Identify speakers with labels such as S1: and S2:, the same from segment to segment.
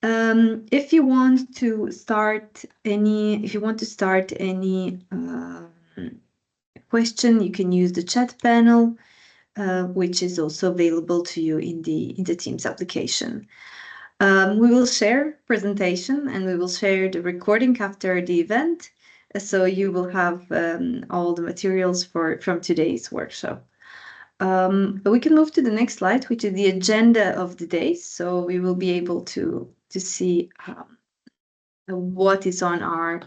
S1: If you want to start any, question, you can use the chat panel, which is also available to you in the Teams application. We will share presentation and we will share the recording after the event, so you will have all the materials from today's workshop. We can move to the next slide, which is the agenda of the day. So we will be able to see what is on our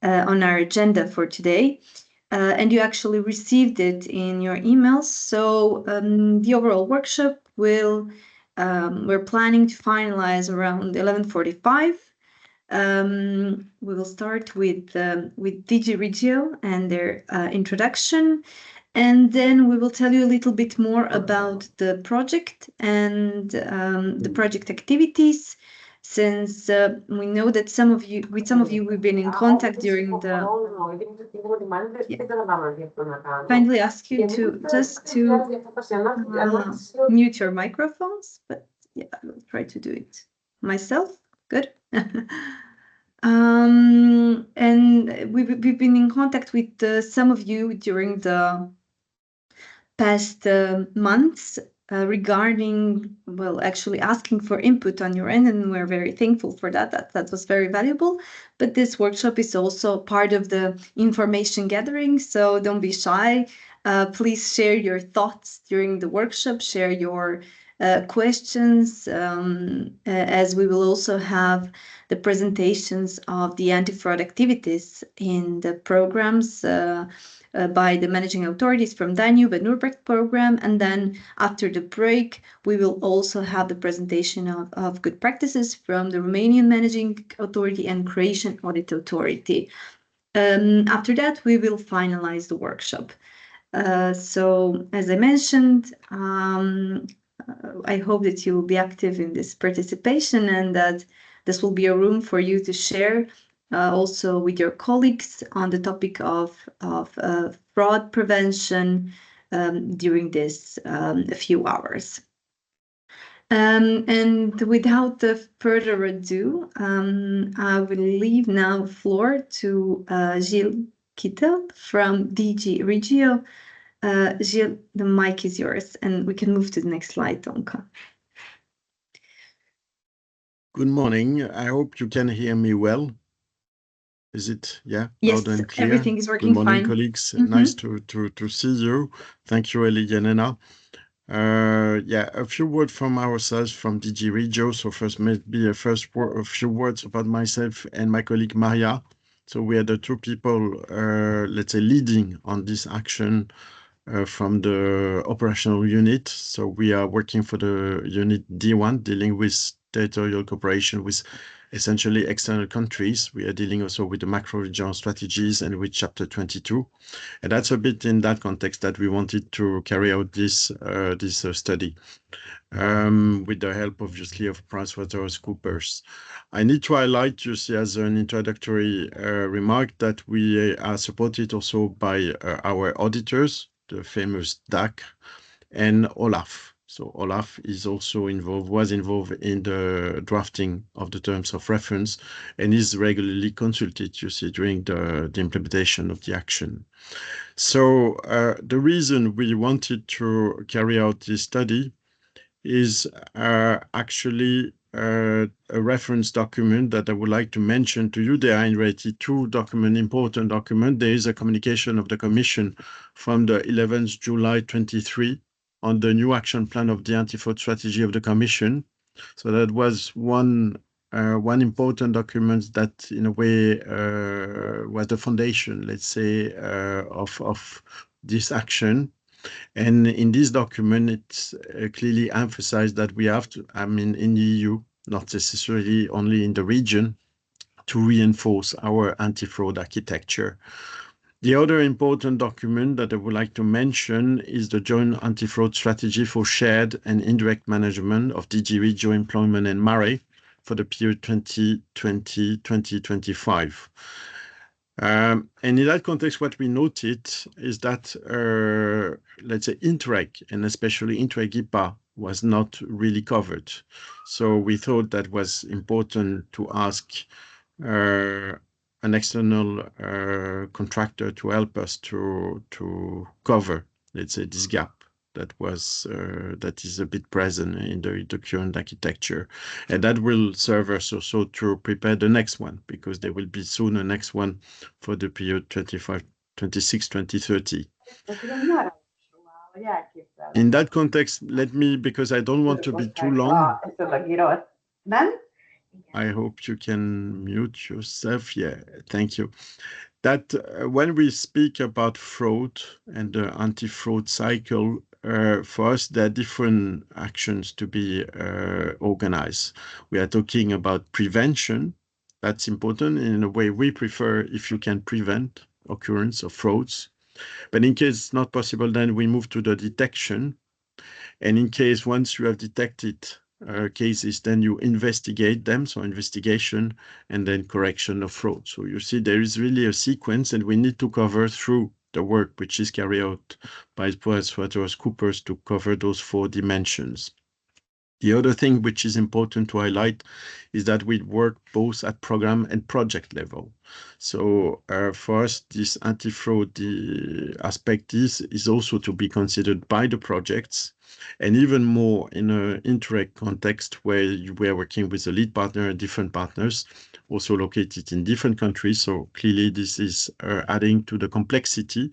S1: agenda for today. And you actually received it in your emails. So the overall workshop will, we're planning to finalize around 11:45. We will start with DG Regio and their introduction, and then we will tell you a little bit more about the project and the project activities, since we know that with some of you we've been in contact during the... Kindly ask you to mute your microphones, but yeah, I will try to do it myself. Good. And we've been in contact with some of you during the past months regarding, well, actually asking for input on your end, and we're very thankful for that. That was very valuable. But this workshop is also part of the information gathering, so don't be shy. Please share your thoughts during the workshop, share your questions, as we will also have the presentations of the anti-fraud activities in the programs by the managing authorities from Danube and Nuremberg program. And then after the break, we will also have the presentation of good practices from the Romanian managing authority and Croatian audit authority. After that, we will finalize the workshop. So as I mentioned, I hope that you will be active in this participation and that this will be a room for you to share also with your colleagues on the topic of fraud prevention during this a few hours. And without further ado, I will leave now floor to Gilles Kittel from DG Regio. Gilles, the mic is yours, and we can move to the next slide, Tonka.
S2: Good morning. I hope you can hear me well. Is it, yeah?
S1: Yes,
S2: loud and clear?
S1: Everything is working
S2: fine. Good morning,
S1: fine.
S2: colleagues. Nice to see you. Thank you, Eli Yanena. Yeah, a few words from ourselves from DG Regio. So first, maybe a few words about myself and my colleague Maria. So we are the two people, let's say, leading on this action from the operational unit. So we are working for the unit D1, dealing with territorial cooperation with essentially external countries. We are dealing also with the macro-regional strategies and with Chapter 22. And that's a bit in that context that we wanted to carry out this study with the help, obviously, of PricewaterhouseCoopers. I need to highlight, you see, as an introductory remark, that we are supported also by our auditors, the famous DAC, and Olaf. So Olaf is also was involved in the drafting of the terms of reference and is regularly consulted, you see, during the implementation of the action. So the reason we wanted to carry out this study is actually a reference document that I would like to mention to you. There are in reality two important documents. There is a communication of the Commission from the 11th July 23 on the new action plan of the anti-fraud strategy of the Commission. So that was one important document that, in a way, was the foundation, let's say, of this action. And in this document, it's clearly emphasized that we have to, in the EU, not necessarily only in the region, to reinforce our anti-fraud architecture. The other important document that I would like to mention is the joint anti-fraud strategy for shared and indirect management of DG Regio employment and Mare for the period 2020-2025. And in that context, what we noted is that, let's say, Interreg, and especially Interreg IPA, was not really covered. So we thought that was important to ask an external contractor to help us to cover, let's say, this gap that is a bit present in the current architecture, and that will serve us also to prepare the next one, because there will be soon a next one for the period 25, 26, 2030. In that context, let me, because I don't want to be too long. I hope you can mute yourself. Yeah, thank you. That when we speak about fraud and the anti-fraud cycle, for us, there are different actions to be organized. We are talking about prevention. That's important. In a way, we prefer if you can prevent occurrence of frauds. But in case it's not possible, then we move to the detection. And in case once you have detected cases, then you investigate them, so investigation and then correction of fraud. So you see there is really a sequence, and we need to cover through the work which is carried out by PricewaterhouseCoopers to cover those 4 dimensions. The other thing which is important to highlight is that we work both at program and project level. So for us, this anti-fraud aspect is also to be considered by the projects, and even more in an Interreg context where we are working with a lead partner and different partners, also located in different countries. So clearly this is adding to the complexity.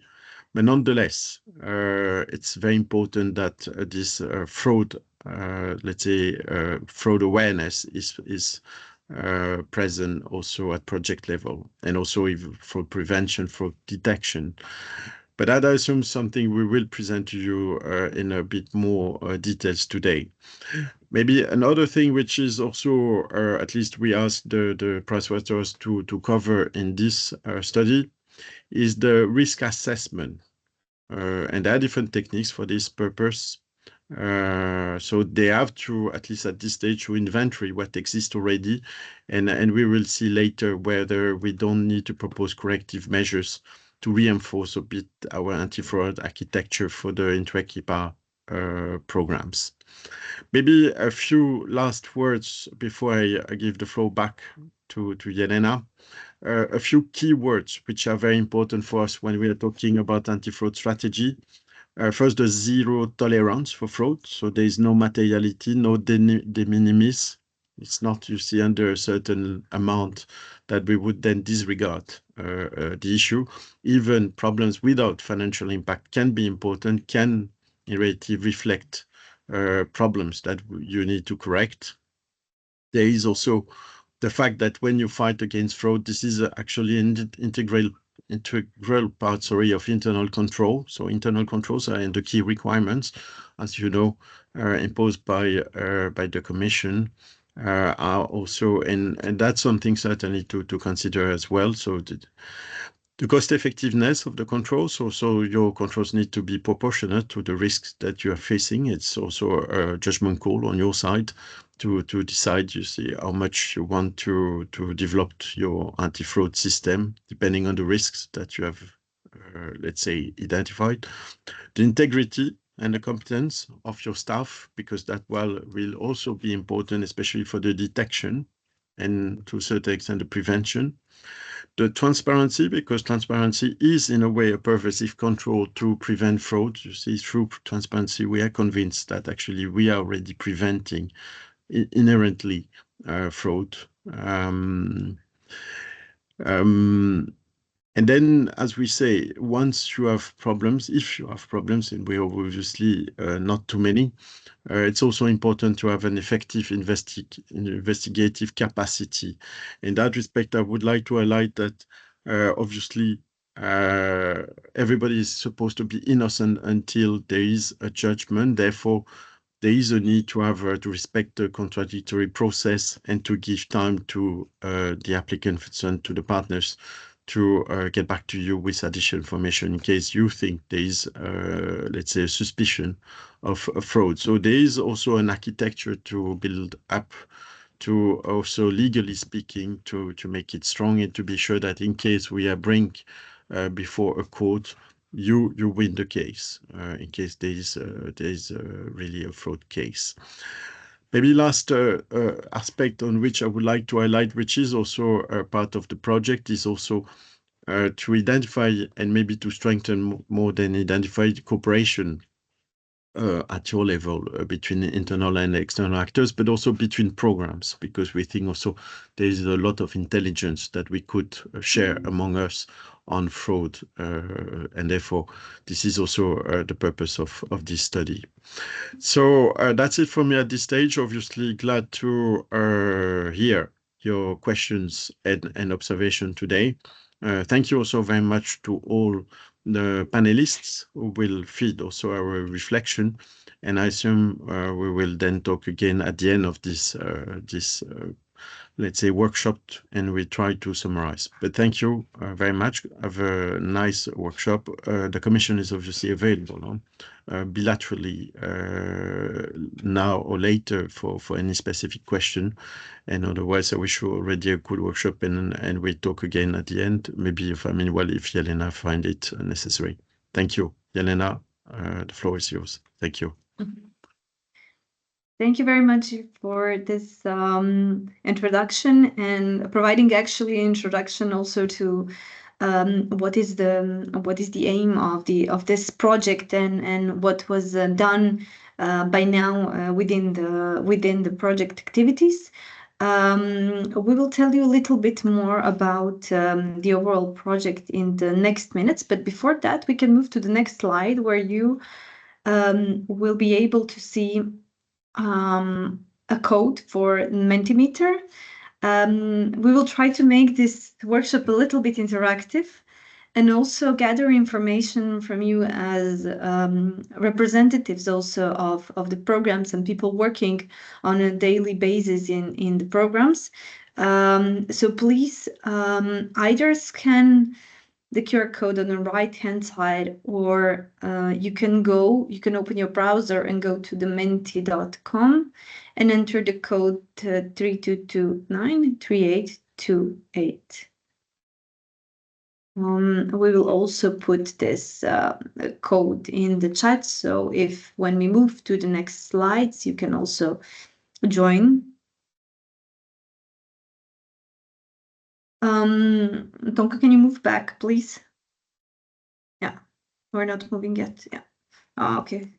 S2: But nonetheless, it's very important that this fraud, let's say, fraud awareness is present also at project level, and also even for prevention, for detection. But that I assume something we will present to you in a bit more details today. Maybe another thing which is also, at least we asked the Pricewaterhouse to cover in this study, is the risk assessment. And there are different techniques for this purpose. So they have to, at least at this stage, to inventory what exists already. And we will see later whether we don't need to propose corrective measures to reinforce a bit our anti-fraud architecture for the Interreg IPA programs. Maybe a few last words before I give the floor back to Jelena. A few key words which are very important for us when we are talking about anti-fraud strategy. First, the zero tolerance for fraud. So there is no materiality, no de minimis. It's not, you see, under a certain amount that we would then disregard the issue. Even problems without financial impact can be important, can in reality reflect problems that you need to correct. There is also the fact that when you fight against fraud, this is actually an integral part, of internal control. So internal controls are in the key requirements, as you know, imposed by the Commission. Are also, and that's something certainly to consider as well. So the cost effectiveness of the controls, so your controls need to be proportionate to the risks that you are facing. It's also a judgment call on your side to decide, you see, how much you want to develop your anti-fraud system, depending on the risks that you have, let's say, identified. The integrity and the competence of your staff, because that will also be important, especially for the detection and to a certain extent the prevention. The transparency, because transparency is in a way a pervasive control to prevent fraud. You see, through transparency, we are convinced that actually we are already preventing inherently fraud. And then, as we say, once you have problems, if you have problems, and we are obviously not too many, it's also important to have an effective investigative capacity. In that respect, I would like to highlight that obviously everybody is supposed to be innocent until there is a judgment. Therefore, there is a need to have to respect the contradictory process and to give time to the applicants and to the partners to get back to you with additional information in case you think there is, let's say, a suspicion of fraud. So there is also an architecture to build up to also, legally speaking, to make it strong and to be sure that in case we are bring before a court, you win the case in case there is really a fraud case. Maybe last aspect on which I would like to highlight, which is also a part of the project, is also to identify and maybe to strengthen more than identify cooperation at your level between internal and external actors, but also between programs, because we think also there is a lot of intelligence that we could share among us on fraud, and therefore this is also the purpose of this study. So that's it from me at this stage. Obviously glad to hear your questions and observation today. Thank you also very much to all the panelists who will feed also our reflection, and I assume we will then talk again at the end of this let's say workshop, and we try to summarize. But thank you very much. Have a nice workshop. The Commission is obviously available bilaterally now or later for any specific question, and otherwise I wish you already a good workshop, and we talk again at the end, maybe if Jelena find it necessary. Thank you. Jelena, the floor is yours. Thank you.
S1: Thank you very much for this introduction, and providing actually an introduction also to what is the aim of this project, and what was done by now within the project activities. We will tell you a little bit more about the overall project in the next minutes, but before that we can move to the next slide, where you will be able to see a code for Mentimeter. We will try to make this workshop a little bit interactive, and also gather information from you as representatives also of the programs and people working on a daily basis in the programs. So please either scan the QR code on the right-hand side, or you can open your browser and go to the menti.com and enter the code 32293828. We will also put this code in the chat, so if when we move to the next slides, you can also join. Tonka, can you move back, please? Yeah, we're not moving yet. Yeah. Oh, okay.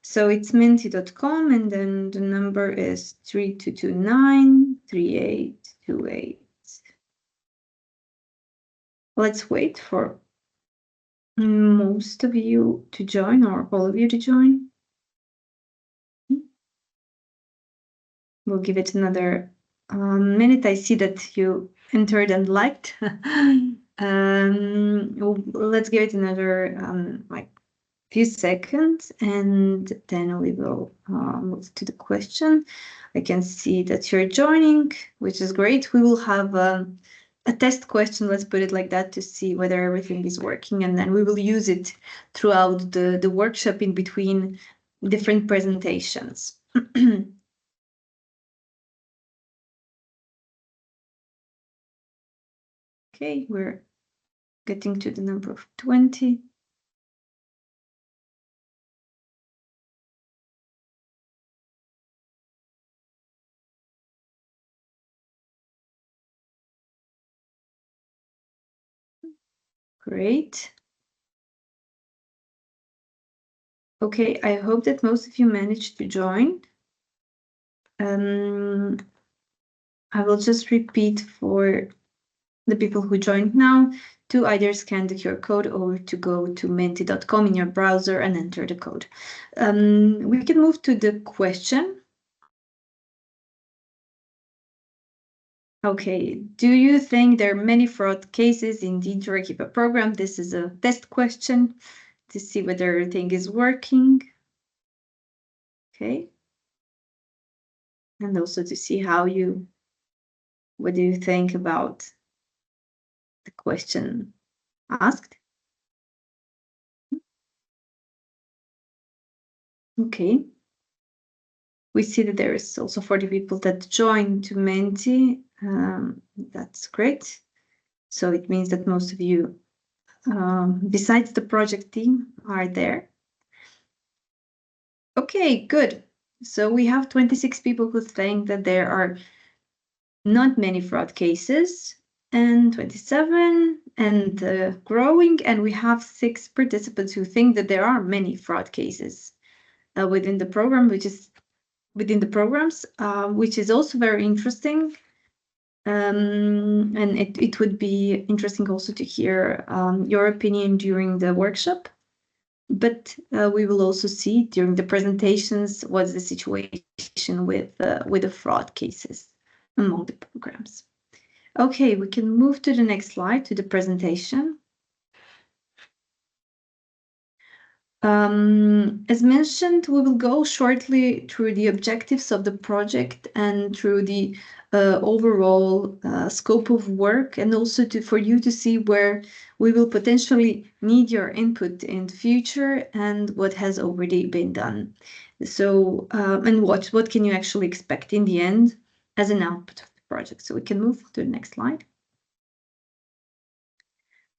S1: So it's menti.com, and then the number is 32293828. Let's wait for most of you to join, or all of you to join. We'll give it another minute. I see that you entered and liked. Let's give it another like few seconds, and then we will move to the question. I can see that you're joining, which is great. We will have a test question, let's put it like that, to see whether everything is working, and then we will use it throughout the workshop in between different presentations. Okay, we're getting to the number of 20. Great. Okay, I hope that most of you managed to join. I will just repeat for the people who joined now to either scan the QR code or to go to menti.com in your browser and enter the code. We can move to the question. Okay, do you think there are many fraud cases in the Interreg IPA program? This is a test question to see whether everything is working. Okay. And also to see what do you think about the question asked? Okay. We see that there is also 40 people that joined to Menti. That's great. So it means that most of you besides the project team are there. Okay, good. So we have 26 people who think that there are not many fraud cases, and 27 and growing, and we have 6 participants who think that there are many fraud cases within the program, which is within the programs, which is also very interesting. And it would be interesting also to hear your opinion during the workshop. But we will also see during the presentations what's the situation with the fraud cases among the programs. Okay, we can move to the next slide, to the presentation. As mentioned, we will go shortly through the objectives of the project and through the overall scope of work, and also for you to see where we will potentially need your input in the future and what has already been done. So, and what can you actually expect in the end as an output of the project. So we can move to the next slide.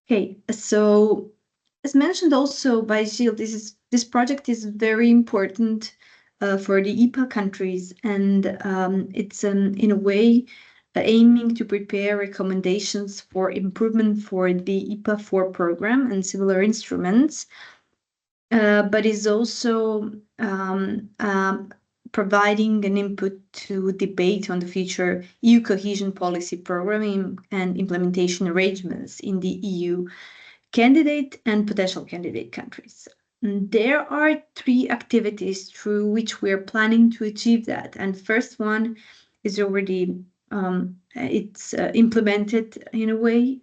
S1: Okay, so as mentioned also by Gilles, this project is very important for the IPA countries, and it's in a way aiming to prepare recommendations for improvement for the IPA 4 program and similar instruments, but is also providing an input to debate on the future EU cohesion policy programming and implementation arrangements in the EU candidate and potential candidate countries. There are 3 activities through which we are planning to achieve that. And first one is already it's implemented in a way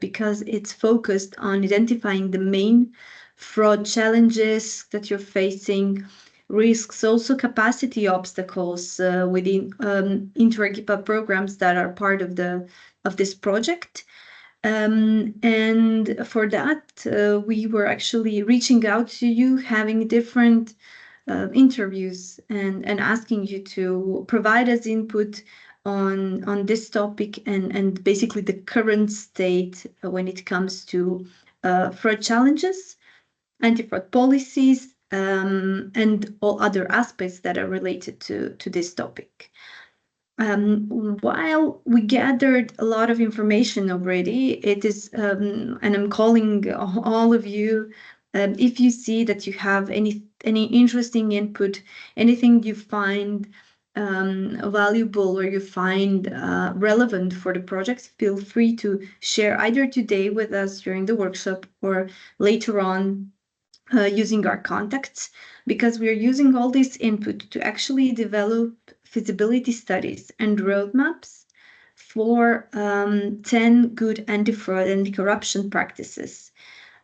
S1: because it's focused on identifying the main fraud challenges that you're facing, risks, also capacity obstacles within Interreg IPA programs that are part of this project. And for that, we were actually reaching out to you, having different interviews and asking you to provide us input on this topic and basically the current state when it comes to fraud challenges, anti-fraud policies, and all other aspects that are related to this topic. While we gathered a lot of information already, it is, and I'm calling all of you, if you see that you have any interesting input, anything you find valuable or you find relevant for the project, feel free to share either today with us during the workshop or later on using our contacts, because we are using all this input to actually develop feasibility studies and roadmaps for 10 good anti-fraud and anti-corruption practices.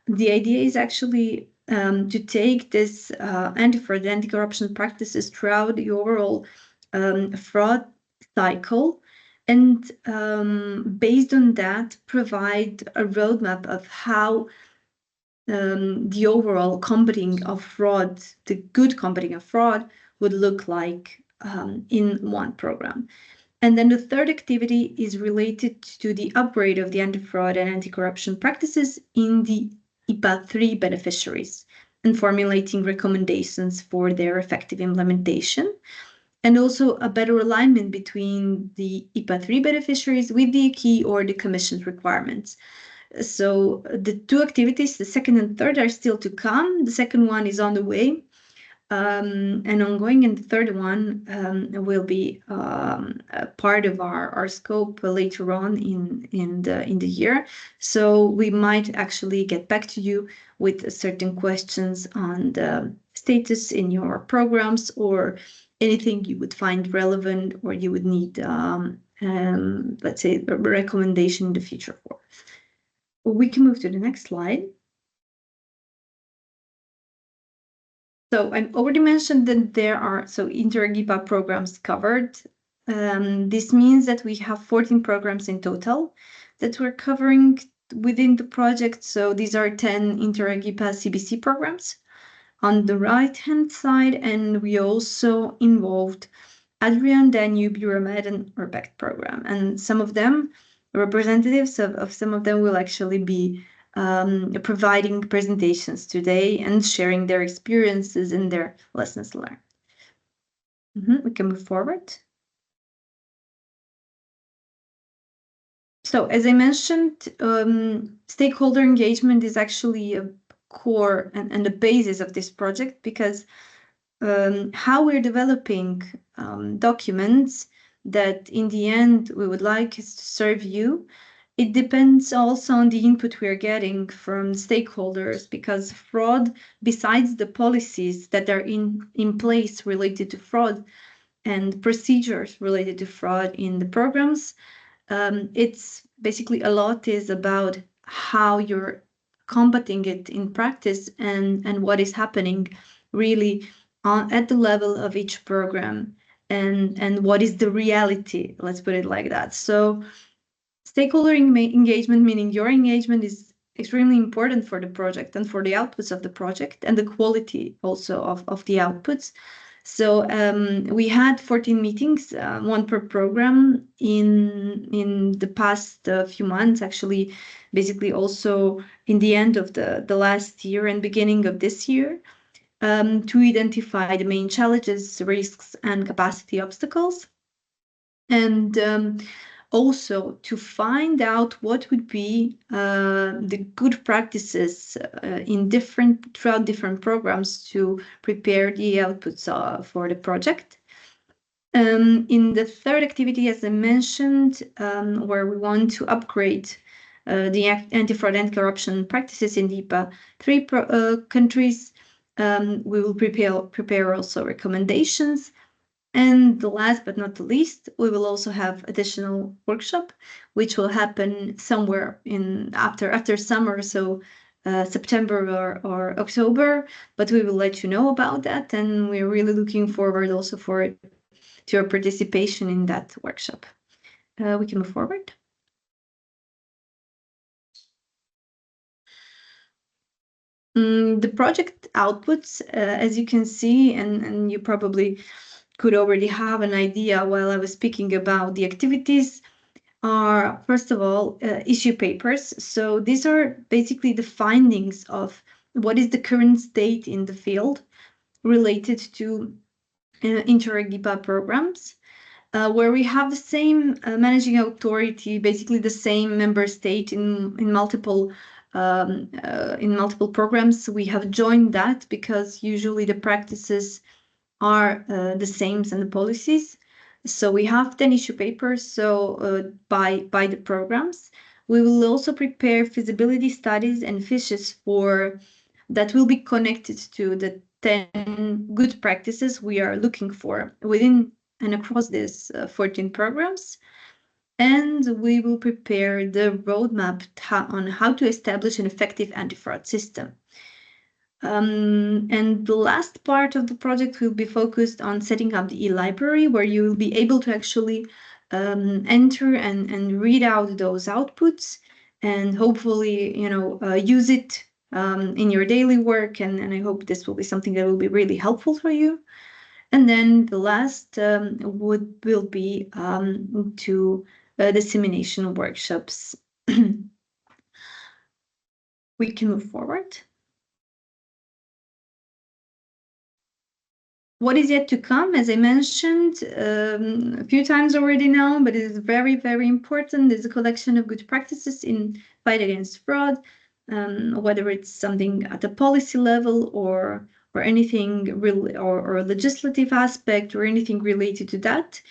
S1: The idea is actually to take this anti-fraud and anti-corruption practices throughout the overall fraud cycle, and based on that, provide a roadmap of how the overall combating of fraud, the good combating of fraud, would look like in one program. And then the third activity is related to the upgrade of the anti-fraud and anti-corruption practices in the IPA 3 beneficiaries and formulating recommendations for their effective implementation, and also a better alignment between the IPA 3 beneficiaries with the key or the Commission's requirements. So the 2 activities, the second and third, are still to come. The second one is on the way and ongoing, and the third one will be a part of our scope later on in the year. So we might actually get back to you with certain questions on the status in your programs or anything you would find relevant or you would need, let's say, a recommendation in the future for. We can move to the next slide. So I already mentioned that there are Interreg IPA programs covered. This means that we have 14 programs in total that we're covering within the project. So these are 10 Interreg IPA CBC programs on the right-hand side, and we also involved Adrian, Danube, Euromed, and Urbect program. And some of them, representatives of some of them will actually be providing presentations today and sharing their experiences and their lessons learned. We can move forward. So as I mentioned, stakeholder engagement is actually a core and the basis of this project, because how we're developing documents that in the end we would like is to serve you. It depends also on the input we are getting from stakeholders, because fraud, besides the policies that are in place related to fraud and procedures related to fraud in the programs, it's basically a lot is about how you're combating it in practice and what is happening really at the level of each program, and what is the reality, let's put it like that. So stakeholder engagement, meaning your engagement, is extremely important for the project and for the outputs of the project and the quality also of the outputs. So we had 14 meetings, one per program in the past few months, actually, basically also in the end of the last year and beginning of this year, to identify the main challenges, risks, and capacity obstacles. And also to find out what would be the good practices throughout different programs to prepare the outputs for the project. In the third activity, as I mentioned, where we want to upgrade the anti-fraud and corruption practices in the IPA 3 countries, we will prepare also recommendations. And the last but not the least, we will also have additional workshop, which will happen somewhere after summer, so September or October. But we will let you know about that, and we're really looking forward also to your participation in that workshop. We can move forward. The project outputs, as you can see, and you probably could already have an idea while I was speaking about the activities, are, first of all, issue papers. So these are basically the findings of what is the current state in the field related to Interreg IPA programs, where we have the same managing authority, basically the same member state in multiple programs. We have joined that because usually the practices are the same as the policies. So we have 10 issue papers, so by the programs. We will also prepare feasibility studies and fishes that will be connected to the 10 good practices we are looking for within and across these 14 programs. And we will prepare the roadmap on how to establish an effective anti-fraud system. And the last part of the project will be focused on setting up the e-library, where you will be able to actually enter and read out those outputs, and hopefully, use it in your daily work. And I hope this will be something that will be really helpful for you. And then the last will be to dissemination workshops. We can move forward. What is yet to come, as I mentioned a few times already now, but it is very, very important, is a collection of good practices in fight against fraud, whether it's something at the policy level or anything real or a legislative aspect or anything related to that.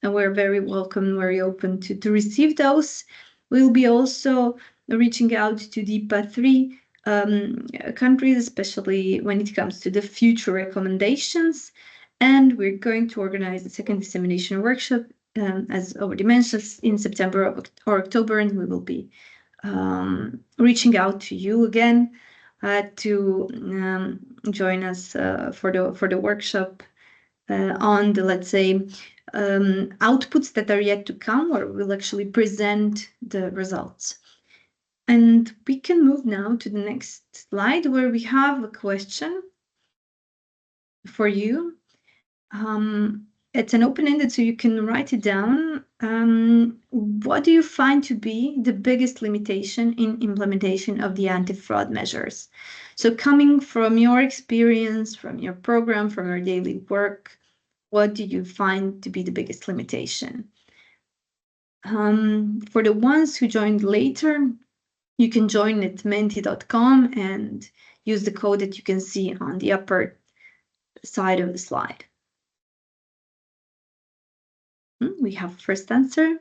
S1: And we're very welcome, very open to receive those. We'll be also reaching out to the IPA 3 countries, especially when it comes to the future recommendations. And we're going to organize the second dissemination workshop, as already mentioned, in September or October, and we will be reaching out to you again to join us for the workshop on the, let's say, outputs that are yet to come, or we'll actually present the results. And we can move now to the next slide, where we have a question for you. it's an open-ended, so you can write it down. What do you find to be the biggest limitation in implementation of the anti-fraud measures? So coming from your experience, from your program, from your daily work, what do you find to be the biggest limitation? For the ones who joined later, you can join at menti.com and use the code that you can see on the upper side of the slide. We have first answer.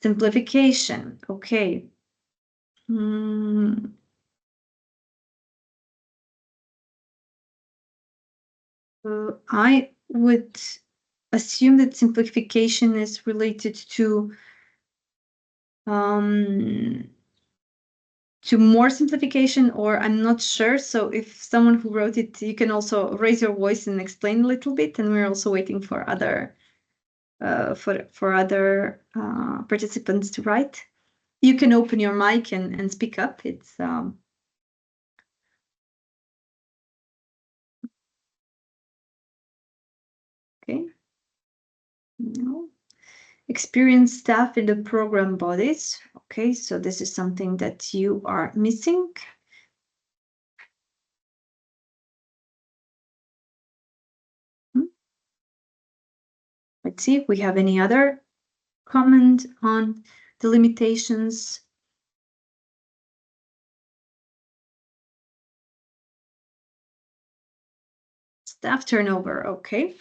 S1: Simplification. Okay. I would assume that simplification is related to more simplification, or I'm not sure. So if someone who wrote it, you can also raise your voice and explain a little bit. And we're also waiting for other participants to write. You can open your mic and speak up. It's okay. No. Experienced staff in the program bodies. Okay, so this is something that you are missing. Let's see if we have any other comment on the limitations. Staff turnover, okay.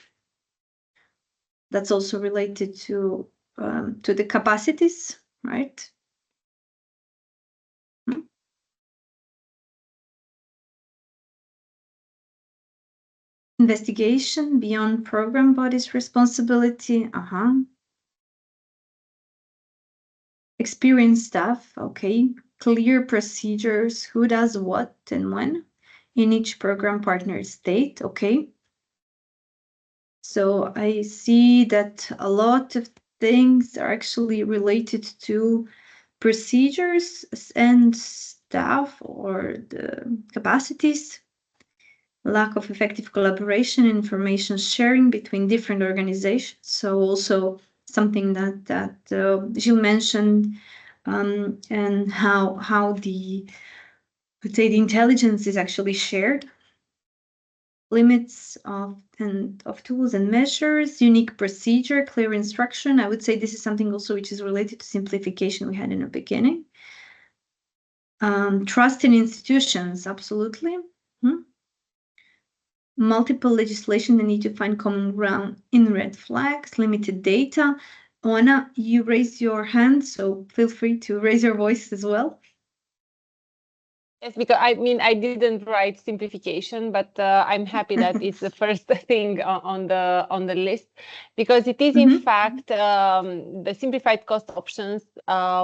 S1: That's also related to the capacities, right? Investigation beyond program body's responsibility. Experienced staff, okay. Clear procedures, who does what and when in each program partner state, okay. So I see that a lot of things are actually related to procedures and staff or the capacities. Lack of effective collaboration, information sharing between different organizations. So also something that Gilles mentioned, and how the, let's say, the intelligence is actually shared. Limits of tools and measures, unique procedure, clear instruction. I would say this is something also which is related to simplification we had in the beginning. Trust in institutions, absolutely. Multiple legislation, they need to find common ground in red flags, limited data. Oana, you raised your hand, so feel free to raise your voice as well.
S3: Yes, because I mean, I didn't write simplification, but I'm happy that it's the first thing on the list, because it is in fact the simplified cost options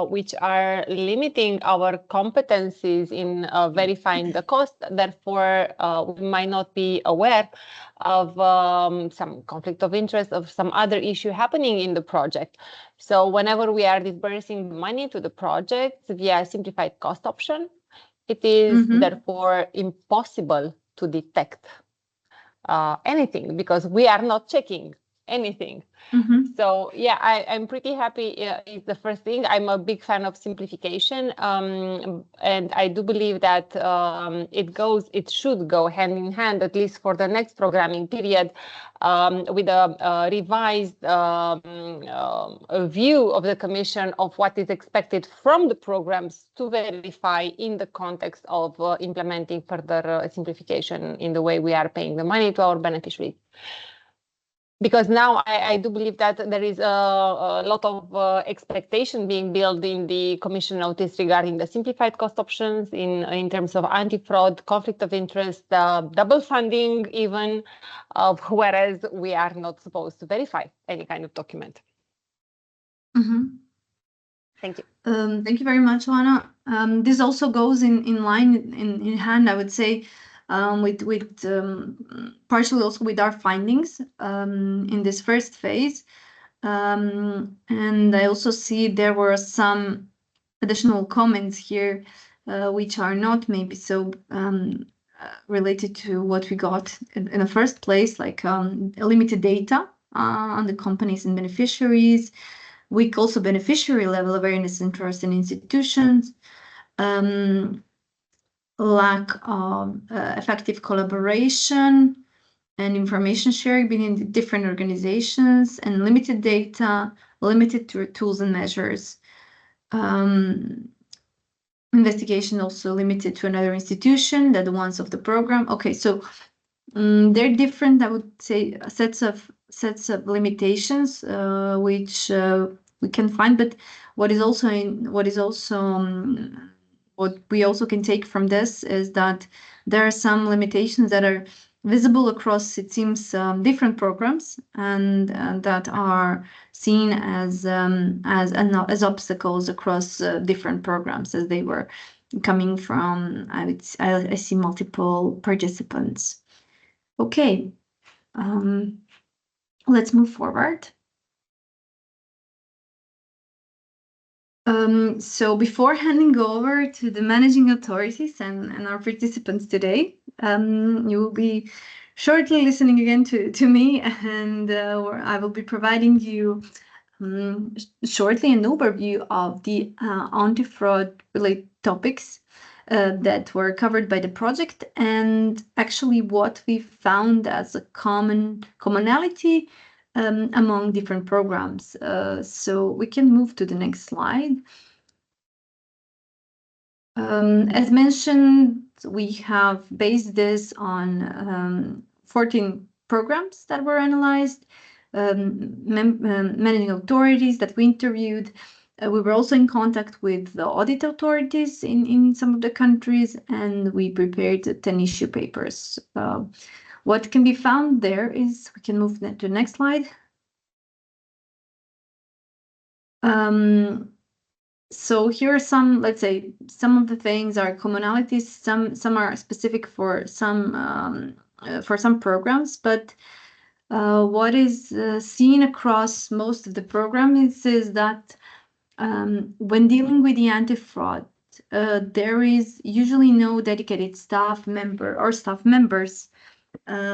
S3: which are limiting our competencies in verifying the cost. Therefore, we might not be aware of some conflict of interest, of some other issue happening in the project. So whenever we are disbursing money to the project via simplified cost option, it is therefore impossible to detect anything, because we are not checking anything. So yeah, I'm pretty happy. It's the first thing. I'm a big fan of simplification, and I do believe that it should go hand in hand, at least for the next programming period, with a revised view of the Commission of what is expected from the programs to verify in the context of implementing further simplification in the way we are paying the money to our beneficiaries. Because now I do believe that there is a lot of expectation being built in the Commission notice regarding the simplified cost options in terms of anti-fraud, conflict of interest, double funding even, whereas we are not supposed to verify any kind of document. Thank you.
S1: Thank you very much, Oana. This also goes in line, in hand, I would say, with partially also with our findings in this first phase. And I also see there were some additional comments here which are not maybe so related to what we got in the first place, like limited data. on the companies and beneficiaries, weak also beneficiary level awareness and trust in institutions, lack of effective collaboration and information sharing between the different organizations, and limited data, limited tools and measures. Investigation also limited to another institution than the ones of the program. Okay, so they're different, I would say, sets of limitations which we can find. But what we also can take from this is that there are some limitations that are visible across, it seems, different programs, and that are seen as obstacles across different programs, as they were coming from, I see multiple participants. Okay, let's move forward. So before handing over to the managing authorities and our participants today, you will be shortly listening again to me, and I will be providing you shortly an overview of the anti-fraud related topics that were covered by the project, and actually what we found as a commonality among different programs. So we can move to the next slide. As mentioned, we have based this on 14 programs that were analyzed, managing authorities that we interviewed. We were also in contact with the audit authorities in some of the countries, and we prepared 10 issue papers. What can be found there is, we can move to the next slide. So here are some, let's say, some of the things are commonalities. Some are specific for some programs, but what is seen across most of the programs is that when dealing with the anti-fraud, there is usually no dedicated staff member or staff members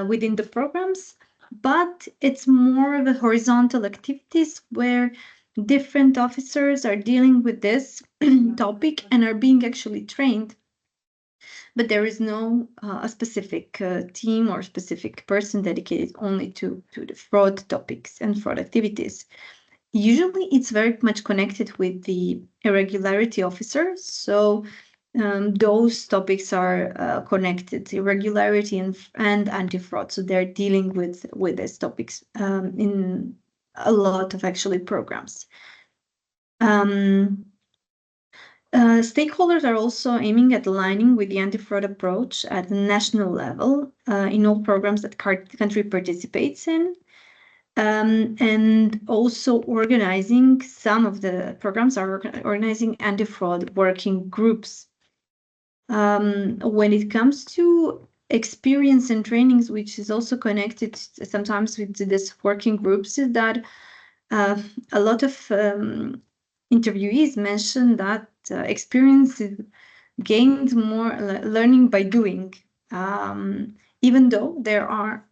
S1: within the programs, but it's more of a horizontal activities where different officers are dealing with this topic and are being actually trained, but there is no a specific team or specific person dedicated only to the fraud topics and fraud activities. Usually it's very much connected with the irregularity officers, so those topics are connected, irregularity and anti-fraud, so they're dealing with these topics in a lot of actually programs. Stakeholders are also aiming at aligning with the anti-fraud approach at the national level in all programs that country participates in. And also organizing, some of the programs are organizing anti-fraud working groups. When it comes to experience and trainings, which is also connected sometimes with this working groups, is that a lot of interviewees mentioned that experience is gained more learning by doing, even though there are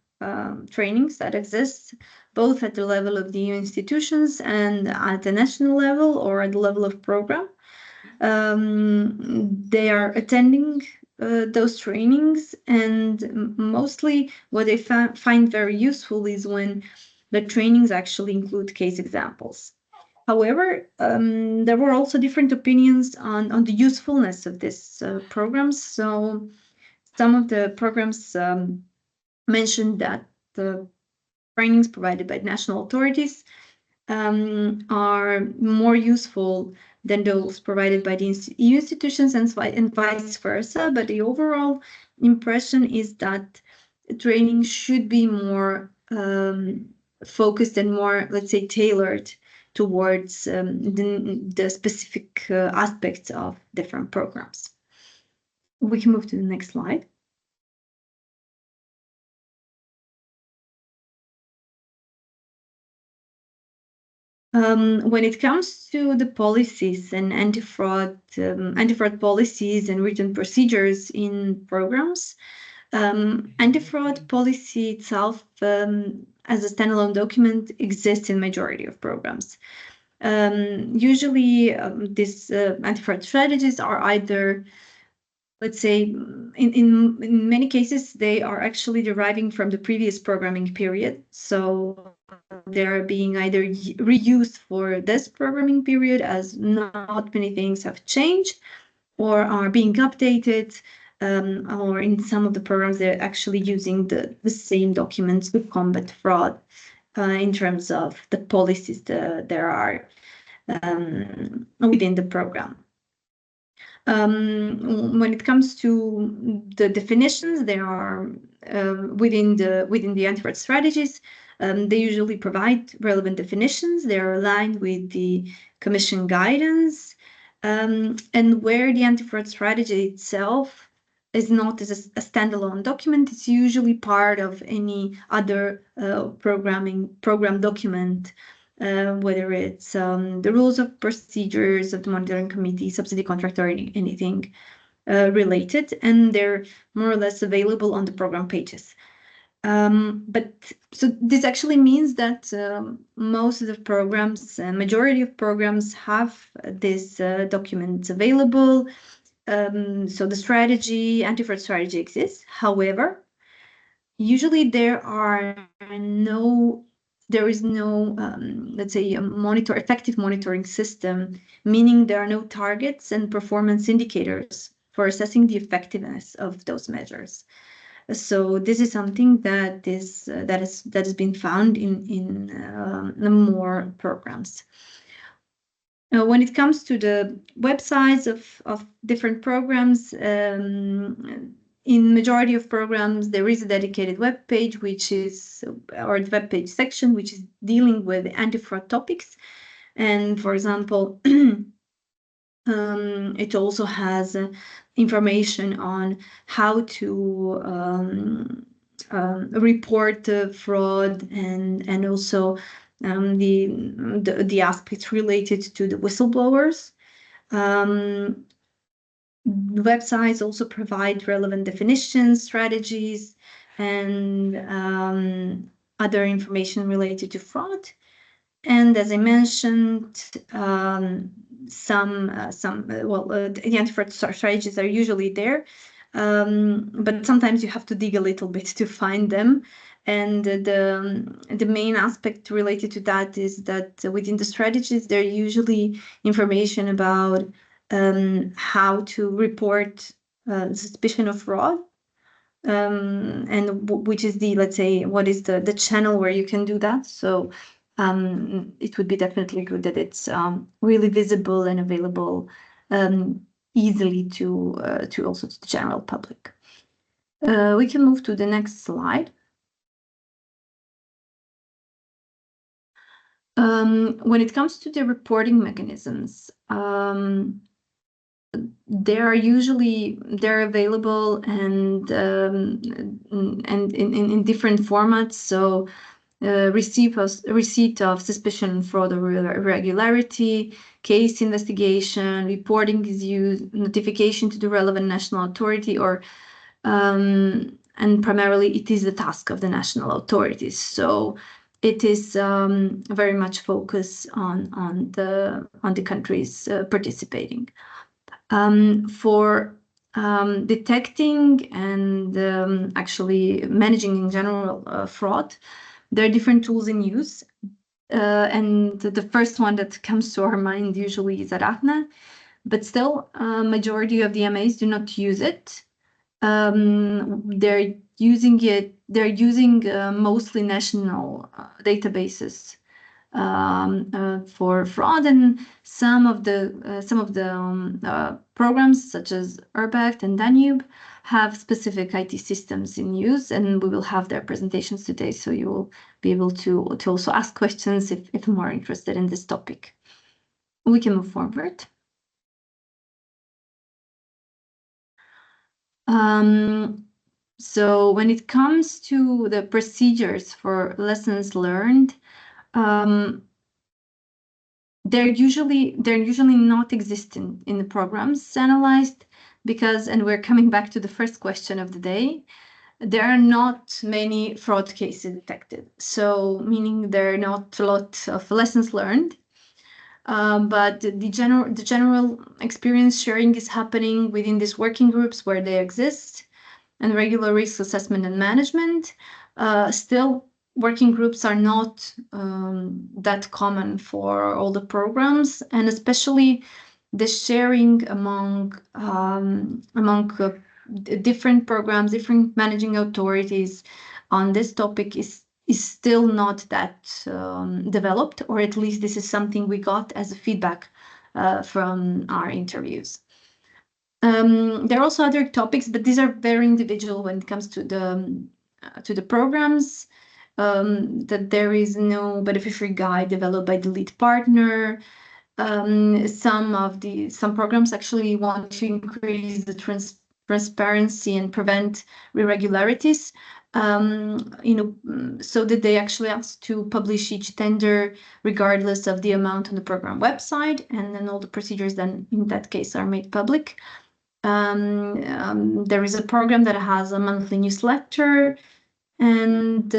S1: trainings that exist both at the level of the EU institutions and at the national level or at the level of program. They are attending those trainings, and mostly what they find very useful is when the trainings actually include case examples. However, there were also different opinions on the usefulness of this programs. So some of the programs mentioned that the trainings provided by national authorities are more useful than those provided by the EU institutions, and vice versa. But the overall impression is that training should be more focused and more, let's say, tailored towards the specific aspects of different programs. We can move to the next slide. When it comes to the policies and anti-fraud policies and written procedures in programs, anti-fraud policy itself as a standalone document exists in majority of programs. Usually, these anti-fraud strategies are either, let's say, in many cases, they are actually deriving from the previous programming period. So they're being either reused for this programming period, as not many things have changed, or are being updated, or in some of the programs, they're actually using the same documents to combat fraud in terms of the policies that there are within the program. When it comes to the definitions, there are within the anti-fraud strategies. They usually provide relevant definitions. They are aligned with the Commission guidance, and where the anti-fraud strategy itself is not as a standalone document, it's usually part of any other program document. Whether it's the rules of procedures of the monitoring committee, subsidy contract, or anything related, and they're more or less available on the program pages. But so this actually means that most of the programs, majority of programs, have this documents available. So the strategy, anti-fraud strategy exists. However, usually there is no, let's say, effective monitoring system, meaning there are no targets and performance indicators for assessing the effectiveness of those measures. So this is something that has been found in more programs. When it comes to the websites of different programs, in majority of programs, there is a dedicated web page, or the web page section, which is dealing with anti-fraud topics. And for example, it also has information on how to report fraud, and also the aspects related to the whistleblowers. Websites also provide relevant definitions, strategies, and other information related to fraud. And as I mentioned, the anti-fraud strategies are usually there, but sometimes you have to dig a little bit to find them. And the main aspect related to that is that within the strategies, there are usually information about how to report suspicion of fraud, and which is let's say, what is the channel where you can do that. So it would be definitely good that it's really visible and available easily to also to the general public. We can move to the next slide. When it comes to the reporting mechanisms, they're available and in different formats. So receipt of suspicion, fraud, or irregularity, case investigation, reporting is used, notification to the relevant national authority, or and primarily it is the task of the national authorities. So it is very much focused on the countries participating. For detecting and actually managing in general fraud, there are different tools in use. And the first one that comes to our mind usually is Arachne, but still, majority of the MAs do not use it. They're using mostly national databases for fraud, and some of the programs such as Urbact and Danube have specific IT systems in use, and we will have their presentations today, so you will be able to also ask questions if more interested in this topic. We can move forward. So when it comes to the procedures for lessons learned, they're usually not existent in the programs analyzed, because, and we're coming back to the first question of the day, there are not many fraud cases detected. So meaning there are not a lot of lessons learned. But the general experience sharing is happening within these working groups where they exist, and regular risk assessment and management. Still, working groups are not that common for all the programs, and especially the sharing among different programs, different managing authorities on this topic is still not that developed, or at least this is something we got as a feedback from our interviews. There are also other topics, but these are very individual when it comes to the programs. That there is no beneficiary guide developed by the lead partner. Some programs actually want to increase the transparency and prevent irregularities. So that they actually ask to publish each tender regardless of the amount on the program website, and then all the procedures then in that case are made public. There is a program that has a monthly newsletter, and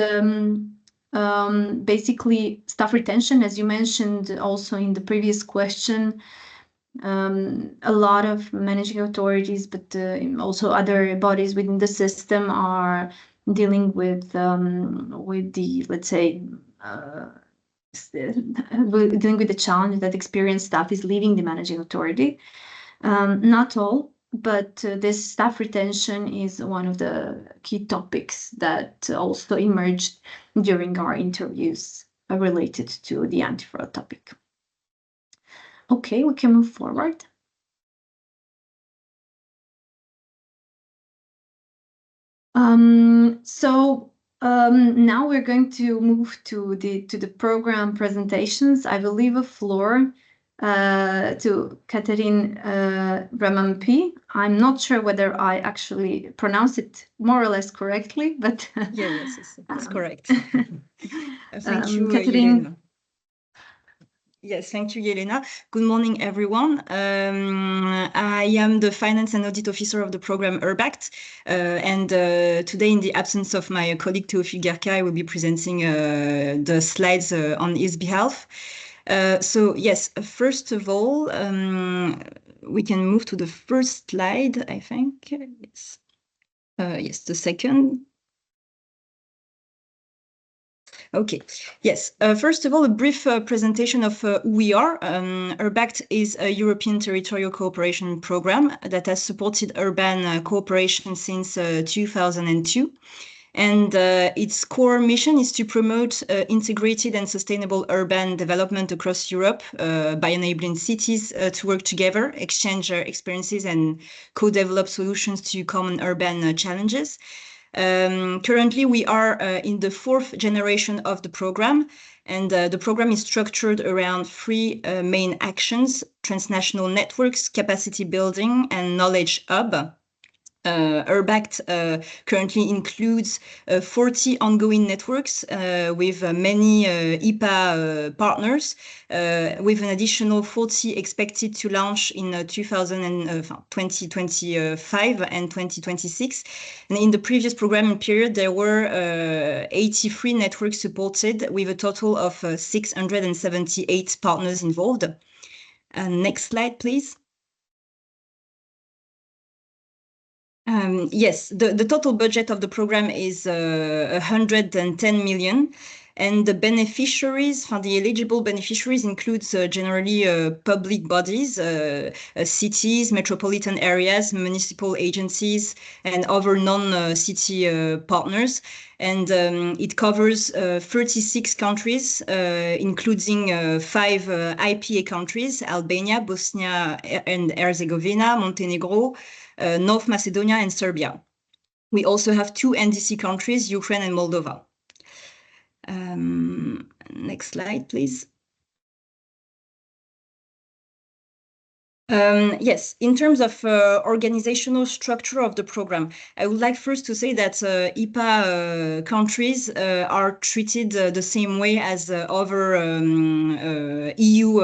S1: basically staff retention, as you mentioned also in the previous question. A lot of managing authorities, but also other bodies within the system are dealing with the, let's say, dealing with the challenge that experienced staff is leaving the managing authority. Not all, but this staff retention is one of the key topics that also emerged during our interviews related to the anti-fraud topic. Okay, we can move forward. Now we're going to move to the program presentations. I will leave the floor to Catherine Ramampi. I'm not sure whether I actually pronounce it more or less correctly, but
S4: yes, it's correct. Thank you,
S1: Catherine.
S4: Yelena. Yes, thank you, Yelena. Good morning, everyone. I am the Finance and Audit Officer of the program URBACT, and today, in the absence of my colleague Teofil Gerka, I will be presenting the slides on his behalf. So yes, first of all, we can move to the first slide, I think. Yes, yes, the second. Okay, yes. First of all, a brief presentation of who we are. URBACT is a European territorial cooperation program that has supported urban cooperation since 2002. And its core mission is to promote integrated and sustainable urban development across Europe by enabling cities to work together, exchange experiences, and co-develop solutions to common urban challenges. Currently, we are in the 4th generation of the program, and the program is structured around 3 main actions: transnational networks, capacity building, and knowledge hub. URBACT currently includes 40 ongoing networks with many IPA partners, with an additional 40 expected to launch in 2025 and 2026. And in the previous programming period, there were 83 networks supported, with a total of 678 partners involved. Next slide, please. Yes, the total budget of the program is 110 million, and the beneficiaries, the eligible beneficiaries includes generally public bodies, cities, metropolitan areas, municipal agencies, and other non-city partners. And it covers 36 countries, including 5 IPA countries: Albania, Bosnia and Herzegovina, Montenegro, North Macedonia, and Serbia. We also have 2 NDC countries, Ukraine and Moldova. Next slide, please. Yes, in terms of organizational structure of the program, I would like first to say that IPA countries are treated the same way as other EU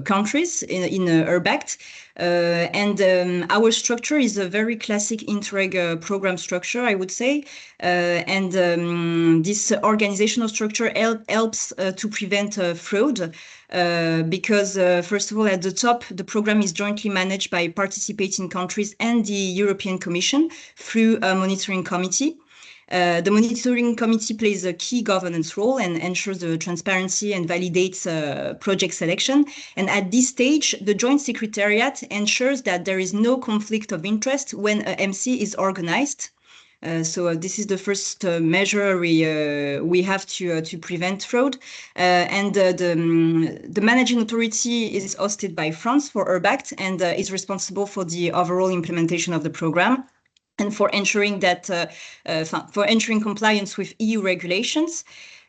S4: countries in URBACT. Our structure is a very classic Interreg program structure, I would say. This organizational structure helps to prevent fraud because, first of all, at the top, the program is jointly managed by participating countries and the European Commission through a monitoring committee. The monitoring committee plays a key governance role and ensures the transparency and validates project selection. And at this stage, the Joint Secretariat ensures that there is no conflict of interest when a MC is organized. So this is the first measure we have to prevent fraud. The managing authority is hosted by France for URBACT and is responsible for the overall implementation of the program and for ensuring that for ensuring compliance with EU regulations.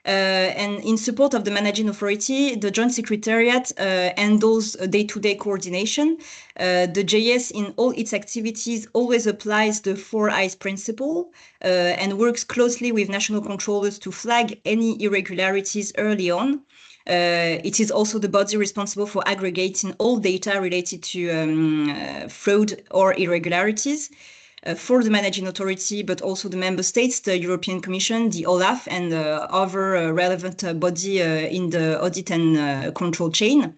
S4: And in support of the managing authority, the Joint Secretariat handles day-to-day coordination. The JS in all its activities always applies the 4 eyes principle and works closely with national controllers to flag any irregularities early on. It is also the body responsible for aggregating all data related to fraud or irregularities. For the managing authority, but also the member states, the European Commission, the OLAF, and other relevant body in the audit and control chain.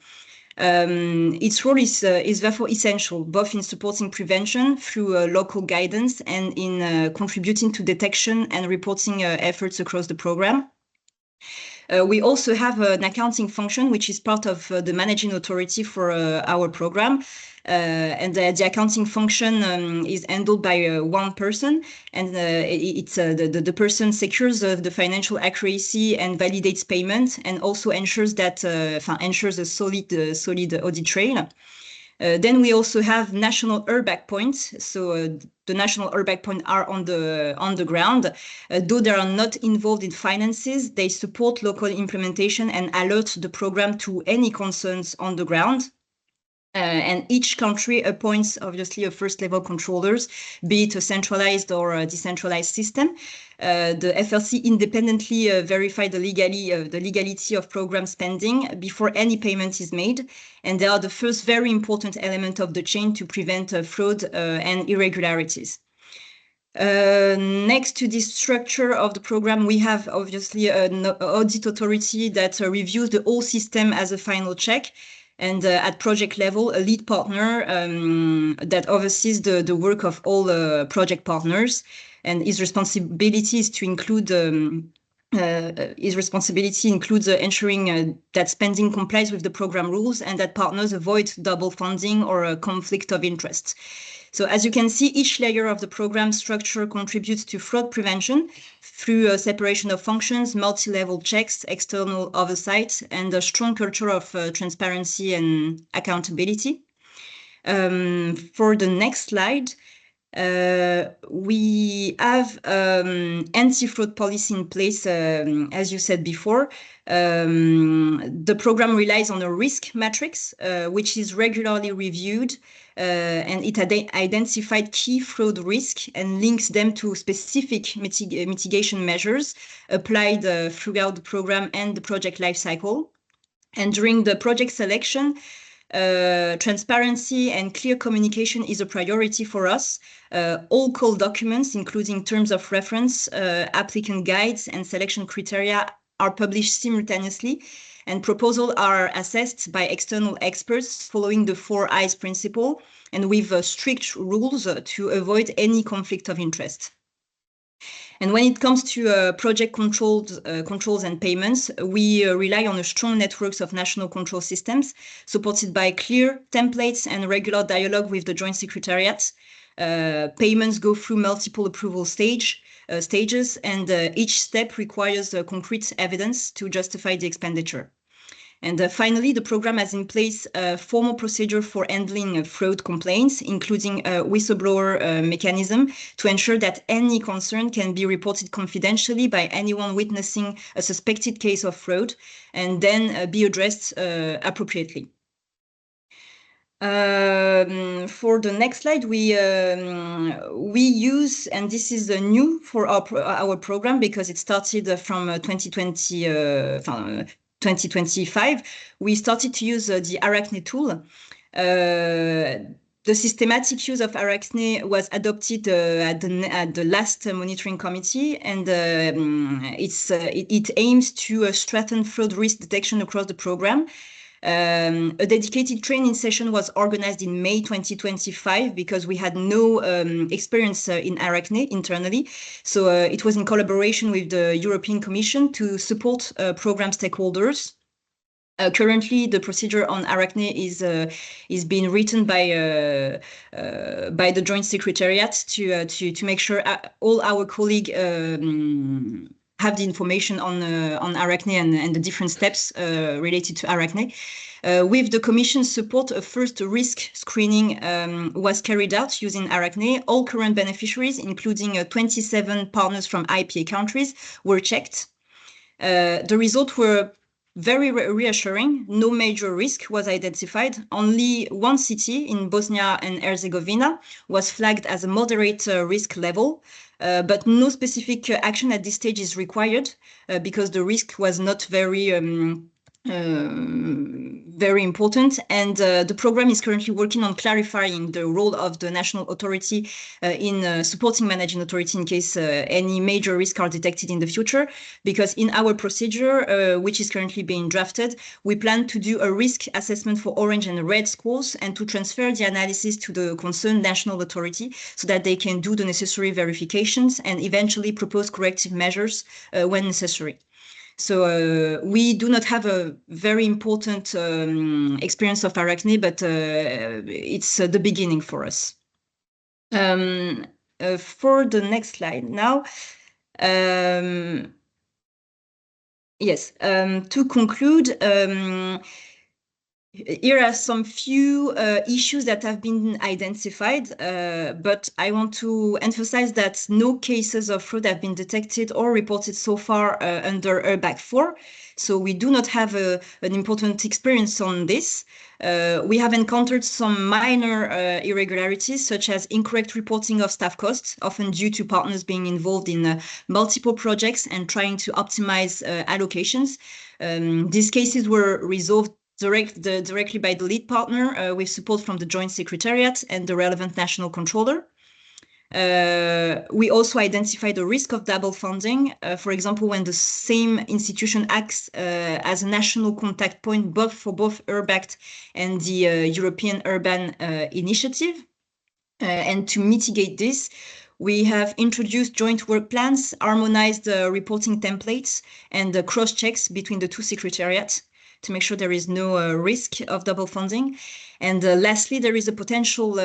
S4: Its role is therefore essential, both in supporting prevention through local guidance and in contributing to detection and reporting efforts across the program. We also have an accounting function, which is part of the managing authority for our program. And the accounting function is handled by one person, and the person secures the financial accuracy and validates payment, and also ensures that ensures a solid audit trail. Then we also have national URBAC points. So the national URBAC points are on the ground. Though they are not involved in finances, they support local implementation and alert the program to any concerns on the ground. And each country appoints, obviously, a first-level controllers, be it a centralized or a decentralized system. The FLC independently verify the legality of program spending before any payment is made. And they are the first very important element of the chain to prevent fraud and irregularities. Next to this structure of the program, we have obviously an audit authority that reviews the whole system as a final check. And at project level, a lead partner that oversees the work of all project partners, and his responsibility is to include ensuring that spending complies with the program rules and that partners avoid double funding or a conflict of interest. So as you can see, each layer of the program structure contributes to fraud prevention through a separation of functions, multi-level checks, external oversight, and a strong culture of transparency and accountability. For the next slide, we have anti-fraud policy in place, as you said before. The program relies on a risk matrix, which is regularly reviewed, and it identified key fraud risk and links them to specific mitigation measures applied throughout the program and the project lifecycle. And during the project selection, transparency and clear communication is a priority for us. All call documents, including terms of reference, applicant guides, and selection criteria, are published simultaneously, and proposals are assessed by external experts following the 4 eyes principle and with strict rules to avoid any conflict of interest. And when it comes to project controls and payments, we rely on a strong networks of national control systems supported by clear templates and regular dialogue with the Joint Secretariat. Payments go through multiple approval stages, and each step requires concrete evidence to justify the expenditure. And finally, the program has in place a formal procedure for handling fraud complaints, including a whistleblower mechanism to ensure that any concern can be reported confidentially by anyone witnessing a suspected case of fraud and then be addressed appropriately. For the next slide, we use, and this is new for our program because it started from 2025, we started to use the Arachne tool. The systematic use of Arachne was adopted at the last monitoring committee, and it aims to strengthen fraud risk detection across the program. A dedicated training session was organized in May 2025 because we had no experience in Arachne internally. So it was in collaboration with the European Commission to support program stakeholders. Currently, the procedure on Arachne is being written by the Joint Secretariat to make sure all our colleagues have the information on Arachne and the different steps related to Arachne. With the Commission's support, a first risk screening was carried out using Arachne. All current beneficiaries, including 27 partners from IPA countries, were checked. The results were very reassuring. No major risk was identified. Only one city in Bosnia and Herzegovina was flagged as a moderate risk level, but no specific action at this stage is required because the risk was not very important, and the program is currently working on clarifying the role of the national authority in supporting managing authority in case any major risks are detected in the future, because in our procedure, which is currently being drafted, we plan to do a risk assessment for orange and red scores and to transfer the analysis to the concerned national authority so that they can do the necessary verifications and eventually propose corrective measures when necessary. So we do not have a very important experience of Arachne, but it's the beginning for us. For the next slide now. Yes, to conclude, here are some few issues that have been identified, but I want to emphasize that no cases of fraud have been detected or reported so far under URBAC 4. So we do not have an important experience on this. We have encountered some minor irregularities, such as incorrect reporting of staff costs, often due to partners being involved in multiple projects and trying to optimize allocations. These cases were resolved directly by the lead partner with support from the Joint Secretariat and the relevant national controller. We also identified the risk of double funding, for example, when the same institution acts as a national contact point for both URBACT and the European Urban Initiative. And to mitigate this, we have introduced joint work plans, harmonized reporting templates, and cross-checks between the two secretariats to make sure there is no risk of double funding. And lastly, there is a potential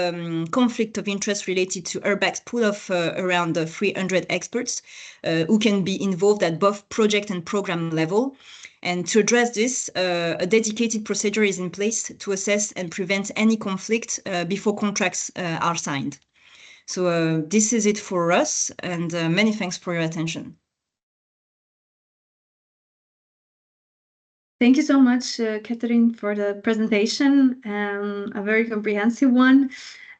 S4: conflict of interest related to URBAC's pool of around 300 experts who can be involved at both project and program level. And to address this, a dedicated procedure is in place to assess and prevent any conflict before contracts are signed. So this is it for us, and many thanks for your attention.
S1: Thank you so much, Catherine, for the presentation, a very comprehensive one.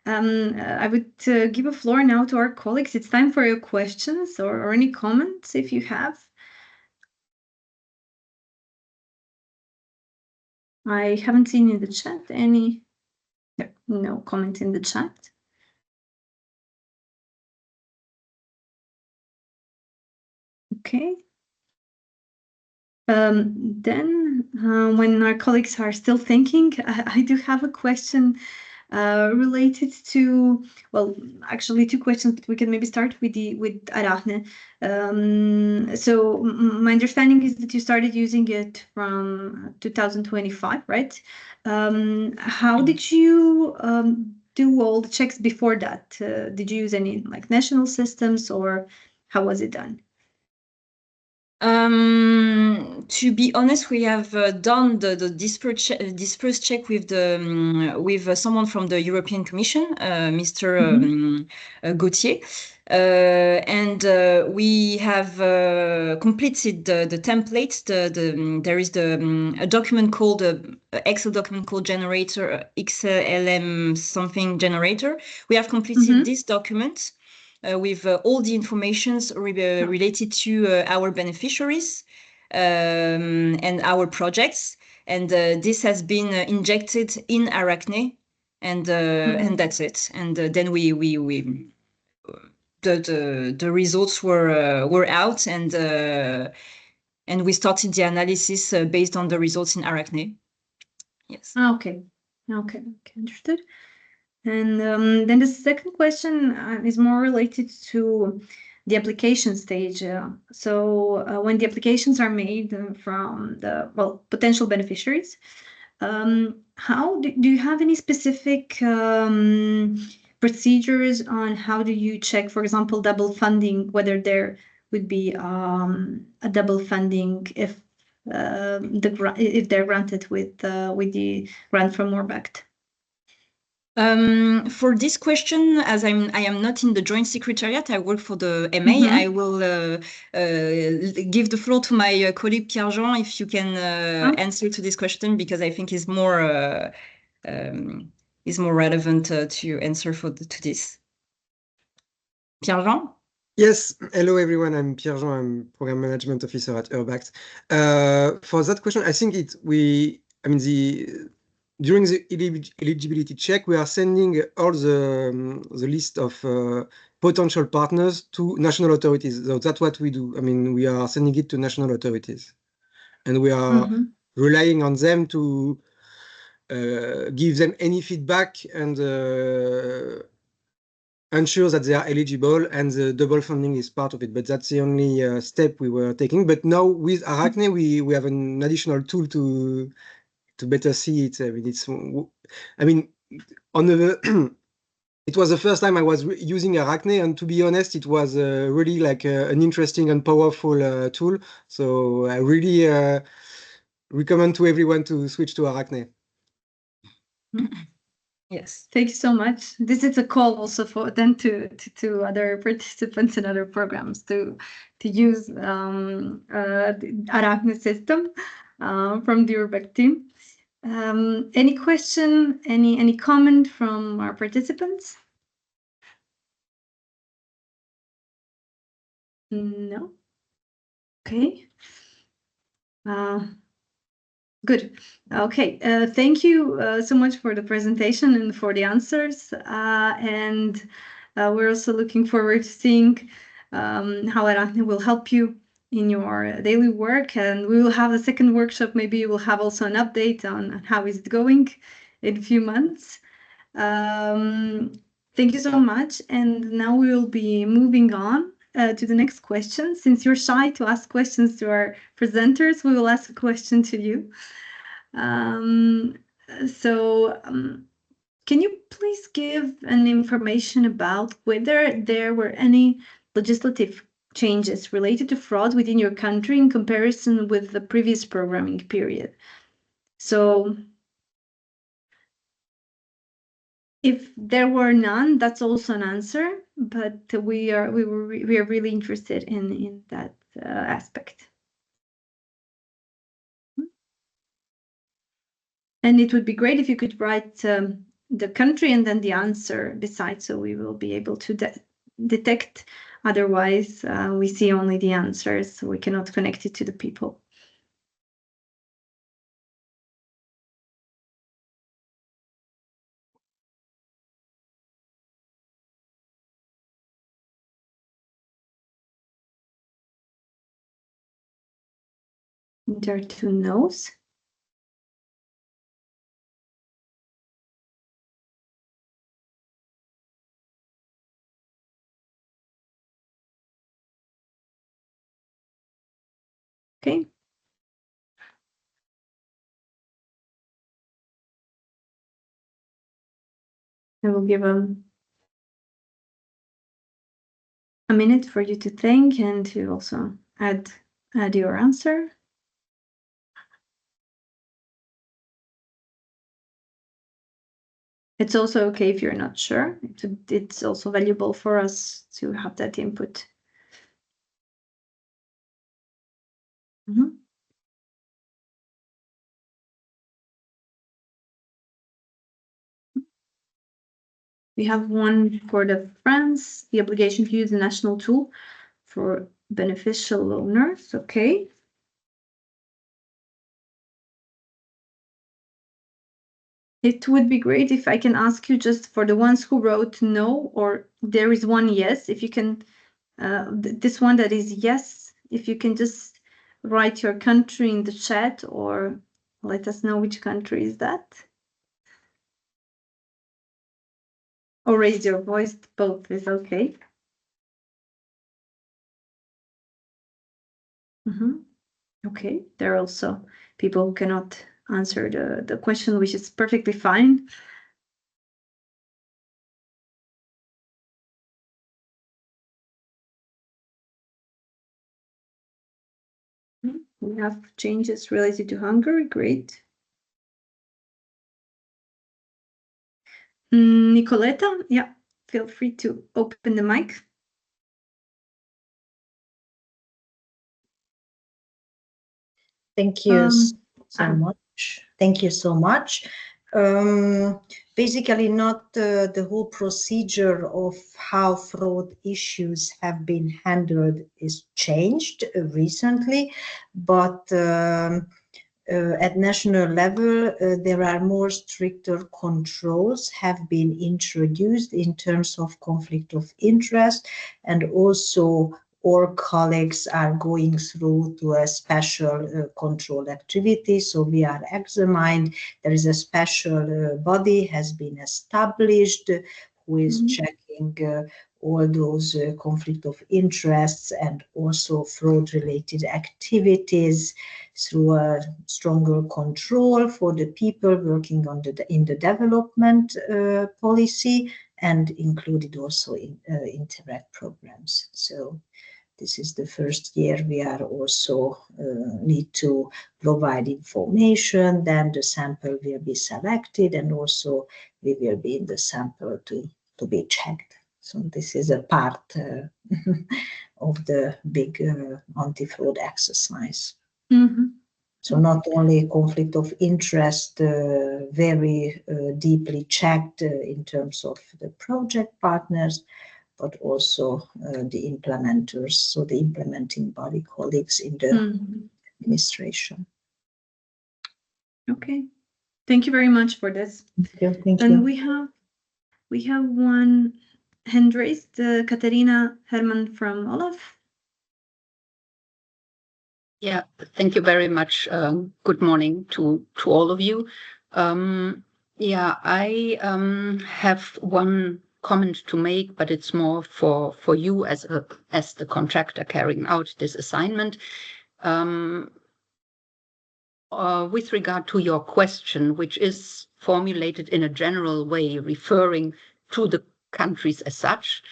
S1: I would give a floor now to our colleagues. It's time for your questions or any comments if you have. I haven't seen in the chat any, no comment in the chat. Okay. Then, when our colleagues are still thinking, I do have a question related to, well, actually two questions, but we can maybe start with Arachne. So my understanding is that you started using it from 2025, right? How did you do all the checks before that? Did you use any like national systems, or how was it done?
S4: To be honest, we have done the dispersed check with someone from the European Commission, Mr. Gauthier, and we have completed the template. There is a document called Excel document called generator, XLM something generator. We have completed this document. With all the informations related to our beneficiaries and our projects. And this has been injected in Arachne and that's it. And then the results were out, and we started the analysis based on the results in Arachne. Yes.
S1: Okay, understood. And then the second question is more related to the application stage. So when the applications are made from the potential beneficiaries, how do you have any specific procedures on how do you check, for example, double funding, whether there would be a double funding if they're granted with the grant from Morbact?
S4: For this question, as I am not in the joint secretariat, I work for the MA. I will give the floor to my colleague Pierre-Jean if you can answer to this question, because I think is more relevant to answer to this. Pierre-Jean?
S5: Yes, hello everyone. I'm Pierre-Jean. I'm Program Management Officer at URBACT. For that question, I think during the eligibility check, we are sending all the list of potential partners to national authorities. So that's what we do. I mean, we are sending it to national authorities, and we are relying on them to give them any feedback and ensure that they are eligible, and the double funding is part of it. But that's the only step we were taking. But now with Arachne, we have an additional tool to better see it. I mean, it was the first time I was using Arachne, and to be honest, it was really like an interesting and powerful tool. So I really recommend to everyone to switch to Arachne.
S1: Yes, thank you so much. This is a call also for then to other participants in other programs to use the Arachne system from the URBACT team. Any question, any comment from our participants? No? Okay. Good. Okay. Thank you so much for the presentation and for the answers. And we're also looking forward to seeing how Arachne will help you in your daily work. And we will have a second workshop. Maybe we'll have also an update on how is it going in a few months. Thank you so much. And now we will be moving on to the next question. Since you're shy to ask questions to our presenters, we will ask a question to you. Can you please give an information about whether there were any legislative changes related to fraud within your country in comparison with the previous programming period? So if there were none, that's also an answer, but we are really interested in that aspect. And it would be great if you could write the country and then the answer beside, so we will be able to detect. Otherwise, we see only the answers, so we cannot connect it to the people. There are two no's. Okay. I will give a minute for you to think and to also add your answer. It's also okay if you're not sure. It's also valuable for us to have that input. We have one for the France, the obligation to use the national tool for beneficial owners. Okay. It would be great if I can ask you just for the ones who wrote no, or there is one yes, if you can, this one that is yes, if you can just write your country in the chat or let us know which country is that. Or raise your voice, both is okay. Okay, there are also people who cannot answer the question, which is perfectly fine. We have changes related to Hungary, great. Nicoletta, yeah, feel free to open the mic.
S6: Thank you so much. Thank you so much. Basically, not the whole procedure of how fraud issues have been handled is changed recently, but at national level, there are more stricter controls have been introduced in terms of conflict of interest, and also all colleagues are going through to a special control activity. So we are examined. There is a special body has been established who is checking all those conflict of interests and also fraud-related activities through a stronger control for the people working on in the development policy, and included also in Interreg programs. So this is the first year we are also need to provide information, then the sample will be selected, and also we will be in the sample to be checked. So this is a part of the big anti-fraud exercise. So not only conflict of interest very deeply checked in terms of the project partners, but also the implementers, so the implementing body colleagues in the administration.
S1: Okay, thank you very much for this.
S6: Thank
S1: and
S6: you.
S1: We have one hand raised, Katarina Herman from Olaf.
S7: Yeah, thank you very much. Good morning to all of you. Yeah, I have one comment to make, but it's more for you as the contractor carrying out this assignment. With regard to your question, which is formulated in a general way, referring to the countries as such,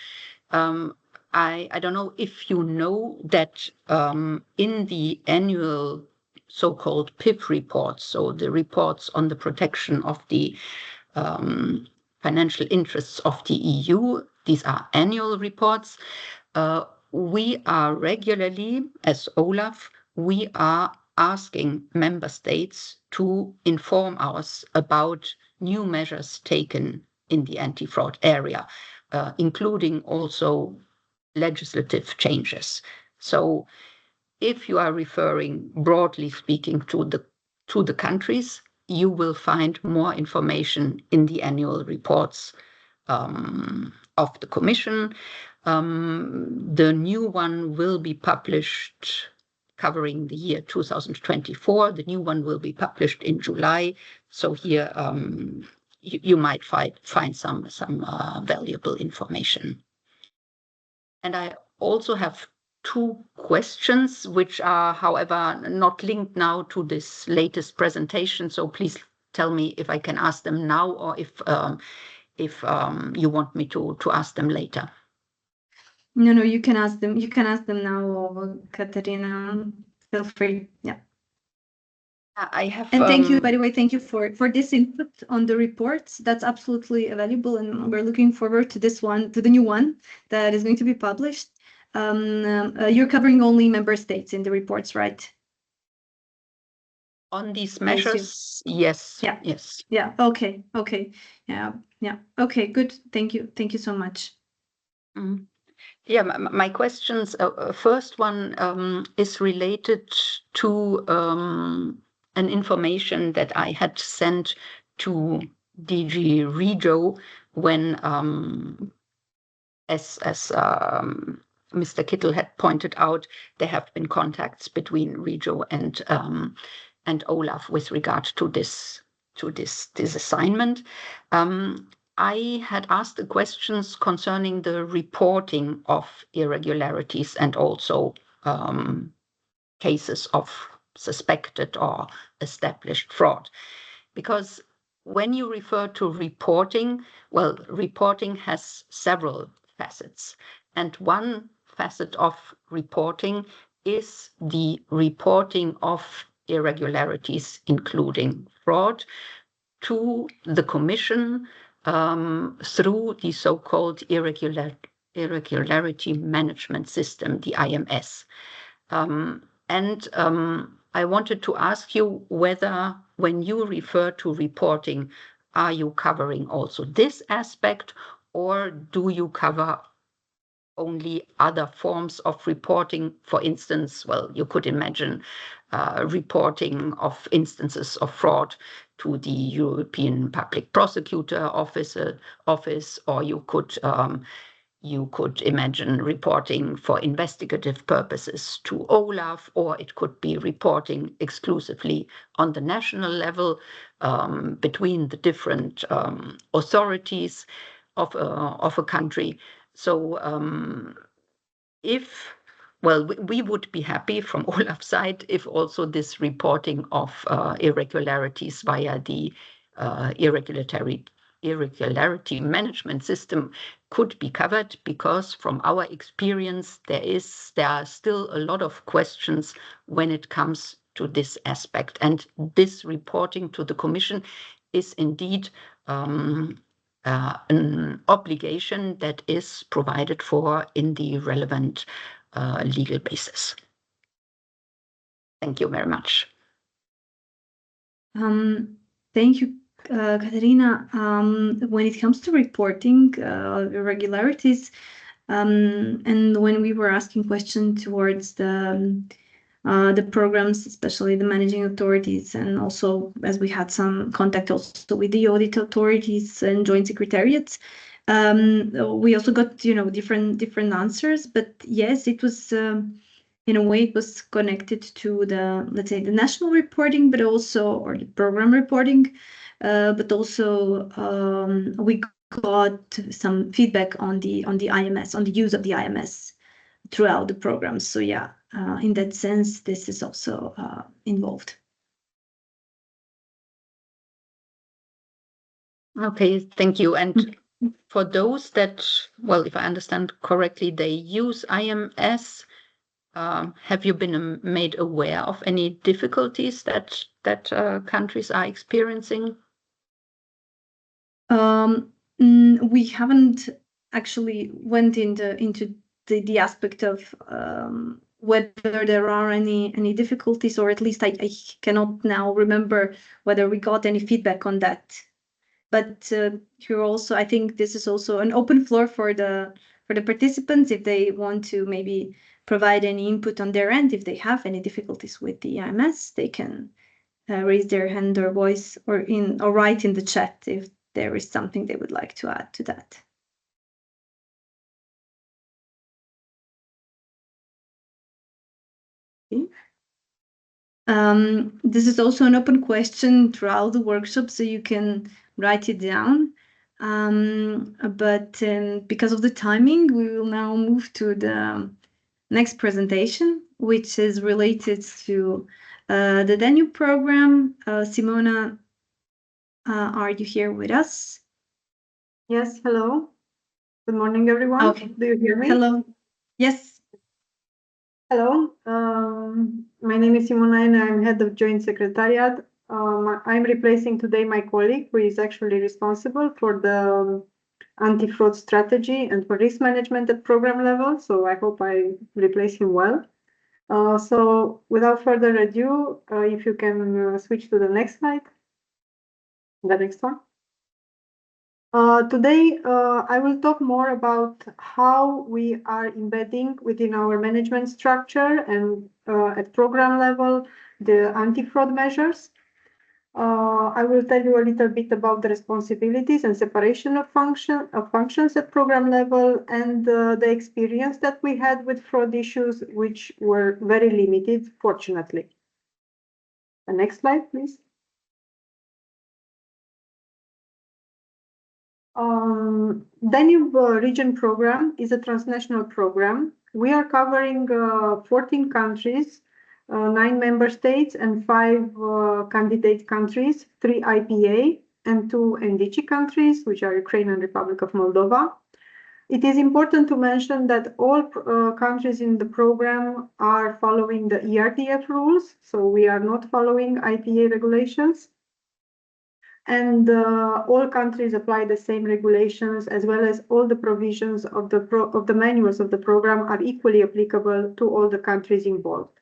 S7: I don't know if you know that in the annual so-called PIP reports, so the reports on the protection of the financial interests of the EU, these are annual reports. We are regularly, as Olaf, we are asking member states to inform us about new measures taken in the anti-fraud area, including also legislative changes. So if you are referring, broadly speaking, to the countries, you will find more information in the annual reports of the Commission. The new one will be published covering the year 2024. The new one will be published in July. So here you might find some valuable information. And I also have two questions, which are, however, not linked now to this latest presentation. So please tell me if I can ask them now, or if you want me to ask them later.
S1: No, you can ask them. You can ask them now, Katarina. Feel free. Yeah.
S7: I have.
S1: And thank you, by the way, thank you for this input on the reports. That's absolutely valuable, and we're looking forward to this one, to the new one that is going to be published. You're covering only member states in the reports, right?
S7: On these measures, yes.
S1: Yeah.
S7: Yes.
S1: Yeah. Okay. Yeah. Okay. Good. Thank you so much.
S7: Yeah, my questions. First one is related to an information that I had sent to DG Regio when, as Mr. Kittel had pointed out, there have been contacts between Regio and Olaf with regard to this assignment. I had asked the questions concerning the reporting of irregularities and also cases of suspected or established fraud. Because when you refer to reporting, well, reporting has several facets. And one facet of reporting is the reporting of irregularities, including fraud, to the Commission through the so-called irregularity management system, the IMS. I wanted to ask you whether, when you refer to reporting, are you covering also this aspect, or do you cover only other forms of reporting? For instance, well, you could imagine reporting of instances of fraud to the European Public Prosecutor Office, or you could imagine reporting for investigative purposes to Olaf, or it could be reporting exclusively on the national level between the different authorities of a country. So we would be happy from Olaf's side if also this reporting of irregularities via the irregularity management system could be covered, because from our experience there are still a lot of questions when it comes to this aspect, and this reporting to the Commission is indeed an obligation that is provided for in the relevant legal basis. Thank you very much.
S1: Thank you, Katerina. When it comes to reporting irregularities, and when we were asking questions towards the programs, especially the managing authorities, and also as we had some contact also with the audit authorities and joint secretariats, we also got different answers. But yes, it was in a way it was connected to the, let's say, the national reporting, but also, or the program reporting, but also we got some feedback on the IMS, on the use of the IMS throughout the program. So yeah, in that sense, this is also involved.
S7: Okay, thank you. And for those that, well, if I understand correctly, they use IMS, have you been made aware of any difficulties that countries are experiencing?
S1: We haven't actually went into the aspect of whether there are any difficulties, or at least I cannot now remember whether we got any feedback on that. But here also, I think this is also an open floor for the participants, if they want to maybe provide any input on their end. If they have any difficulties with the IMS, they can raise their hand or voice, or write in the chat if there is something they would like to add to that. Okay. This is also an open question throughout the workshop, so you can write it down. But because of the timing, we will now move to the next presentation, which is related to the Danube program. Simona, are you here with us?
S8: Yes, hello. Good morning, everyone.
S1: Okay.
S8: Do you hear me?
S1: Hello. Yes.
S8: Hello. My name is Simona and I'm head of Joint Secretariat. I'm replacing today my colleague, who is actually responsible for the anti-fraud strategy and for risk management at program level. So I hope I replace him well. So without further ado, if you can switch to the next slide, the next one. Today, I will talk more about how we are embedding within our management structure and at program level the anti-fraud measures. I will tell you a little bit about the responsibilities and separation of functions at program level and the experience that we had with fraud issues, which were very limited, fortunately. The next slide, please. Danube Region Program is a transnational program. We are covering 14 countries, 9 member states and 5 candidate countries, 3 IPA and 2 NDC countries, which are Ukraine and Republic of Moldova. It is important to mention that all countries in the program are following the ERDF rules, so we are not following IPA regulations. And all countries apply the same regulations, as well as all the provisions of the manuals of the program are equally applicable to all the countries involved.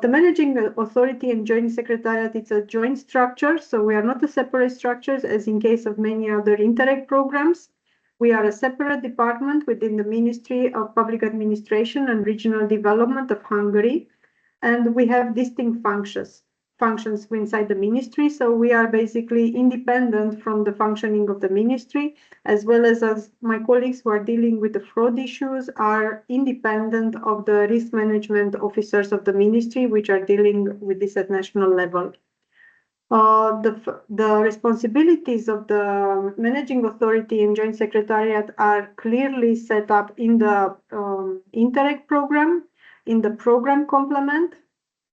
S8: The managing authority and joint secretariat, it's a joint structure, so we are not a separate structures as in case of many other Interreg programs. We are a separate department within the Ministry of Public Administration and Regional Development of Hungary, and we have distinct functions inside the ministry. So we are basically independent from the functioning of the ministry, as well as my colleagues who are dealing with the fraud issues are independent of the risk management officers of the ministry, which are dealing with this at national level. The responsibilities of the managing authority and joint secretariat are clearly set up in the Interreg program, in the program complement,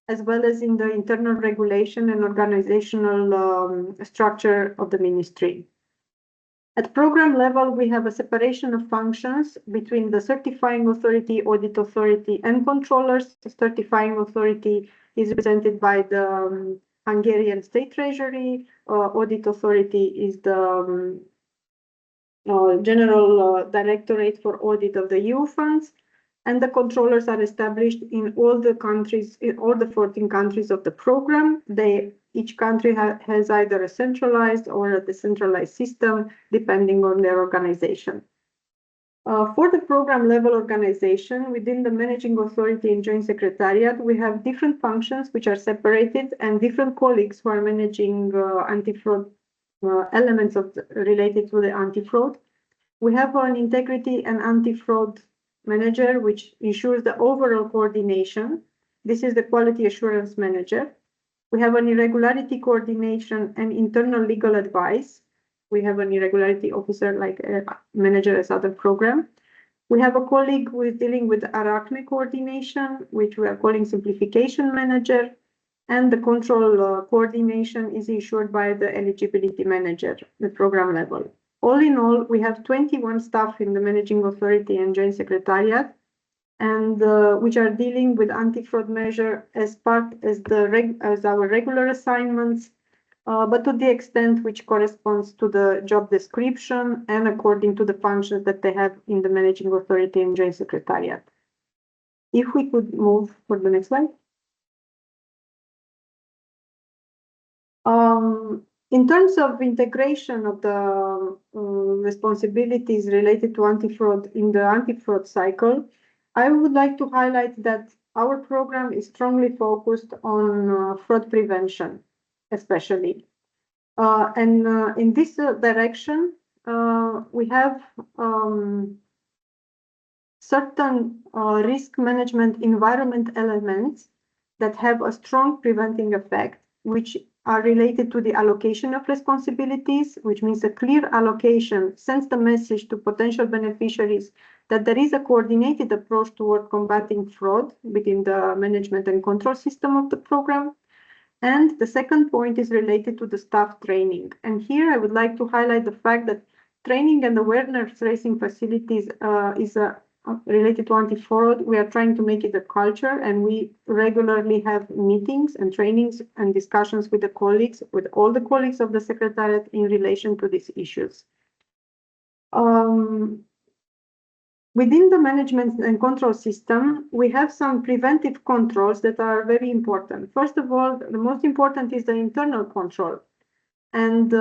S8: as well as in the internal regulation and organizational structure of the ministry. At program level, we have a separation of functions between the certifying authority, audit authority, and controllers. The certifying authority is represented by the Hungarian State Treasury. Audit authority is the General Directorate for Audit of the EU funds. And the controllers are established in all the countries, in all the 14 countries of the program. Each country has either a centralized or a decentralized system, depending on their organization. For the program level organization, within the managing authority and joint secretariat, we have different functions which are separated and different colleagues who are managing anti-fraud elements related to the anti-fraud. We have an integrity and anti-fraud manager, which ensures the overall coordination. This is the quality assurance manager. We have an irregularity coordination and internal legal advice. We have an irregularity officer like a manager as other program. We have a colleague who is dealing with ARACME coordination, which we are calling simplification manager. And the control coordination is ensured by the eligibility manager, the program level. All in all, we have 21 staff in the managing authority and joint secretariat, and which are dealing with anti-fraud measure as our regular assignments, but to the extent which corresponds to the job description and according to the functions that they have in the managing authority and joint secretariat. If we could move for the next slide. In terms of integration of the responsibilities related to anti-fraud in the anti-fraud cycle, I would like to highlight that our program is strongly focused on fraud prevention, especially. And in this direction, we have certain risk management environment elements that have a strong preventing effect, which are related to the allocation of responsibilities, which means a clear allocation sends the message to potential beneficiaries that there is a coordinated approach toward combating fraud within the management and control system of the program. And the second point is related to the staff training. And here I would like to highlight the fact that training and awareness raising facilities is related to anti-fraud. We are trying to make it a culture, and we regularly have meetings and trainings and discussions with the colleagues, with all the colleagues of the Secretariat in relation to these issues. Within the management and control system, we have some preventive controls that are very important. First of all, the most important is the internal control. And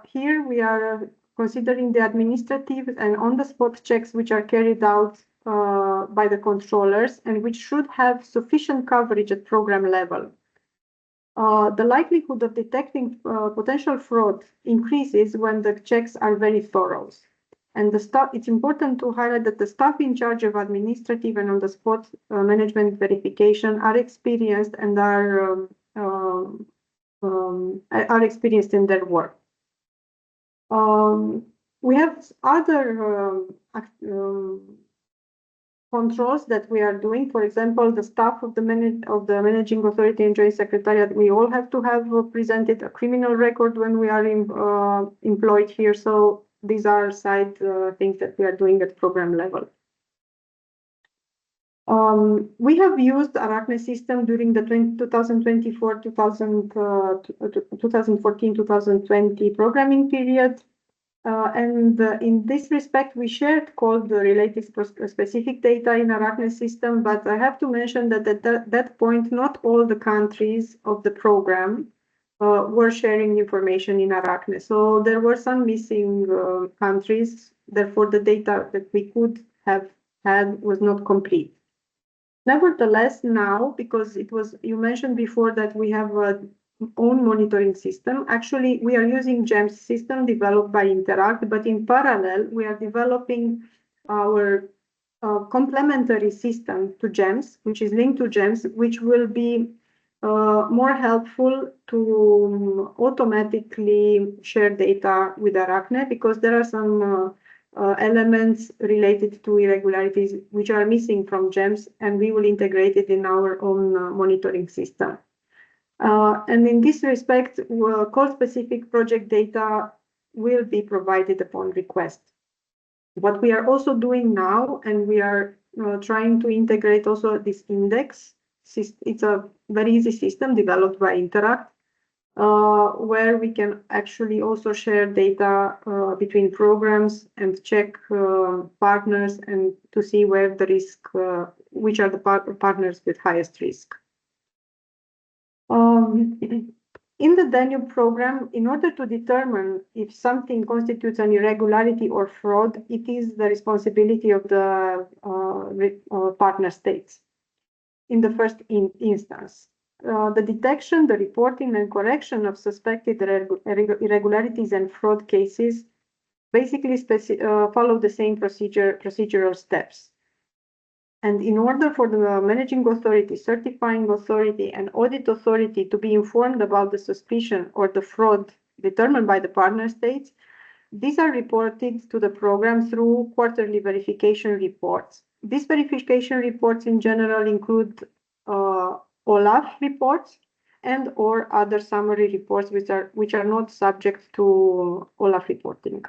S8: here we are considering the administrative and on-the-spot checks which are carried out by the controllers and which should have sufficient coverage at program level. The likelihood of detecting potential fraud increases when the checks are very thorough. And it's important to highlight that the staff in charge of administrative and on-the-spot management verification are experienced and are experienced in their work. We have other controls that we are doing. For example, the staff of the managing authority and joint secretariat, we all have to have presented a criminal record when we are employed here. So these are side things that we are doing at program level. We have used Arachne system during the 2014-2020 programming period. In this respect, we shared called related specific data in Arachne system, but I have to mention that at that point, not all the countries of the program were sharing information in Arachne. So there were some missing countries, therefore the data that we could have had was not complete. Nevertheless, now, because you mentioned before that we have own monitoring system. Actually, we are using GEMS system developed by Interreg, but in parallel, we are developing our complementary system to GEMS, which is linked to GEMS, which will be more helpful to automatically share data with Arachne, because there are some elements related to irregularities which are missing from GEMS, and we will integrate it in our own monitoring system. And in this respect, call-specific project data will be provided upon request. What we are also doing now, and we are trying to integrate also this index. It's a very easy system developed by Interreg, where we can actually also share data between programs and check partners and to see where the risk, which are the partners with highest risk. In the Danube program, in order to determine if something constitutes an irregularity or fraud, it is the responsibility of the partner states in the first instance. The detection, the reporting, and correction of suspected irregularities and fraud cases basically follow the same procedural steps. And in order for the managing authority, certifying authority, and audit authority to be informed about the suspicion or the fraud determined by the partner states, these are reported to the program through quarterly verification reports. These verification reports in general include OLAF reports and or other summary reports which are not subject to OLAF reporting.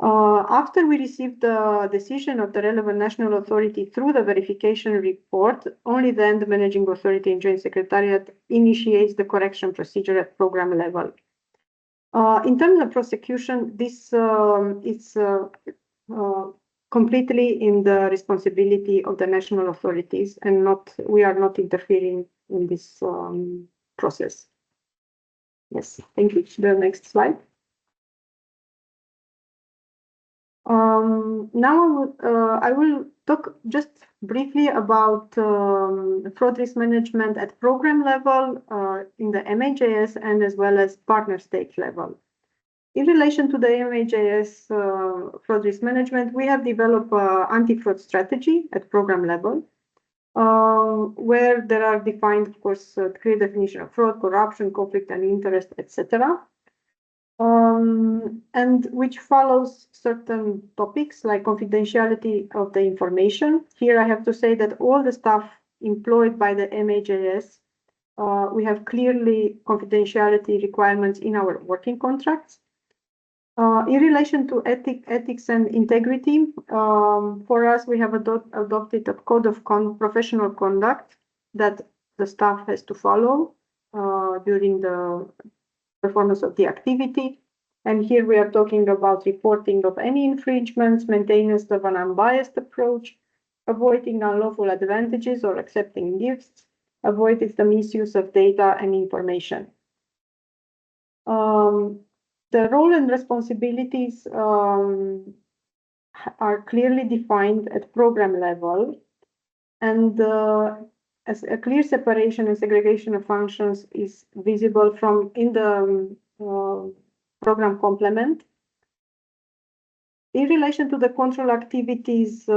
S8: After we receive the decision of the relevant national authority through the verification report, only then the managing authority and joint secretariat initiates the correction procedure at program level. In terms of prosecution, this is completely in the responsibility of the national authorities, and we are not interfering in this process. Yes, thank you. The next slide. Now I will talk just briefly about fraud risk management at program level in the MAJS and as well as partner state level. In relation to the MAJS fraud risk management, we have developed an anti-fraud strategy at program level, where there are defined, of course, clear definition of fraud, corruption, conflict and interest, etc. And which follows certain topics like confidentiality of the information. Here I have to say that all the staff employed by the MAJS, we have clearly confidentiality requirements in our working contracts. In relation to ethics and integrity, for us, we have adopted a code of professional conduct that the staff has to follow during the performance of the activity. And here we are talking about reporting of any infringements, maintenance of an unbiased approach, avoiding unlawful advantages or accepting gifts, avoiding the misuse of data and information. The role and responsibilities are clearly defined at program level. And as a clear separation and segregation of functions is visible from in the program complement. In relation to the control activities,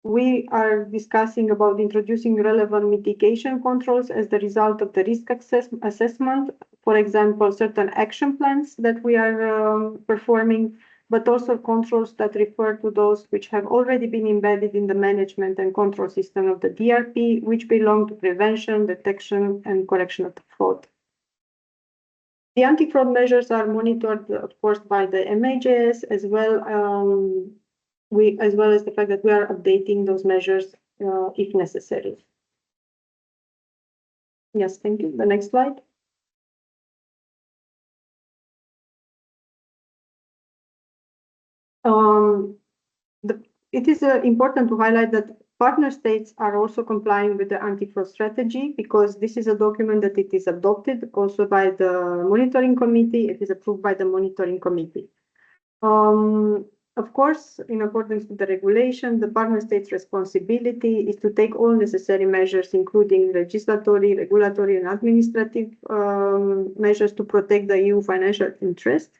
S8: we are discussing about introducing relevant mitigation controls as the result of the risk assessment. For example, certain action plans that we are performing, but also controls that refer to those which have already been embedded in the management and control system of the DRP, which belong to prevention, detection, and correction of the fraud. The anti-fraud measures are monitored, of course, by the MAJS as well, as well as the fact that we are updating those measures if necessary. Yes, thank you. The next slide. It is important to highlight that partner states are also complying with the anti-fraud strategy, because this is a document that it is adopted also by the monitoring committee. It is approved by the monitoring committee. Of course, in accordance with the regulation, the partner state's responsibility is to take all necessary measures, including legislatory, regulatory, and administrative measures to protect the EU financial interest.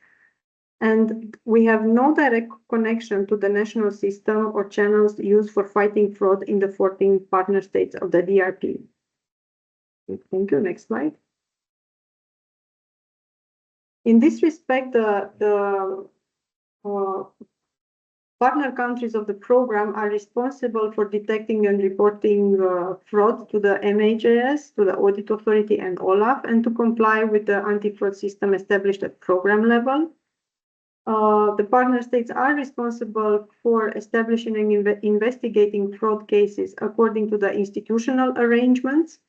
S8: And we have no direct connection to the national system or channels used for fighting fraud in the 14 partner states of the DRP. Thank you. Next slide. In this respect, the partner countries of the program are responsible for detecting and reporting fraud to the MAJS, to the Audit Authority and OLAF, and to comply with the anti-fraud system established at program level. The partner states are responsible for establishing and investigating fraud cases according to the institutional arrangements.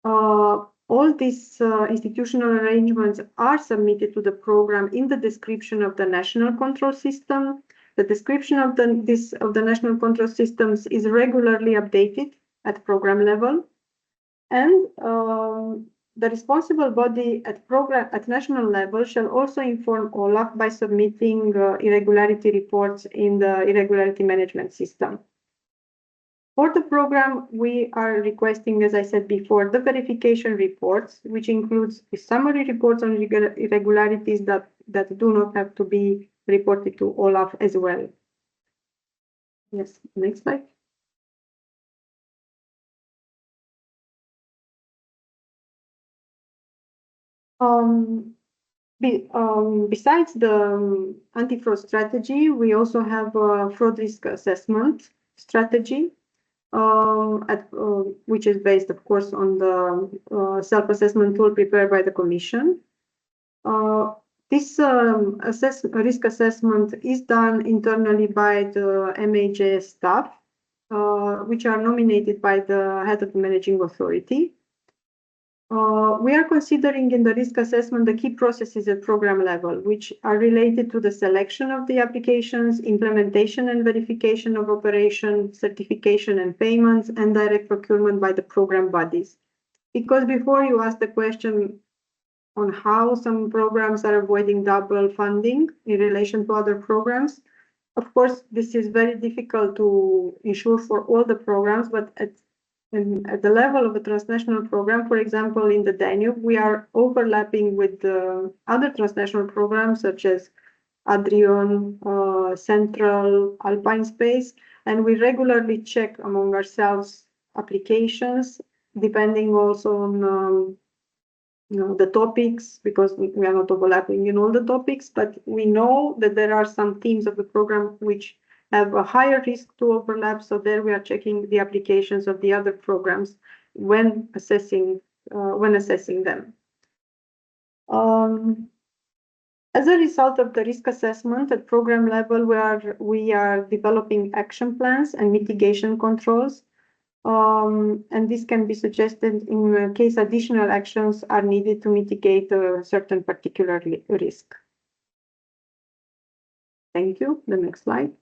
S8: All these institutional arrangements are submitted to the program in the description of the national control system. The description of the national control systems is regularly updated at program level, and the responsible body at national level shall also inform OLAF by submitting irregularity reports in the irregularity management system. For the program, we are requesting, as I said before, the verification reports, which includes summary reports on irregularities that do not have to be reported to OLAF as well. Yes, next slide. Besides the anti-fraud strategy, we also have a fraud risk assessment strategy, which is based, of course, on the self-assessment tool prepared by the Commission. This risk assessment is done internally by the MAJS staff, which are nominated by the head of the managing authority. We are considering in the risk assessment the key processes at program level, which are related to the selection of the applications, implementation and verification of operation, certification and payments, and direct procurement by the program bodies. Because before you ask the question on how some programs are avoiding double funding in relation to other programs, of course, this is very difficult to ensure for all the programs, but at the level of a transnational program, for example, in the Danube, we are overlapping with other transnational programs such as Adrian, Central, Alpine Space, and we regularly check among ourselves applications, depending also on the topics, because we are not overlapping in all the topics, but we know that there are some teams of the program which have a higher risk to overlap. So there we are checking the applications of the other programs when assessing them. As a result of the risk assessment at program level, we are developing action plans and mitigation controls. And this can be suggested in case additional actions are needed to mitigate a certain particular risk. Thank you. The next slide.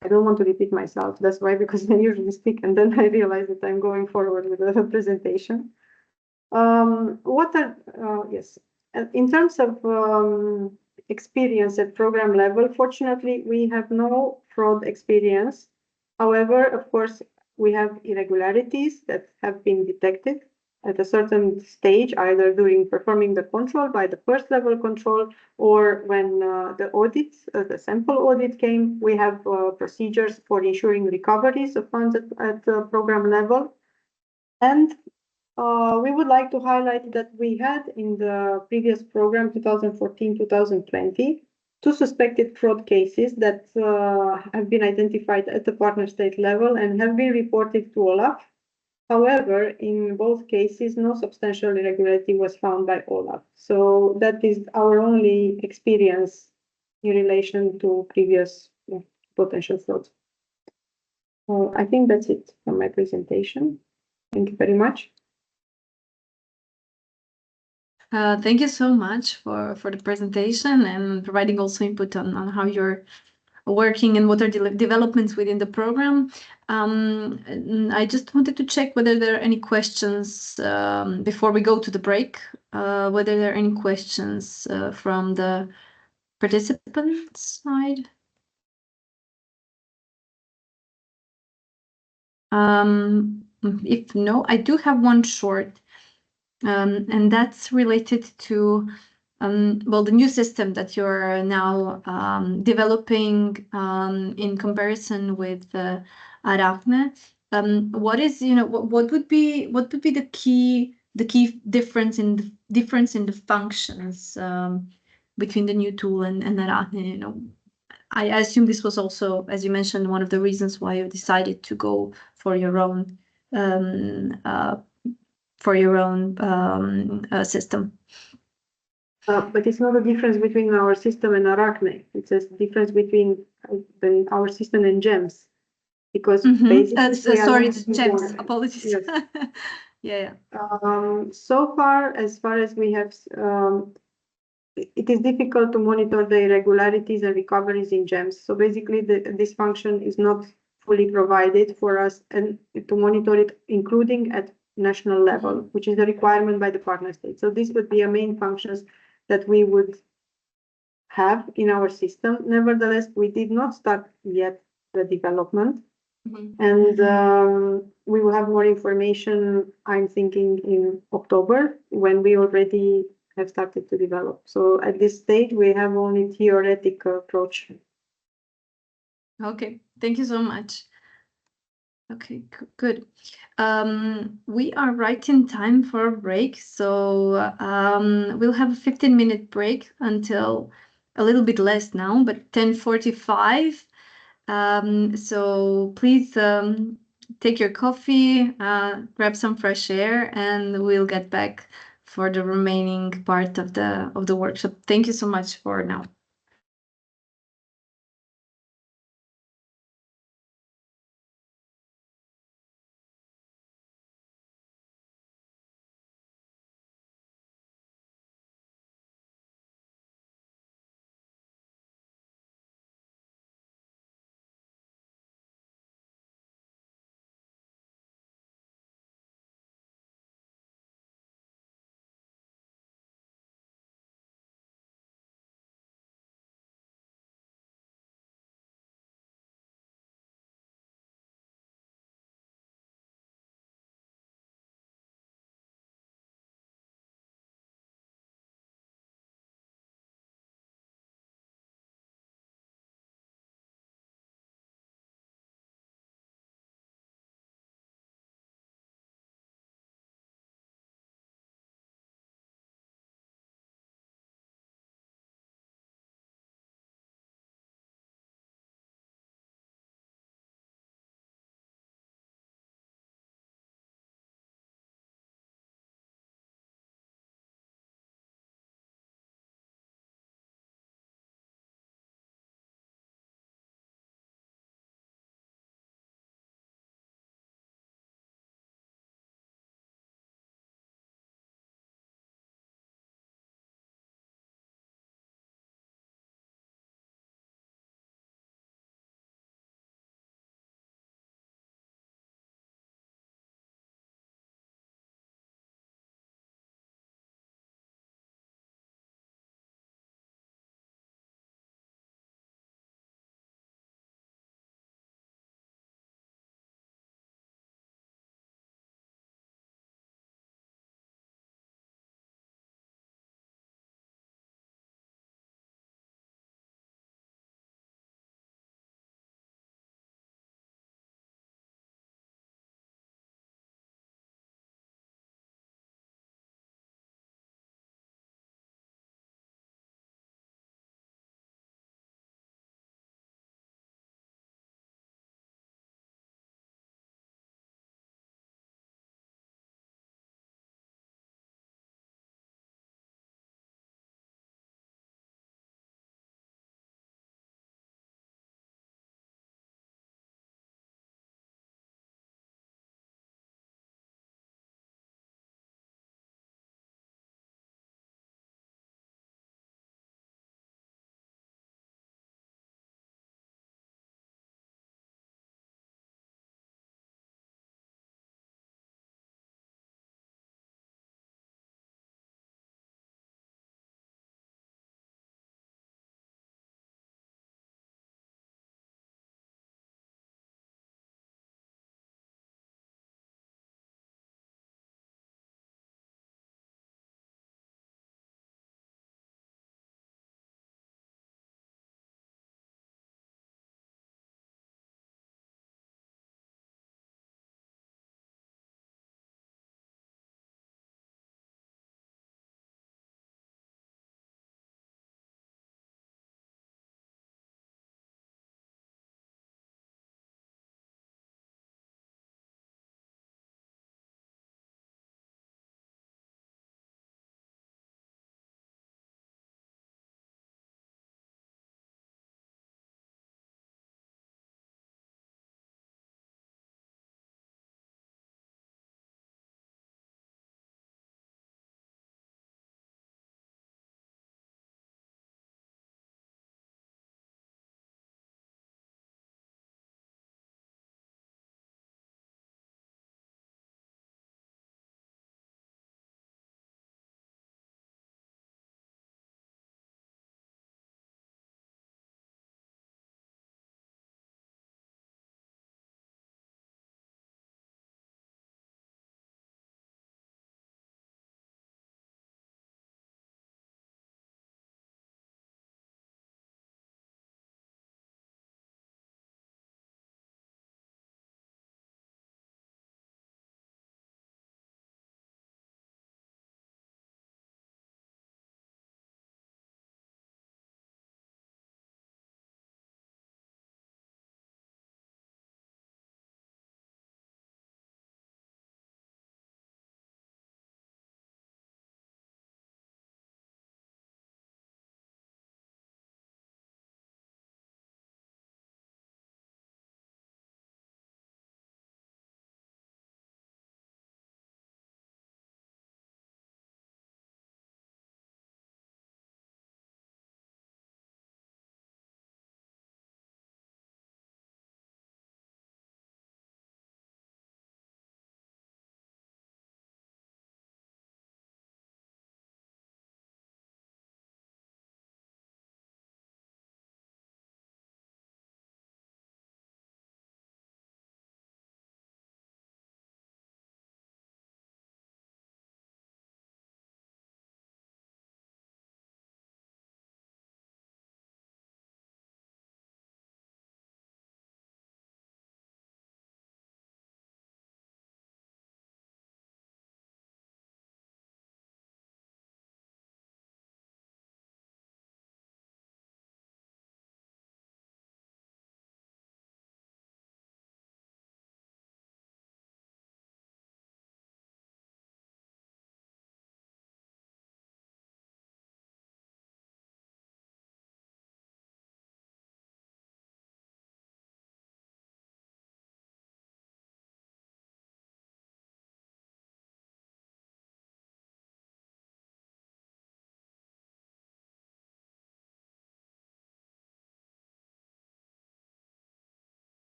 S8: I don't want to repeat myself. That's why, because I usually speak and then I realize that I'm going forward with the presentation. Yes. in terms of experience at program level, fortunately, we have no fraud experience. However, of course, we have irregularities that have been detected at a certain stage, either during performing the control by the first level control, or when the audit, the sample audit came. We have procedures for ensuring recoveries of funds at program level. And we would like to highlight that we had in the previous program, 2014-2020, two suspected fraud cases that have been identified at the partner state level and have been reported to OLAF. However, in both cases, no substantial irregularity was found by OLAF. So that is our only experience in relation to previous potential frauds. I think that's it from my presentation. Thank you very much.
S1: Thank you so much for the presentation and providing also input on how you're working and what are the developments within the program. I just wanted to check whether there are any questions before we go to the break, whether there are any questions from the participant side. If no, I do have one short, and that's related to well, the new system that you're now developing in comparison with Arachne. What is, what would be the key difference in the functions between the new tool and Arachne? I assume this was also, as you mentioned, one of the reasons why you decided to go for your own system.
S8: But it's not a difference between our system and Arachne. It's a difference between our system and GEMS. Because basically,
S1: sorry, GEMS. Apologies.
S8: Yes.
S1: Yeah.
S8: So far as we have, it is difficult to monitor the irregularities and recoveries in GEMS. So basically, this function is not fully provided for us and to monitor it, including at national level, which is a requirement by the partner state. So this would be a main functions that we would have in our system. Nevertheless, we did not start yet the development. And we will have more information, I'm thinking, in October, when we already have started to develop. So at this stage, we have only theoretical approach.
S1: Okay, thank you so much. Okay, good. We are right in time for a break, so we'll have a 15-minute break until a little bit less now, but 10:45. So please take your coffee, grab some fresh air, and we'll get back for the remaining part of the workshop. Thank you so much for now.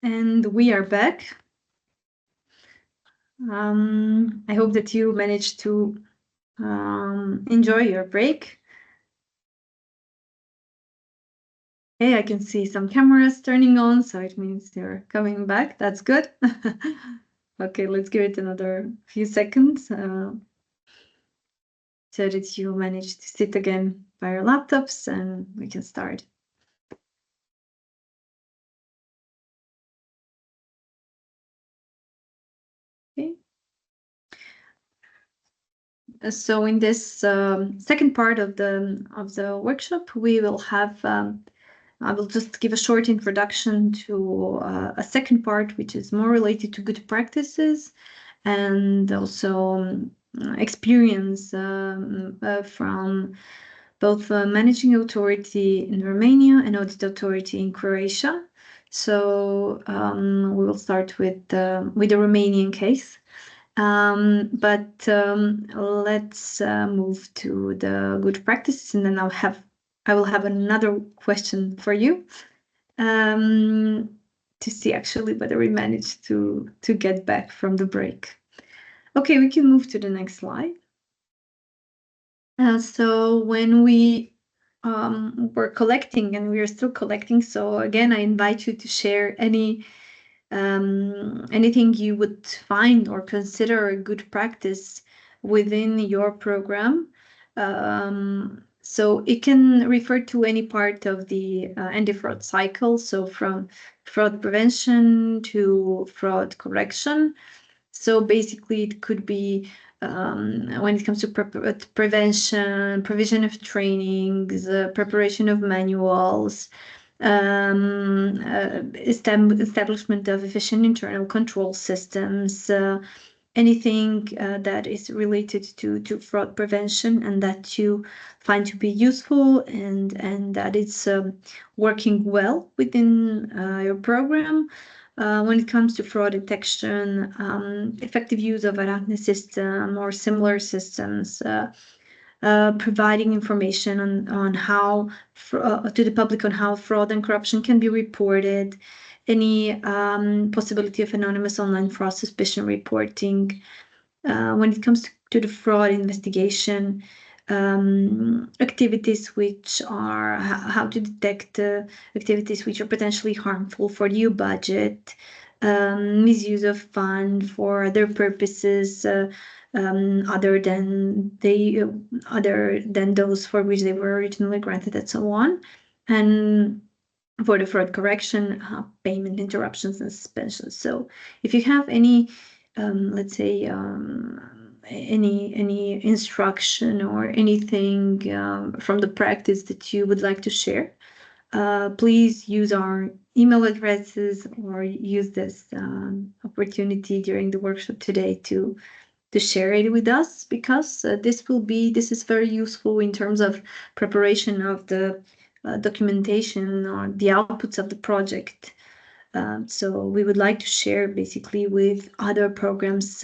S1: And we are back. I hope that you managed to enjoy your break. Okay, I can see some cameras turning on, so it means you're coming back. That's good. Okay, let's give it another few seconds so that you manage to sit again by your laptops and we can start. Okay. So in this second part of the workshop, we will have I will just give a short introduction to a second part, which is more related to good practices and also experience from both managing authority in Romania and audit authority in Croatia. So we will start with the Romanian case. But let's move to the good practices, and then I will have another question for you to see actually whether we managed to get back from the break. Okay, we can move to the next slide. So when we were collecting, and we are still collecting, so again, I invite you to share anything you would find or consider a good practice within your program. So it can refer to any part of the anti-fraud cycle, so from fraud prevention to fraud correction. So basically, it could be when it comes to prevention, provision of trainings, preparation of manuals, establishment of efficient internal control systems, anything that is related to fraud prevention and that you find to be useful and that it's working well within your program. When it comes to fraud detection, effective use of Arachne system or similar systems, providing information on how to the public on how fraud and corruption can be reported, any possibility of anonymous online fraud suspicion reporting. When it comes to the fraud investigation, activities which are how to detect activities which are potentially harmful for the EU budget, misuse of fund for other purposes other than those for which they were originally granted, and so on, and for the fraud correction, payment interruptions and suspensions. So if you have any let's say any instruction or anything from the practice that you would like to share, please use our email addresses or use this opportunity during the workshop today to share it with us, because this is very useful in terms of preparation of the documentation or the outputs of the project. So we would like to share basically with other programs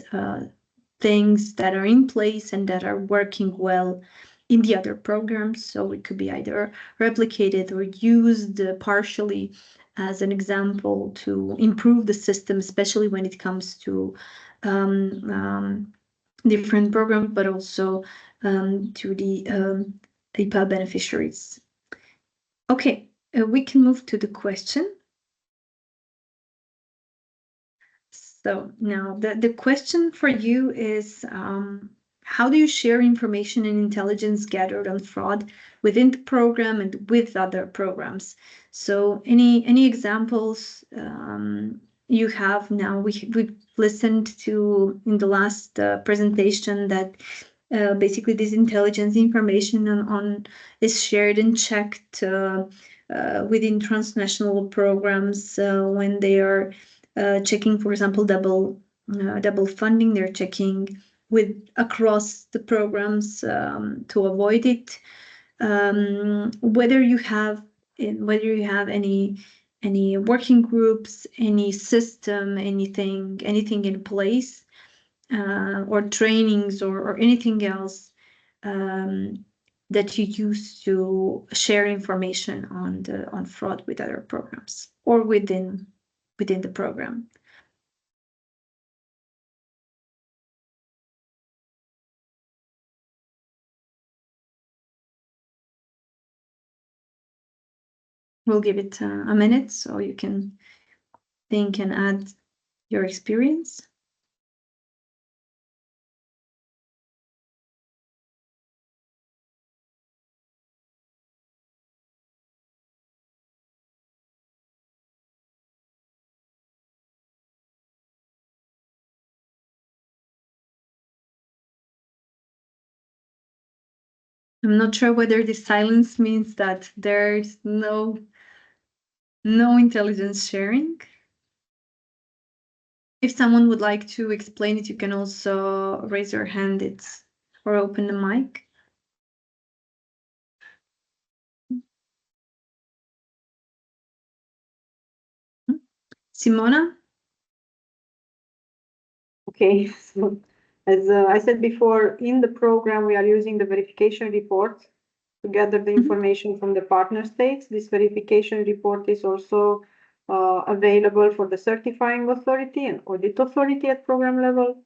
S1: things that are in place and that are working well in the other programs. So it could be either replicated or used partially as an example to improve the system, especially when it comes to different programs, but also to the IPA beneficiaries. Okay, we can move to the question. So now the question for you is, how do you share information and intelligence gathered on fraud within the program and with other programs? So any examples you have now? We've listened to in the last presentation that basically this intelligence information is shared and checked within transnational programs when they are checking, for example, double funding. They're checking across the programs to avoid it. Whether you have any working groups, any system, anything in place, or trainings or anything else that you use to share information on fraud with other programs or within within the program. We'll give it a minute so you can think and add your experience. I'm not sure whether this silence means that there's no intelligence sharing. If someone would like to explain it, you can also raise your hand or open the mic. Simona?
S8: Okay, so as I said before, in the program, we are using the verification report to gather the information from the partner states. This verification report is also available for the certifying authority and audit authority at program level.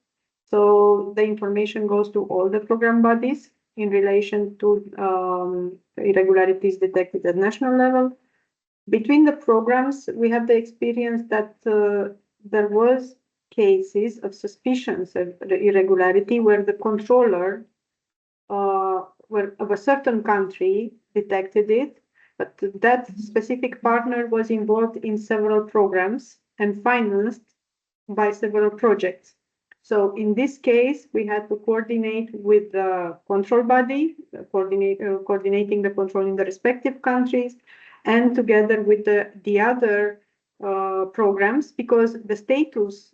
S8: So the information goes to all the program bodies in relation to irregularities detected at national level. Between the programs, we have the experience that there was cases of suspicions of irregularity where the controller of a certain country detected it, but that specific partner was involved in several programs and financed by several projects. So in this case, we had to coordinate with the control body, coordinating the control in the respective countries, and together with the other programs, because the status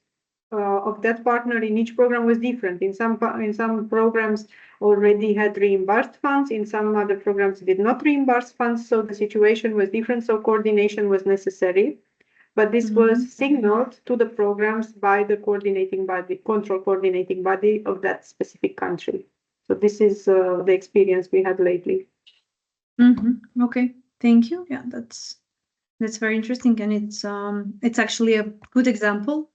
S8: of that partner in each program was different. In some programs already had reimbursed funds, in some other programs did not reimburse funds, so the situation was different, so coordination was necessary. But this was signaled to the programs by the coordinating body, control coordinating body of that specific country. So this is the experience we had lately.
S1: Okay, thank you. Yeah, that's very interesting, and it's actually a good example.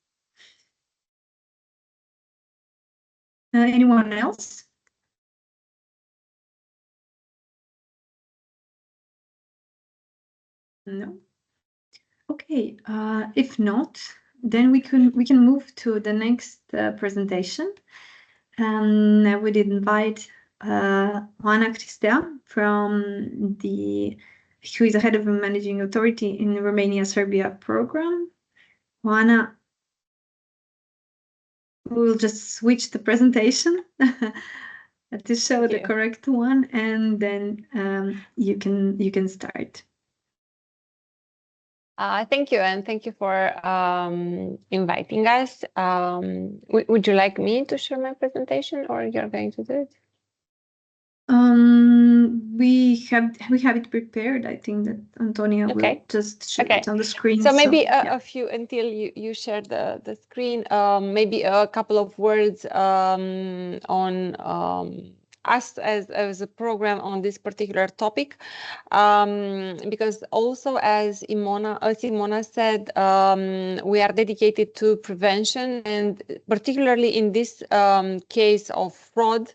S1: Anyone else? No. Okay. If not, then we can move to the next presentation. And I would invite Juana Cristea who is the head of a managing authority in the Romania-Serbia program. Juana, we'll just switch the presentation to show the correct one, and then you can start.
S3: Thank you, and thank you for inviting us. Would you like me to share my presentation, or you're going to do it?
S1: We have it prepared. I think that Antonia will just show it on the screen.
S3: So maybe a few until you share the screen. Maybe a couple of words on us as a program on this particular topic, because also as Simona said, we are dedicated to prevention, and particularly in this case of fraud,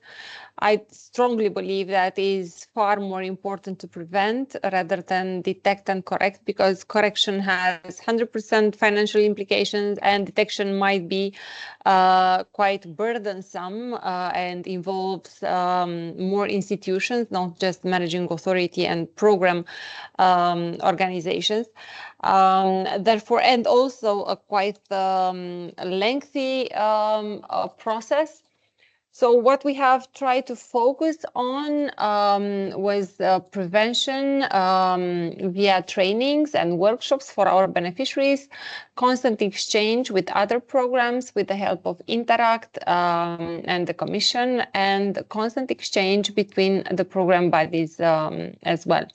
S3: I strongly believe that is far more important to prevent rather than detect and correct, because correction has 100% financial implications and detection might be quite burdensome and involves more institutions, not just managing authority and program organizations. Therefore, and also a quite lengthy process. So what we have tried to focus on was prevention via trainings and workshops for our beneficiaries, constant exchange with other programs with the help of Interact and the Commission, and constant exchange between the program bodies as well.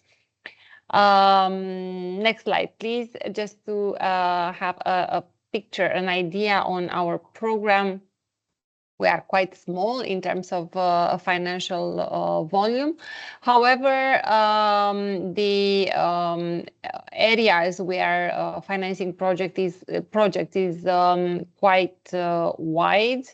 S3: Next slide, please, just to have a picture, an idea on our program. We are quite small in terms of financial volume. However, the areas where financing project is quite wide.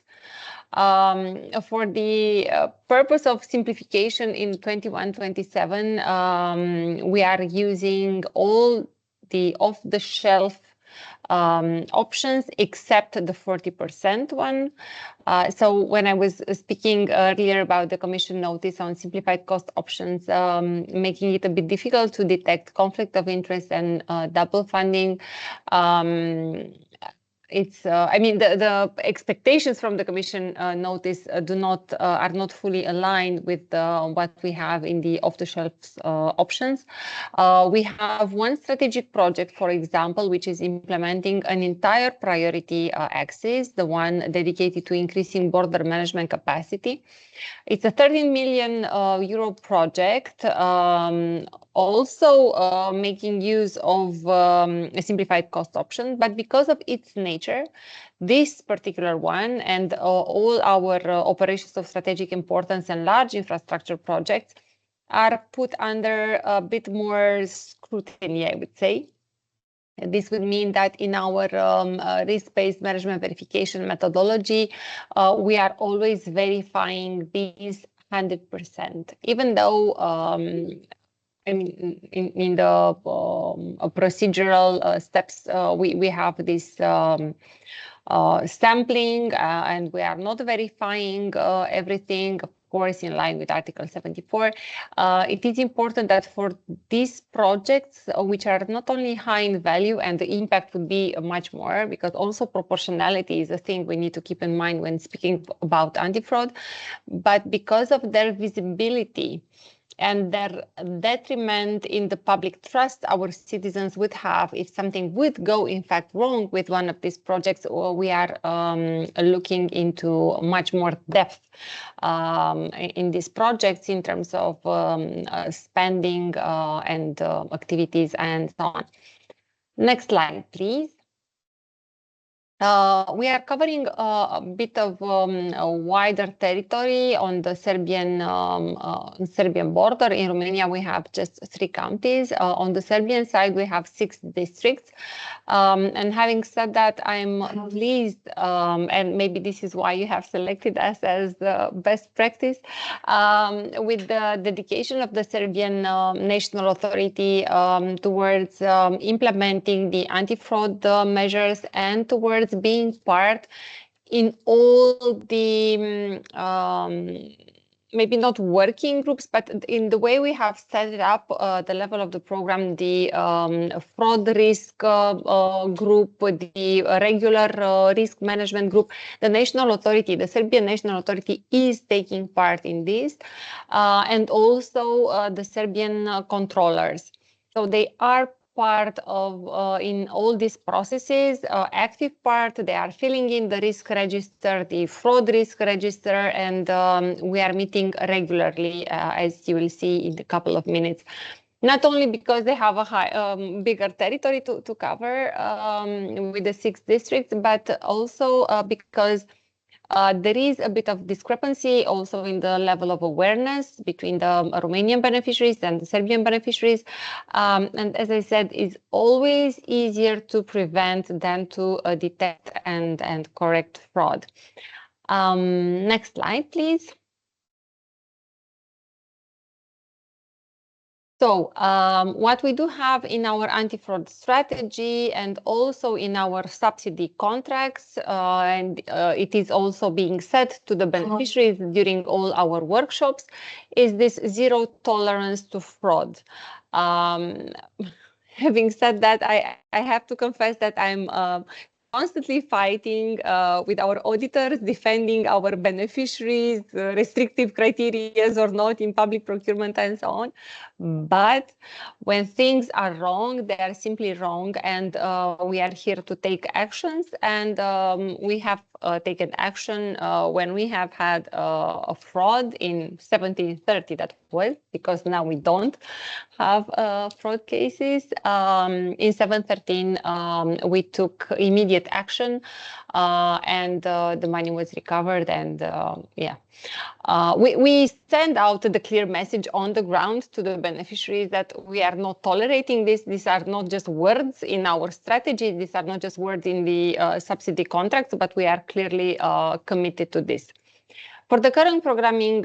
S3: For the purpose of simplification in 21-27, we are using all the off-the-shelf options except the 40% one. So when I was speaking earlier about the Commission notice on simplified cost options, making it a bit difficult to detect conflict of interest and double funding, I mean, the expectations from the Commission notice are not fully aligned with what we have in the off-the-shelf options. We have one strategic project, for example, which is implementing an entire priority axis, the one dedicated to increasing border management capacity. It's a 13 million euro project, also making use of a simplified cost option, but because of its nature, this particular one and all our operations of strategic importance and large infrastructure projects are put under a bit more scrutiny, I would say. This would mean that in our risk-based management verification methodology, we are always verifying these 100%, even though I mean, in the procedural steps, we have this sampling, and we are not verifying everything, of course, in line with Article 74. It is important that for these projects, which are not only high in value, and the impact would be much more, because also proportionality is a thing we need to keep in mind when speaking about anti-fraud, but because of their visibility and their detriment in the public trust our citizens would have if something would go in fact wrong with one of these projects, we are looking into much more depth in these projects in terms of spending and activities and so on. Next slide, please. We are covering a bit of a wider territory on the Serbian border. In Romania, we have just 3 counties. On the Serbian side, we have 6 districts. And having said that, I'm pleased, and maybe this is why you have selected us as the best practice, with the dedication of the Serbian National Authority towards implementing the anti-fraud measures and towards being part in all the maybe not working groups, but in the way we have set it up, the level of the program, the fraud risk group, the regular risk management group, the national authority, the Serbian National Authority is taking part in this, and also the Serbian controllers. So they are part of in all these processes, active part. They are filling in the risk register, the fraud risk register, and we are meeting regularly, as you will see in a couple of minutes. Not only because they have a bigger territory to cover with the 6 districts, but also because there is a bit of discrepancy also in the level of awareness between the Romanian beneficiaries and the Serbian beneficiaries. And as I said, it's always easier to prevent than to detect and correct fraud. Next slide, please. So what we do have in our anti-fraud strategy and also in our subsidy contracts, and it is also being said to the beneficiaries during all our workshops, is this zero tolerance to fraud. Having said that, I have to confess that I'm constantly fighting with our auditors, defending our beneficiaries, restrictive criteria or not in public procurement and so on. But when things are wrong, they are simply wrong, and we are here to take actions. And we have taken action when we have had a fraud in 1730, that was, because now we don't have fraud cases. In 713, we took immediate immediate action, and the money was recovered. And we send out the clear message on the ground to the beneficiaries that we are not tolerating this. These are not just words in our strategy. These are not just words in the subsidy contracts, but we are clearly committed to this. For the current programming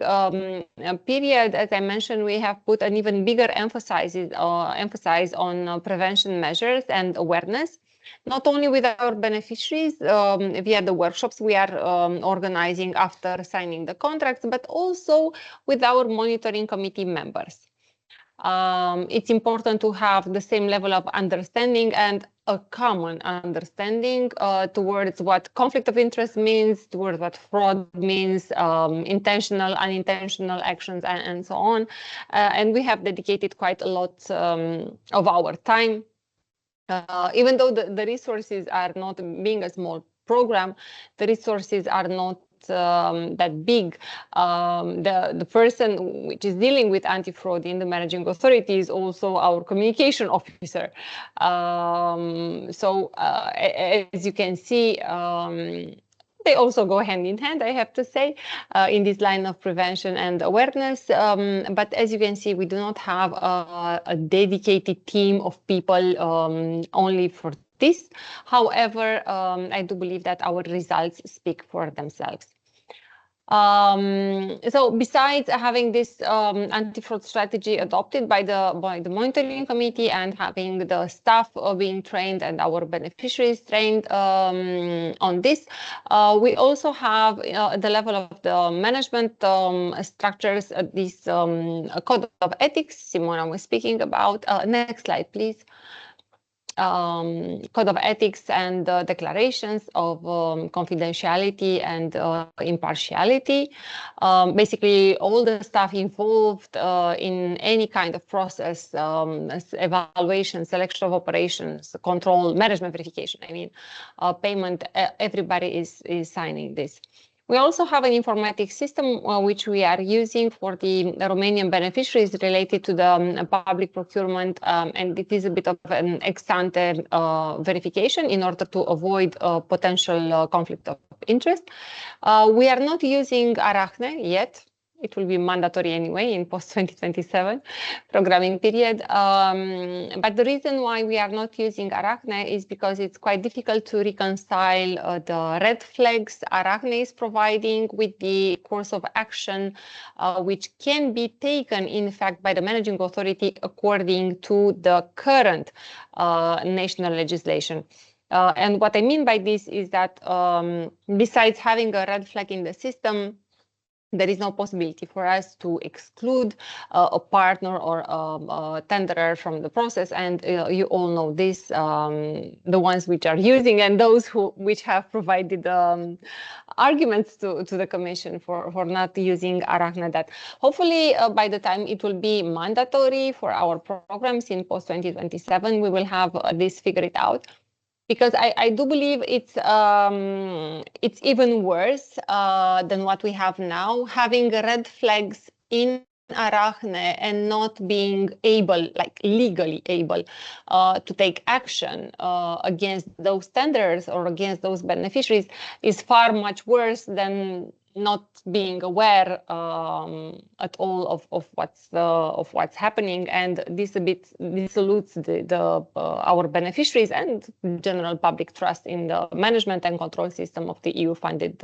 S3: period, as I mentioned, we have put an even bigger emphasis on prevention measures and awareness, not only with our beneficiaries via the workshops we are organizing after signing the contracts, but also with our monitoring committee members. It's important to have the same level of understanding and a common understanding towards what conflict of interest means, towards what fraud means, intentional, unintentional actions, and so on. And we have dedicated quite a lot of our time. Even though the resources are not, being a small program, the resources are not that big. The person which is dealing with anti-fraud in the managing authority is also our communication officer. So as you can see, they also go hand in hand, I have to say, in this line of prevention and awareness. But as you can see, we do not have a dedicated team of people only for this. However, I do believe that our results speak for themselves. So besides having this anti-fraud strategy adopted by the monitoring committee and having the staff being trained and our beneficiaries trained on this, we also have at the level of the management structures this code of ethics Simona was speaking about. Next slide, please. Code of ethics and declarations of confidentiality and impartiality. Basically, all the staff involved in any kind of process, evaluation, selection of operations, control, management verification, I mean, payment, everybody is signing this. We also have an informatics system which we are using for the Romanian beneficiaries related to the public procurement, and it is a bit of an ex-ante verification in order to avoid potential conflict of interest. We are not using Arachne yet. It will be mandatory anyway in post-2027 programming period. But the reason why we are not using Arachne is because it's quite difficult to reconcile the red flags Arachne is providing with the course of action, which can be taken, in fact, by the managing authority according to the current national legislation. And what I mean by this is that besides having a red flag in the system, there is no possibility for us to exclude a partner or a tenderer from the process. And you all know this, the ones which are using and those which have provided arguments to the Commission for not using Arachne. That hopefully by the time it will be mandatory for our programs in post-2027, we will have this figured out. Because I do believe it's even worse than what we have now, having red flags in Arachne and not being able, like legally able, to take action against those tenders or against those beneficiaries is far much worse than not being aware at all of what's happening, and this a bit dilutes our beneficiaries and general public trust in the management and control system of the EU-funded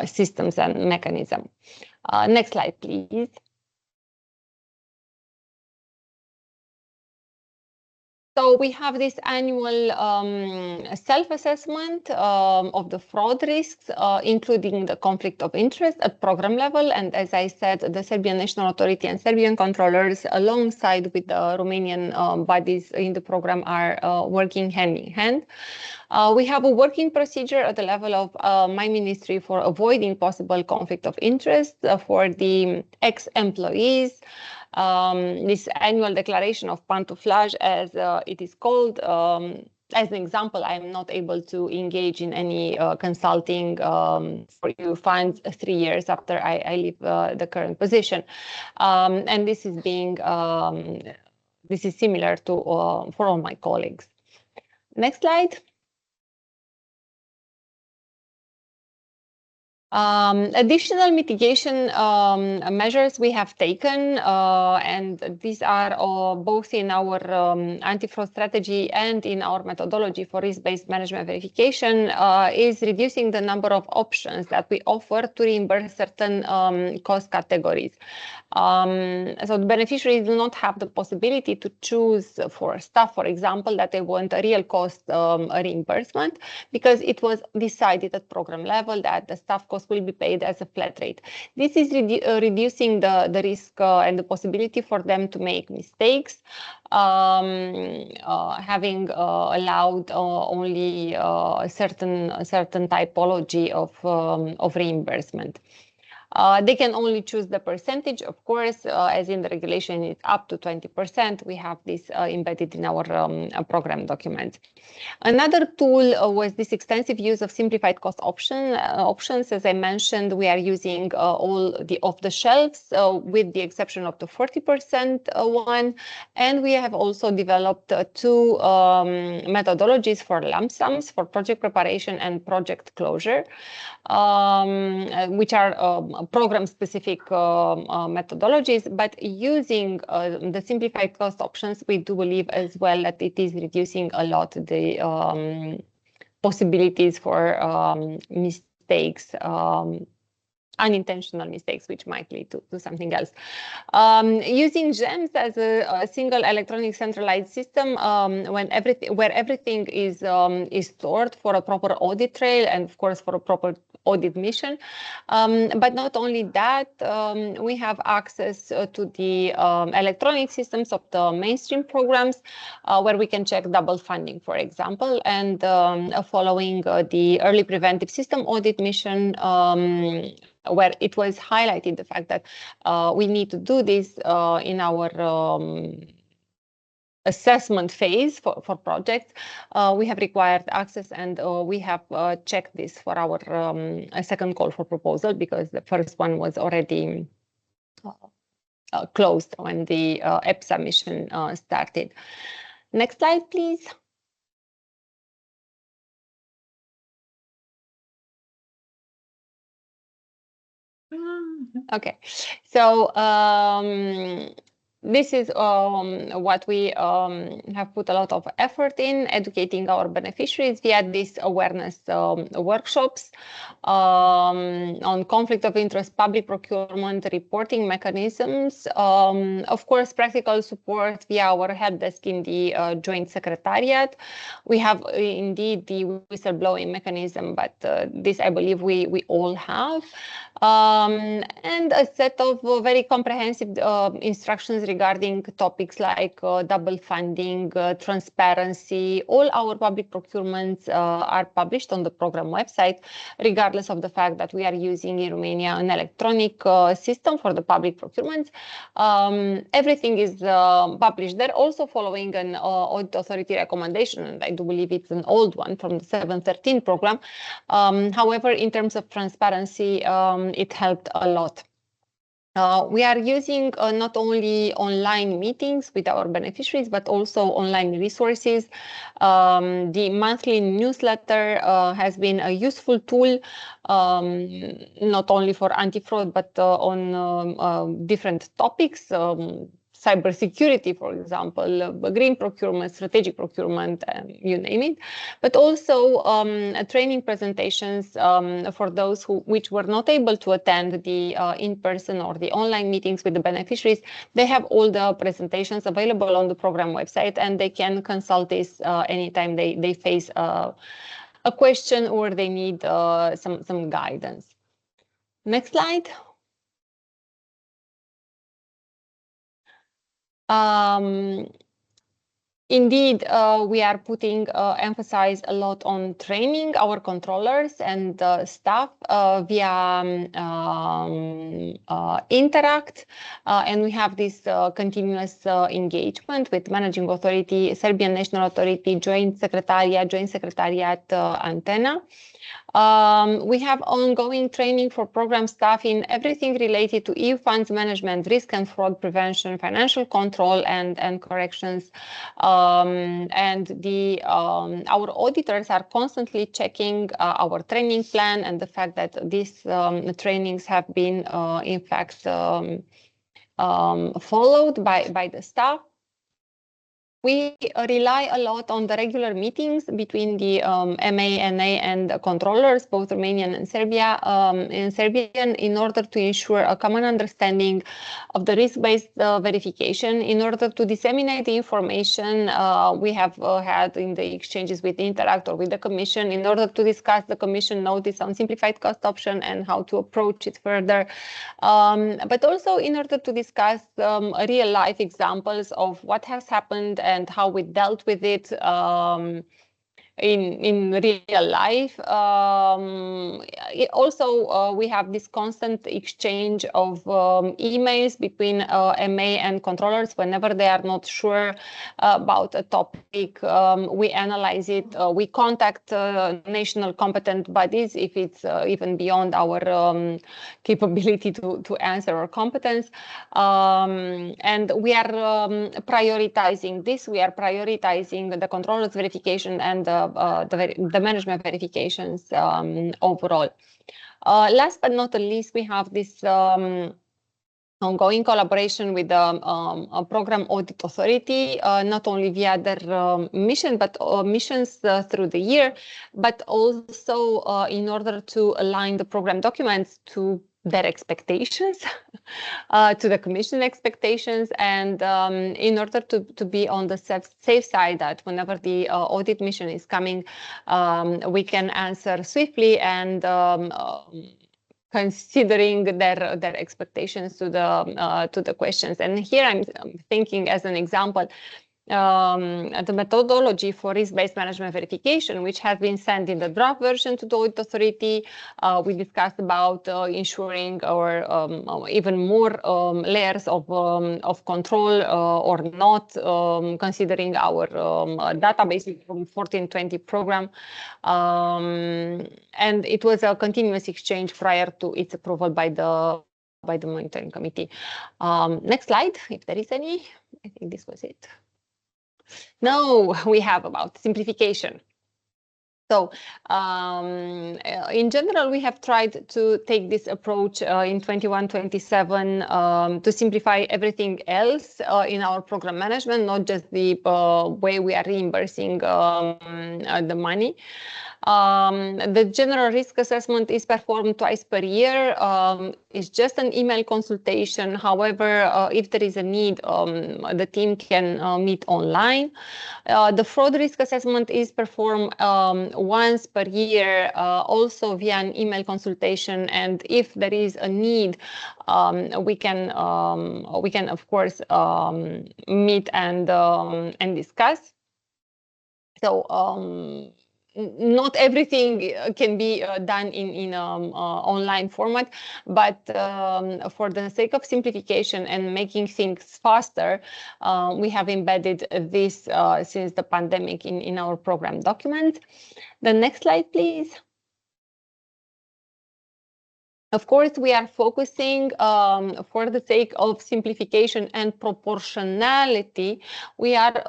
S3: systems and mechanism. Next slide, please. So we have this annual self-assessment of the fraud risks, including the conflict of interest at program level. And as I said, the Serbian National Authority and Serbian controllers, alongside with the Romanian bodies in the program, are working hand in hand. We have a working procedure at the level of my ministry for avoiding possible conflict of interest for the ex-employees. This annual declaration of pantouflage, as it is called. As an example, I'm not able to engage in any consulting for EU funds 3 years after I leave the current position. And this is being, this is similar to for all my colleagues. Next slide. Additional mitigation measures we have taken, and these are both in our anti-fraud strategy and in our methodology for risk-based management verification, is reducing the number of options that we offer to reimburse certain cost categories. So the beneficiaries do not have the possibility to choose for staff, for example, that they want a real cost reimbursement, because it was decided at program level that the staff cost will be paid as a flat rate. This is reducing the risk and the possibility for them to make mistakes, having allowed only a certain typology of reimbursement. They can only choose the percentage, of course, as in the regulation, it's up to 20%. We have this embedded in our program document. Another tool was this extensive use of simplified cost options. As I mentioned, we are using all the off-the-shelves with the exception of the 40% one. And we have also developed two methodologies for lump sums, for project preparation and project closure, which are program-specific methodologies, but using the simplified cost options, we do believe as well that it is reducing a lot the possibilities for mistakes, unintentional mistakes, which might lead to something else. Using GEMS as a single electronic centralized system, where everything is stored for a proper audit trail and, of course, for a proper audit mission. But not only that, we have access to the electronic systems of the mainstream programs, where we can check double funding, for example, and following the early preventive system audit mission, where it was highlighted the fact that we need to do this in our assessment phase for projects. We have required access, and we have checked this for our second call for proposal, because the first one was already closed when the EPSA mission started. Next slide, please. Okay, so this is what we have put a lot of effort in, educating our beneficiaries via these awareness workshops on conflict of interest, public procurement, reporting mechanisms, of course, practical support via our help desk in the Joint Secretariat. We have indeed the whistleblowing mechanism, but this I believe we all have. And a set of very comprehensive instructions regarding topics like double funding, transparency. All our public procurements are published on the program website, regardless of the fact that we are using in Romania an electronic system for the public procurement. Everything is published there, also following an audit authority recommendation, and I do believe it's an old one from the 713 program. However, in terms of transparency, it helped a lot. We are using not only online meetings with our beneficiaries, but also online resources. The monthly newsletter has been a useful tool, not only for anti-fraud, but on different topics. Cybersecurity, for example, green procurement, strategic procurement, you name it, but also training presentations for those which were not able to attend the in-person or the online meetings with the beneficiaries. They have all the presentations available on the program website, and they can consult this anytime they face a question or they need some guidance. Next slide. Indeed, we are putting emphasis a lot on training our controllers and staff via Interact, and we have this continuous engagement with Managing Authority, Serbian National Authority, Joint Secretariat, Antenna. We have ongoing training for program staff in everything related to EU funds management, risk and fraud prevention, financial control, and corrections. And our auditors are constantly checking our training plan and the fact that these trainings have been, in fact, followed by the staff. We rely a lot on the regular meetings between the MA and the controllers, both Romanian and Serbian, in order to ensure a common understanding of the risk-based verification. In order to disseminate the information we have had in the exchanges with Interreg or with the Commission, in order to discuss the Commission notice on simplified cost option and how to approach it further, but also in order to discuss real-life examples of what has happened and how we dealt with it in real life. Also, we have this constant exchange of emails between MA and controllers whenever they are not sure about a topic. We analyze it. We contact national competent bodies if it's even beyond our capability to answer or competence. And we are prioritizing this. We are prioritizing the controllers verification and the management verifications overall. Last but not least, we have this ongoing collaboration with the Program Audit Authority, not only via their mission, but missions through the year, but also in order to align the program documents to their expectations, to the Commission expectations, and in order to be on the safe side that whenever the audit mission is coming, we can answer swiftly and considering their expectations to the questions. And here I'm thinking as an example, the methodology for risk-based management verification, which has been sent in the draft version to the Audit Authority. We discussed about ensuring or even more layers of control or not, considering our database from 1420 program. And it was a continuous exchange prior to its approval by the monitoring committee. Next slide, if there is any. I think this was it. No, we have about simplification. So in general, we have tried to take this approach in 21-27 to simplify everything else in our program management, not just the way we are reimbursing the money. The general risk assessment is performed twice per year. It's just an email consultation. However, if there is a need, the team can meet online. The fraud risk assessment is performed once per year, also via an email consultation. And if there is a need, we can of course meet and discuss. So not everything can be done in online format, but for the sake of simplification and making things faster, we have embedded this since the pandemic in our program document. The next slide, please. Of course, we are focusing for the sake of simplification and proportionality. We are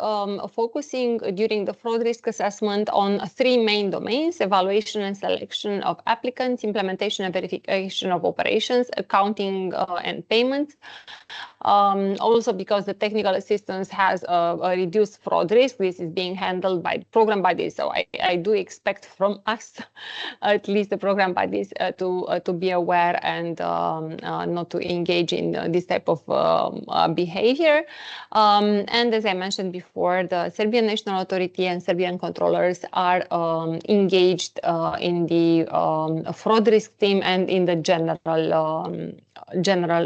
S3: focusing during the fraud risk assessment on three main domains: evaluation and selection of applicants, implementation and verification of operations, accounting and payments. Also, because the technical assistance has a reduced fraud risk, this is being handled by program bodies. So I do expect from us, at least the program bodies, to be aware and not to engage in this type of behavior. And as I mentioned before, the Serbian National Authority and Serbian controllers are engaged in the fraud risk team and in the general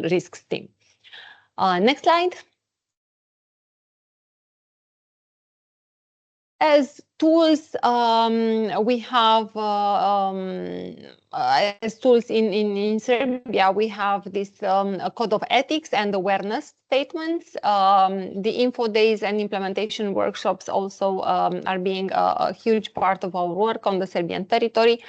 S3: risks team. Next slide. As tools we have as tools in Serbia, we have this a code of ethics and awareness statements. The info days and implementation workshops also are being a huge part of our work on the Serbian territory.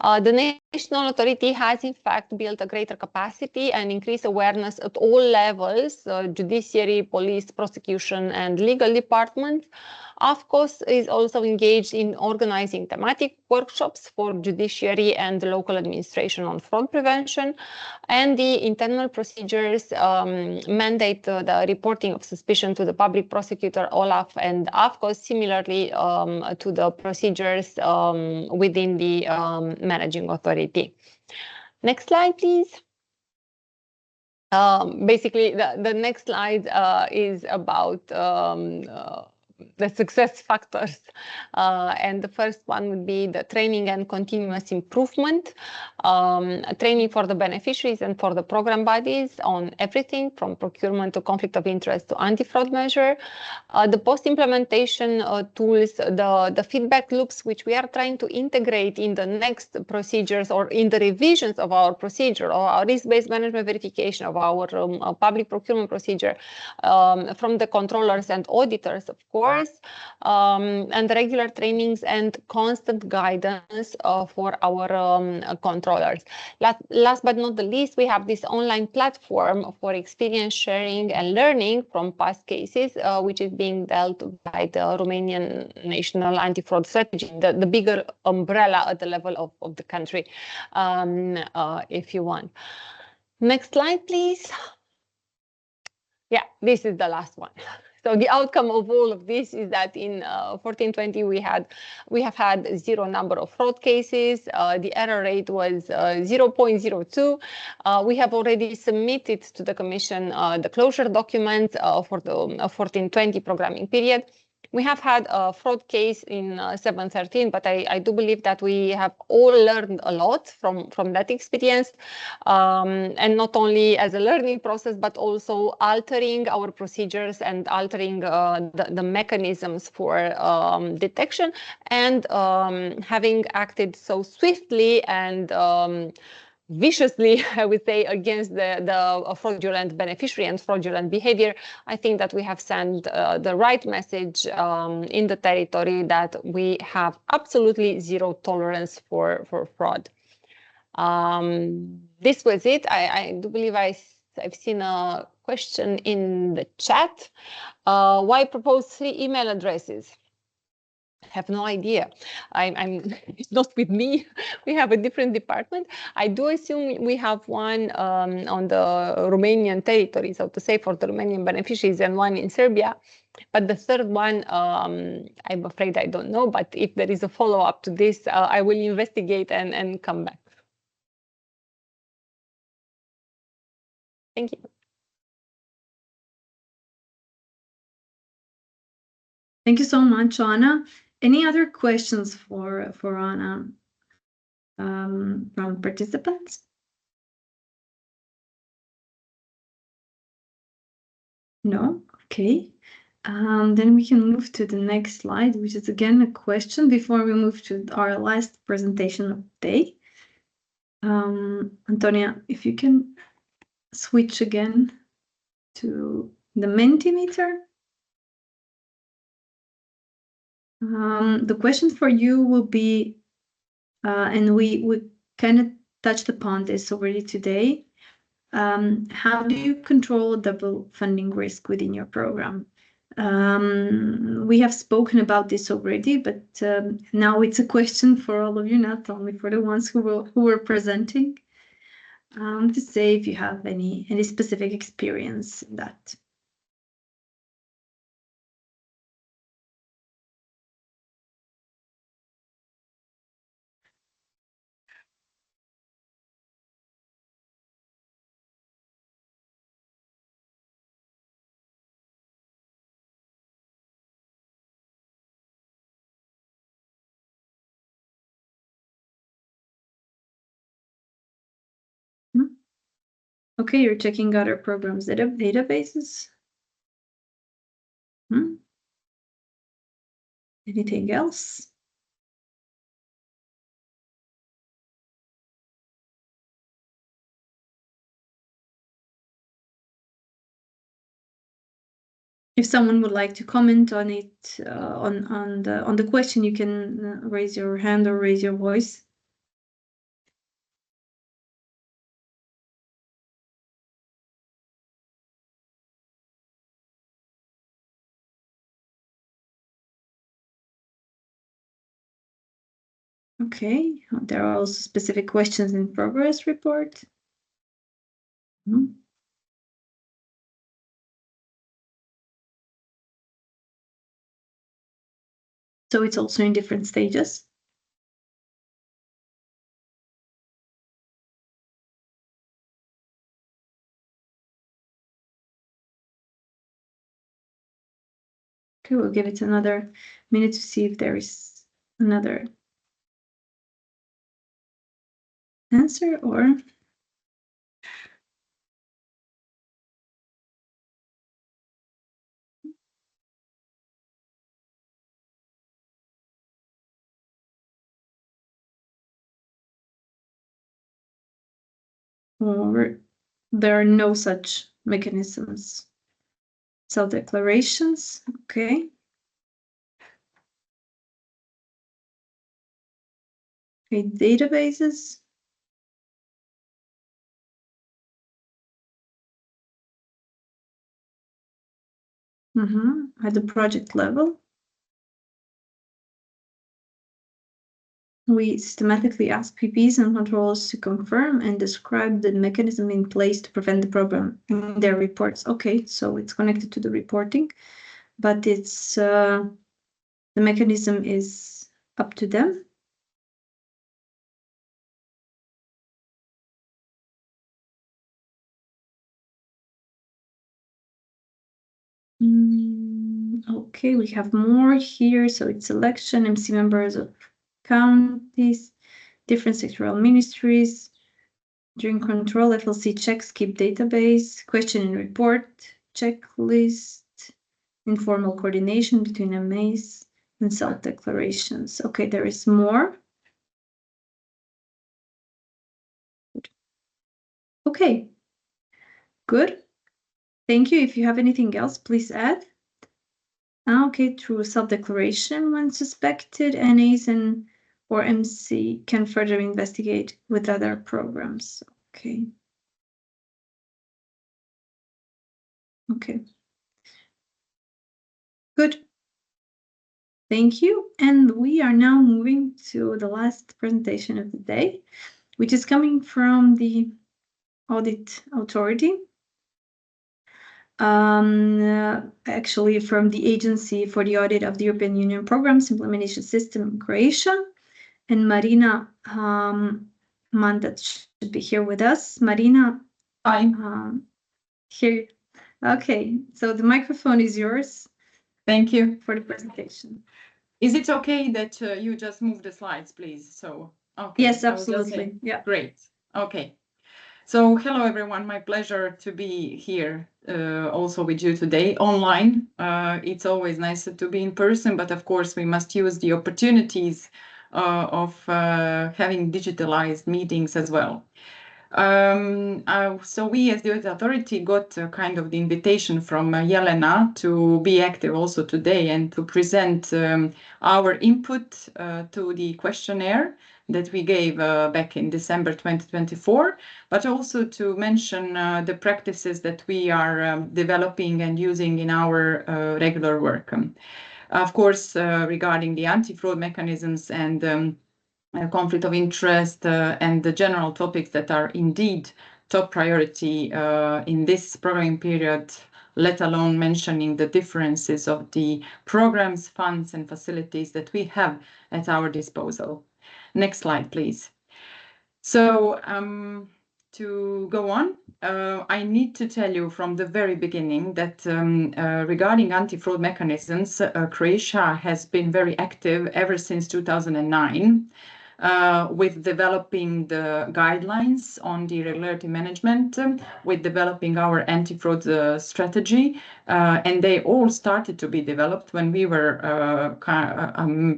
S3: The national authority has in fact built a greater capacity and increased awareness at all levels, judiciary, police, prosecution, and legal departments. AFCOS is also engaged in organizing thematic workshops for judiciary and local administration on fraud prevention, and the internal procedures mandate the reporting of suspicion to the public prosecutor, OLAF, and AFCOS, similarly to the procedures within the managing authority. Next slide, please. Basically, the next slide is about the success factors. And the first one would be the training and continuous improvement. Training for the beneficiaries and for the program bodies on everything from procurement to conflict of interest to anti-fraud measure. The post-implementation tools, the feedback loops, which we are trying to integrate in the next procedures or in the revisions of our procedure or our risk-based management verification of our public procurement procedure from the controllers and auditors, of course, and regular trainings and constant guidance for our controllers. Last but not the least, we have this online platform for experience sharing and learning from past cases, which is being dealt by the Romanian National Anti-Fraud Strategy, the bigger umbrella at the level of the country, if you want. Next slide, please. Yeah, this is the last one. So the outcome of all of this is that in 1420 we have had zero number of fraud cases. The error rate was 0.02. We have already submitted to the Commission the closure document for the 1420 programming period. We have had a fraud case in 713, but I do believe that we have all learned a lot from that experience, and not only as a learning process, but also altering our procedures and altering the mechanisms for detection, and having acted so swiftly and viciously, I would say, against the fraudulent beneficiary and fraudulent behavior. I think that we have sent the right message in the territory that we have absolutely zero tolerance for fraud. This was it. I do believe I've seen a question in the chat. Why propose 3 email addresses? Have no idea. It's not with me. We have a different department. I do assume we have one on the Romanian territory, so to say, for the Romanian beneficiaries, and one in Serbia. But the third one, I'm afraid I don't know. But if there is a follow-up to this, I will investigate and come back. Thank you.
S1: Thank you so much, Anna. Any other questions for Anna from participants? No? Okay. Then we can move to the next slide, which is again a question before we move to our last presentation of the day. Antonia, if you can switch again to the Mentimeter. The question for you will be, and we kind of touched upon this already today, how do you control double funding risk within your program? We have spoken about this already, but now it's a question for all of you, not only for the ones who were presenting, to say if you have any specific experience in that. Okay, you're checking other programs' databases. Anything else? If someone would like to comment on it, on the question, you can raise your hand or raise your voice. Okay, there are also specific questions in progress report. So it's also in different stages. Okay, we'll give it another minute to see if there is another answer or. Or there are no such mechanisms. Self-declarations, okay. Okay, databases. At the project level. We systematically ask PPs and controllers to confirm and describe the mechanism in place to prevent the problem in their reports. Okay, so it's connected to the reporting, but it's the mechanism is up to them. Okay, we have more here. So it's election, MC members of counties, different sectoral ministries. During control, FLC checks, keep database, question and report, checklist, informal coordination between MAs and self-declarations. Okay, there is more. Okay, good. Thank you. If you have anything else, please add. Okay, through self-declaration when suspected, NAs and or MC can further investigate with other programs. Okay. Okay. Good. Thank you. And we are now moving to the last presentation of the day, which is coming from the Audit Authority. Actually from the Agency for the Audit of the European Union Programs Implementation System in Croatia. And Marina Mandat should be here with us. Marina.
S9: Hi.
S1: Here. Okay, so the microphone is yours.
S9: Thank you
S1: for the presentation.
S9: Is it okay that you just move the slides, please? So, okay.
S1: Yes, absolutely. Yeah.
S9: Great. Okay. So, hello everyone. My pleasure to be here also with you today online. It's always nice to be in person, but of course we must use the opportunities of having digitalized meetings as well. So we as the Audit Authority got kind of the invitation from Jelena to be active also today and to present our input to the questionnaire that we gave back in December 2024, but also to mention the practices that we are developing and using in our regular work. Of course, regarding the anti-fraud mechanisms and conflict of interest and the general topics that are indeed top priority in this programming period, let alone mentioning the differences of the programs, funds and facilities that we have at our disposal. Next slide, please. So to go on, I need to tell you from the very beginning that regarding anti-fraud mechanisms, Croatia has been very active ever since 2009. with developing the guidelines on the irregularity management, with developing our anti-fraud strategy. And they all started to be developed when we were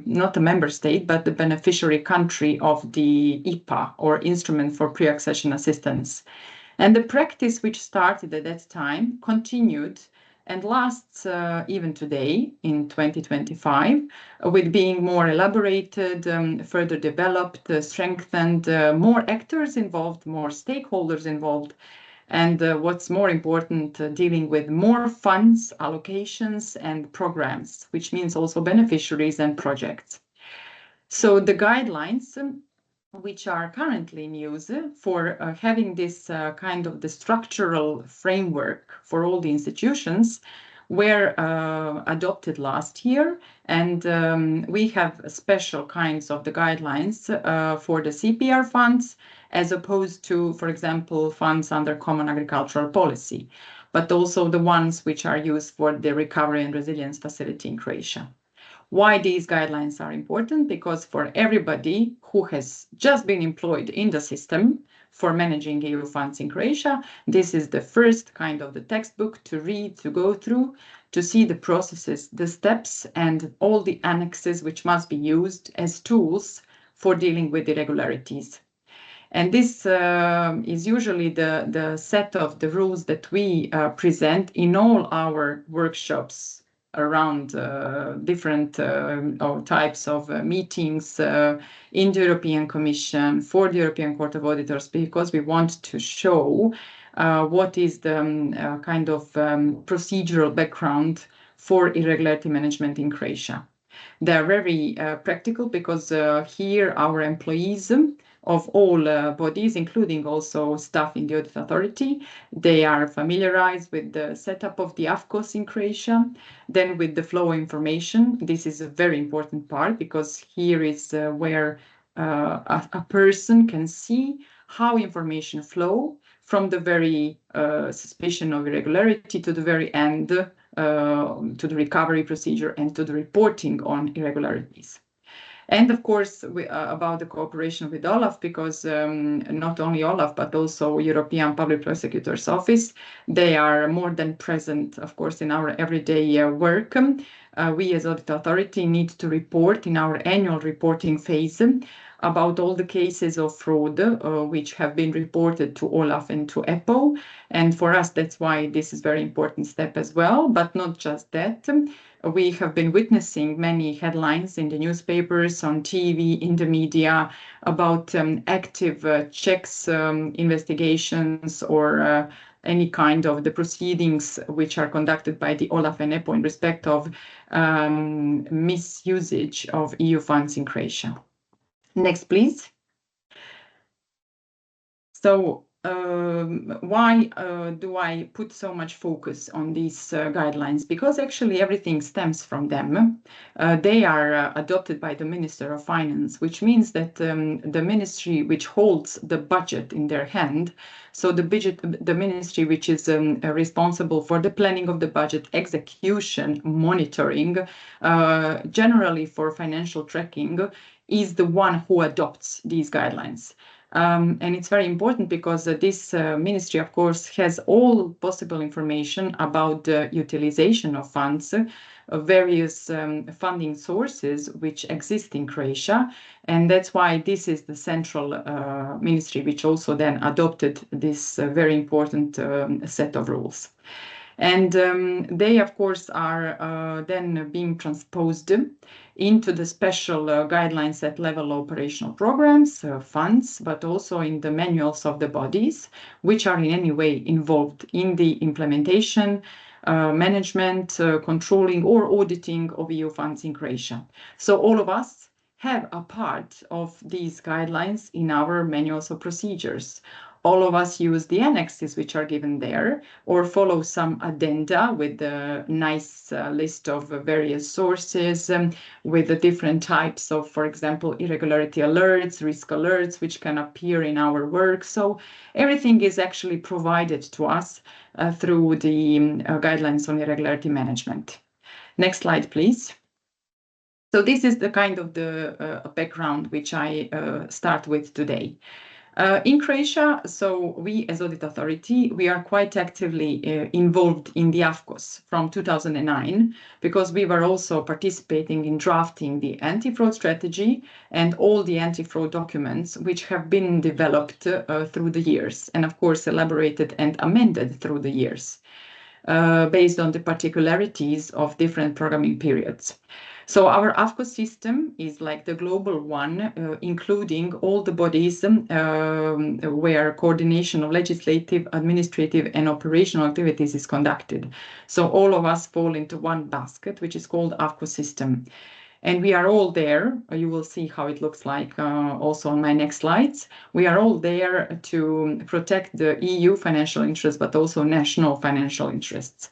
S9: not a member state, but the beneficiary country of the IPA, or Instrument for Pre-Accession Assistance. And the practice which started at that time continued and lasts even today in 2025, with being more elaborated, further developed, strengthened, more actors involved, more stakeholders involved, and what's more important, dealing with more funds, allocations, and programs, which means also beneficiaries and projects. So the guidelines which are currently in use for having this kind of the structural framework for all the institutions were adopted last year, and we have special kinds of the guidelines for the CPR funds, as opposed to, for example, funds under Common Agricultural Policy, but also the ones which are used for the Recovery and Resilience Facility in Croatia. Why these guidelines are important? Because for everybody who has just been employed in the system for managing EU funds in Croatia, this is the first kind of the textbook to read, to go through, to see the processes, the steps, and all the annexes which must be used as tools for dealing with irregularities. And this is usually the set of the rules that we present in all our workshops around different types of meetings in the European Commission, for the European Court of Auditors, because we want to show what is the kind of procedural background for irregularity management in Croatia. They are very practical because here our employees of all bodies, including also staff in the audit authority, they are familiarized with the setup of the AFCOS in Croatia, then with the flow of information. This is a very important part because here is where a person can see how information flow from the very suspicion of irregularity to the very end, to the recovery procedure and to the reporting on irregularities. And of course, about the cooperation with OLAF, because not only OLAF, but also European Public Prosecutor's Office, they are more than present, of course, in our everyday work. We as Audit Authority need to report in our annual reporting phase about all the cases of fraud which have been reported to OLAF and to EPO. And for us, that's why this is a very important step as well, but not just that. We have been witnessing many headlines in the newspapers, on TV, in the media, about active checks, investigations, or any kind of the proceedings which are conducted by the OLAF and EPO in respect of misusage of EU funds in Croatia. Next, please. So why do I put so much focus on these guidelines? Because actually everything stems from them. They are adopted by the Minister of Finance, which means that the ministry which holds the budget in their hand, so the ministry which is responsible for the planning of the budget, execution, monitoring, generally for financial tracking, is the one who adopts these guidelines. And it's very important because this ministry, of course, has all possible information about the utilization of funds, various funding sources which exist in Croatia. And that's why this is the central ministry which also then adopted this very important set of rules. And they, of course, are then being transposed into the special guidelines at level operational programs, funds, but also in the manuals of the bodies, which are in any way involved in the implementation, management, controlling or auditing of EU funds in Croatia. So all of us have a part of these guidelines in our manuals of procedures. All of us use the annexes which are given there, or follow some addenda with a nice list of various sources, with the different types of, for example, irregularity alerts, risk alerts, which can appear in our work. So everything is actually provided to us through the guidelines on irregularity management. Next slide, please. So this is the kind of the background which I start with today. In Croatia, so we as Audit Authority, we are quite actively involved in the AFCOS from 2009, because we were also participating in drafting the anti-fraud strategy and all the anti-fraud documents which have been developed through the years, and of course elaborated and amended through the years based on the particularities of different programming periods. So our AFCO system is like the global one, including all the bodies where coordination of legislative, administrative, and operational activities is conducted. So all of us fall into one basket, which is called AFCO system. And we are all there. You will see how it looks like also on my next slides. We are all there to protect the EU financial interests, but also national financial interests.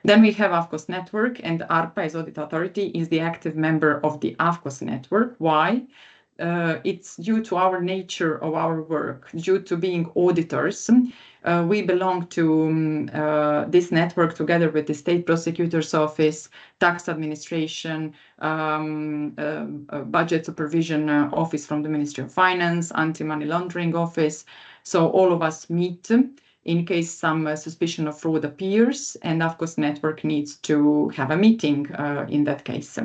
S9: Then we have AFCOS network, and ARPA as Audit Authority is the active member of the AFCOS network. Why? It's due to our nature of our work, due to being auditors. We belong to this network together with the State Prosecutor's Office, Tax Administration, Budget Supervision Office from the Ministry of Finance, Anti-Money Laundering Office. So all of us meet in case some suspicion of fraud appears, and AFCOS network needs to have a meeting in that case.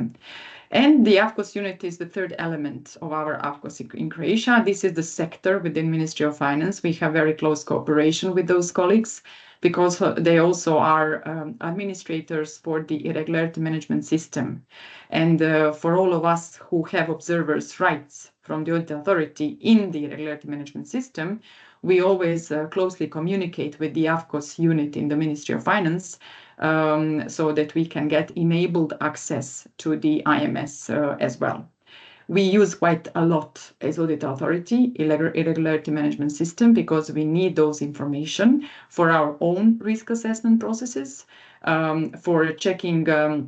S9: And the AFCOS unit is the third element of our AFCOS in Croatia. This is the sector within Ministry of Finance. We have very close cooperation with those colleagues because they also are administrators for the irregularity management system. And for all of us who have observers' rights from the Audit Authority in the irregularity management system, we always closely communicate with the AFCOS unit in the Ministry of Finance so that we can get enabled access to the IMS as well. We use quite a lot as Audit Authority, irregularity management system, because we need those information for our own risk assessment processes, for checking the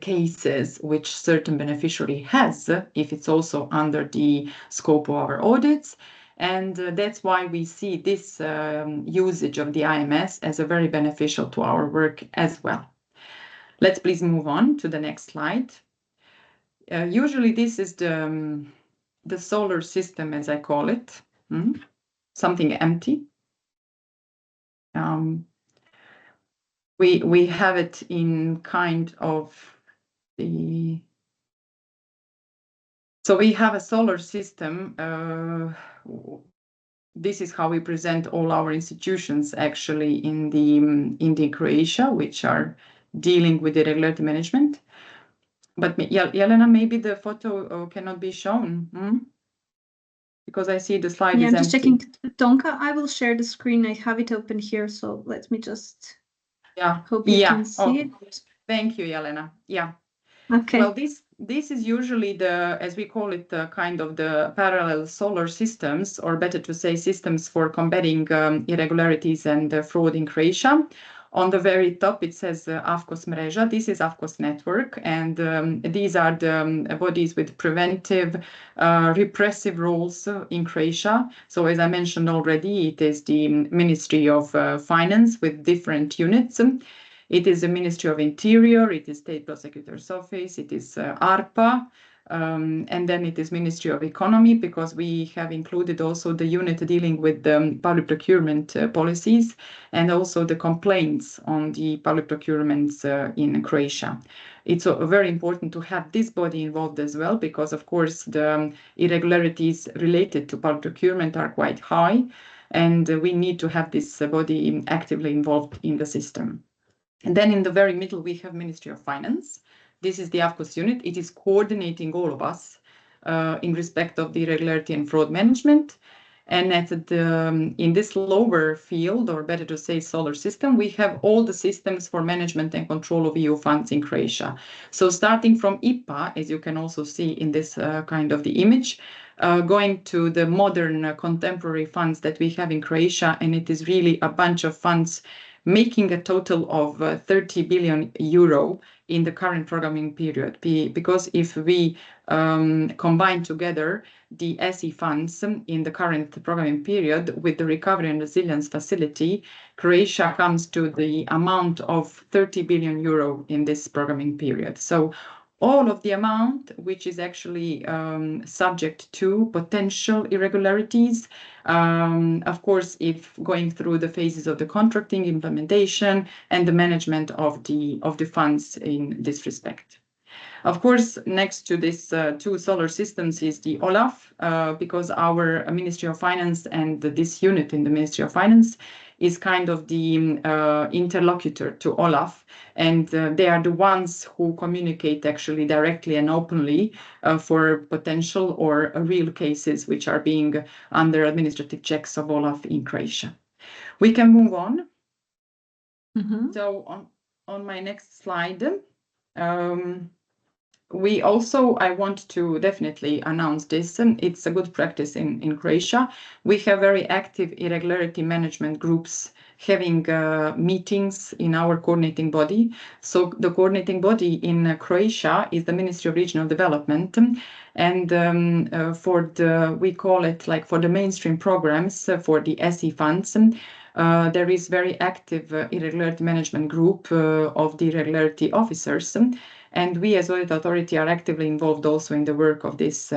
S9: cases which certain beneficiary has, if it's also under the scope of our audits. And that's why we see this usage of the IMS as a very beneficial to our work as well. Let's please move on to the next slide. Usually this is the solar system, as I call it, something empty. We have it in kind of the... So we have a solar system. This is how we present all our institutions actually in the Croatia, which are dealing with the irregularity management. But Jelena, maybe the photo cannot be shown because I see the slide is empty.
S1: I'm just checking. Tonka, I will share the screen. I have it open here, so let me just hope you can see it.
S9: Thank you, Jelena. Yeah.
S1: Okay.
S9: Well, this is usually the, as we call it, kind of the parallel solar systems, or better to say systems for combating irregularities and fraud in Croatia. On the very top, it says AFCOS Mreža. This is AFCOS network, and these are the bodies with preventive, repressive roles in Croatia. So as I mentioned already, it is the Ministry of Finance with different units. It is the Ministry of Interior, it is State Prosecutor's Office, it is ARPA, and then it is Ministry of Economy, because we have included also the unit dealing with the public procurement policies and also the complaints on the public procurements in Croatia. It's very important to have this body involved as well, because of course the irregularities related to public procurement are quite high, and we need to have this body actively involved in the system. And then in the very middle, we have Ministry of Finance. This is the AFCOS unit. It is coordinating all of us in respect of the irregularity and fraud management. And in this lower field, or better to say solar system, we have all the systems for management and control of EU funds in Croatia. So starting from IPA, as you can also see in this kind of the image, going to the modern contemporary funds that we have in Croatia, and it is really a bunch of funds making a total of 30 billion euro in the current programming period. Because if we combine together the SE funds in the current programming period with the Recovery and Resilience Facility, Croatia comes to the amount of 30 billion euro in this programming period. So all of the amount which is actually subject to potential irregularities. Of course, if going through the phases of the contracting, implementation, and the management of the funds in this respect. Of course, next to this two solar systems is the OLAF, because our Ministry of Finance and this unit in the Ministry of Finance is kind of the interlocutor to OLAF, and they are the ones who communicate actually directly and openly for potential or real cases which are being under administrative checks of OLAF in Croatia. We can move on. So on my next slide, we also, I want to definitely announce this, it's a good practice in Croatia. We have very active irregularity management groups having meetings in our coordinating body. So the coordinating body in Croatia is the Ministry of Regional Development, and for the, we call it like for the mainstream programs for the SE funds, there is very active irregularity management group of the irregularity officers. And we as Audit Authority are actively involved also in the work of this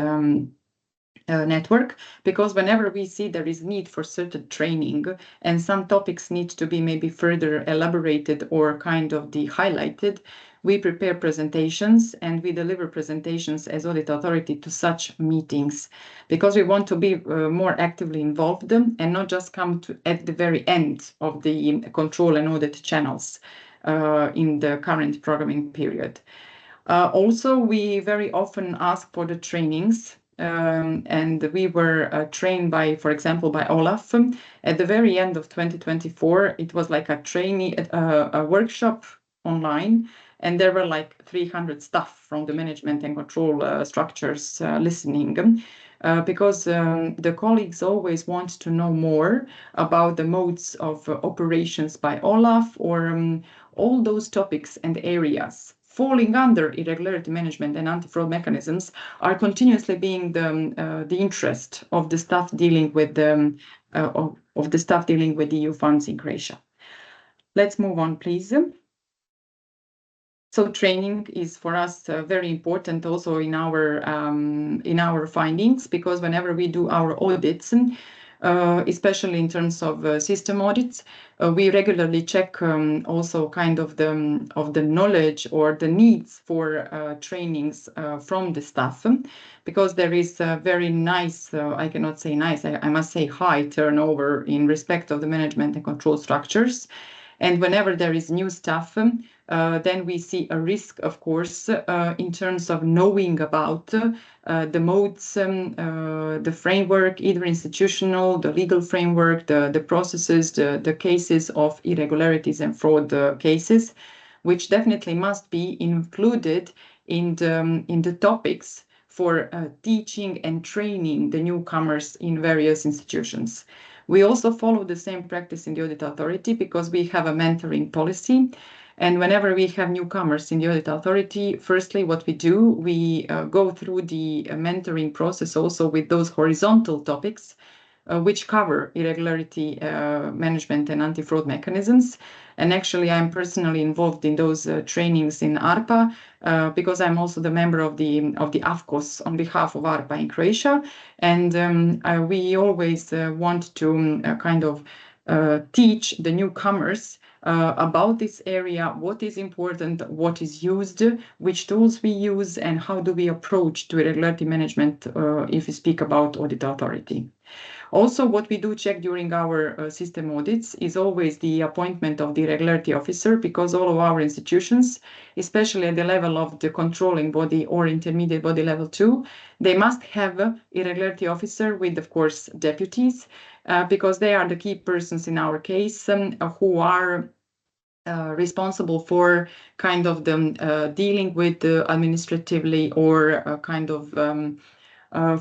S9: network, because whenever we see there is need for certain training and some topics need to be maybe further elaborated or kind of highlighted, we prepare presentations and we deliver presentations as Audit Authority to such meetings, because we want to be more actively involved and not just come to at the very end of the control and audit channels in the current programming period. Also, we very often ask for the trainings, and we were trained by, for example, by Olaf. At the very end of 2024, it was like a workshop online, and there were like 300 staff from the management and control structures listening. Because the colleagues always want to know more about the modes of operations by Olaf, or all those topics and areas falling under irregularity management and anti-fraud mechanisms are continuously being the interest of the staff dealing with of the staff dealing with EU funds in Croatia. Let's move on, please. So training is for us very important also in our findings, because whenever we do our audits, especially in terms of system audits, we regularly check also kind of the knowledge or the needs for trainings from the staff, because there is a very nice, I cannot say nice, I must say high turnover in respect of the management and control structures. And whenever there is new staff, then we see a risk, of course, in terms of knowing about the modes, the framework, either institutional, the legal framework, the processes, the cases of irregularities and fraud cases, which definitely must be included in the topics for teaching and training the newcomers in various institutions. We also follow the same practice in the Audit Authority, because we have a mentoring policy. And whenever we have newcomers in the Audit Authority, firstly, what we do, we go through the mentoring process also with those horizontal topics, which cover irregularity management and anti-fraud mechanisms. And actually, I'm personally involved in those trainings in ARPA, because I'm also the member of the AFCOS on behalf of ARPA in Croatia. And we always want to kind of teach the newcomers about this area, what is important, what is used, which tools we use, and how do we approach to irregularity management if we speak about Audit Authority. Also, what we do check during our system audits is always the appointment of the irregularity officer, because all of our institutions, especially at the level of the controlling body or intermediate body level 2, they must have an irregularity officer with, of course, deputies, because they are the key persons in our case who are responsible for kind of the dealing with administratively or kind of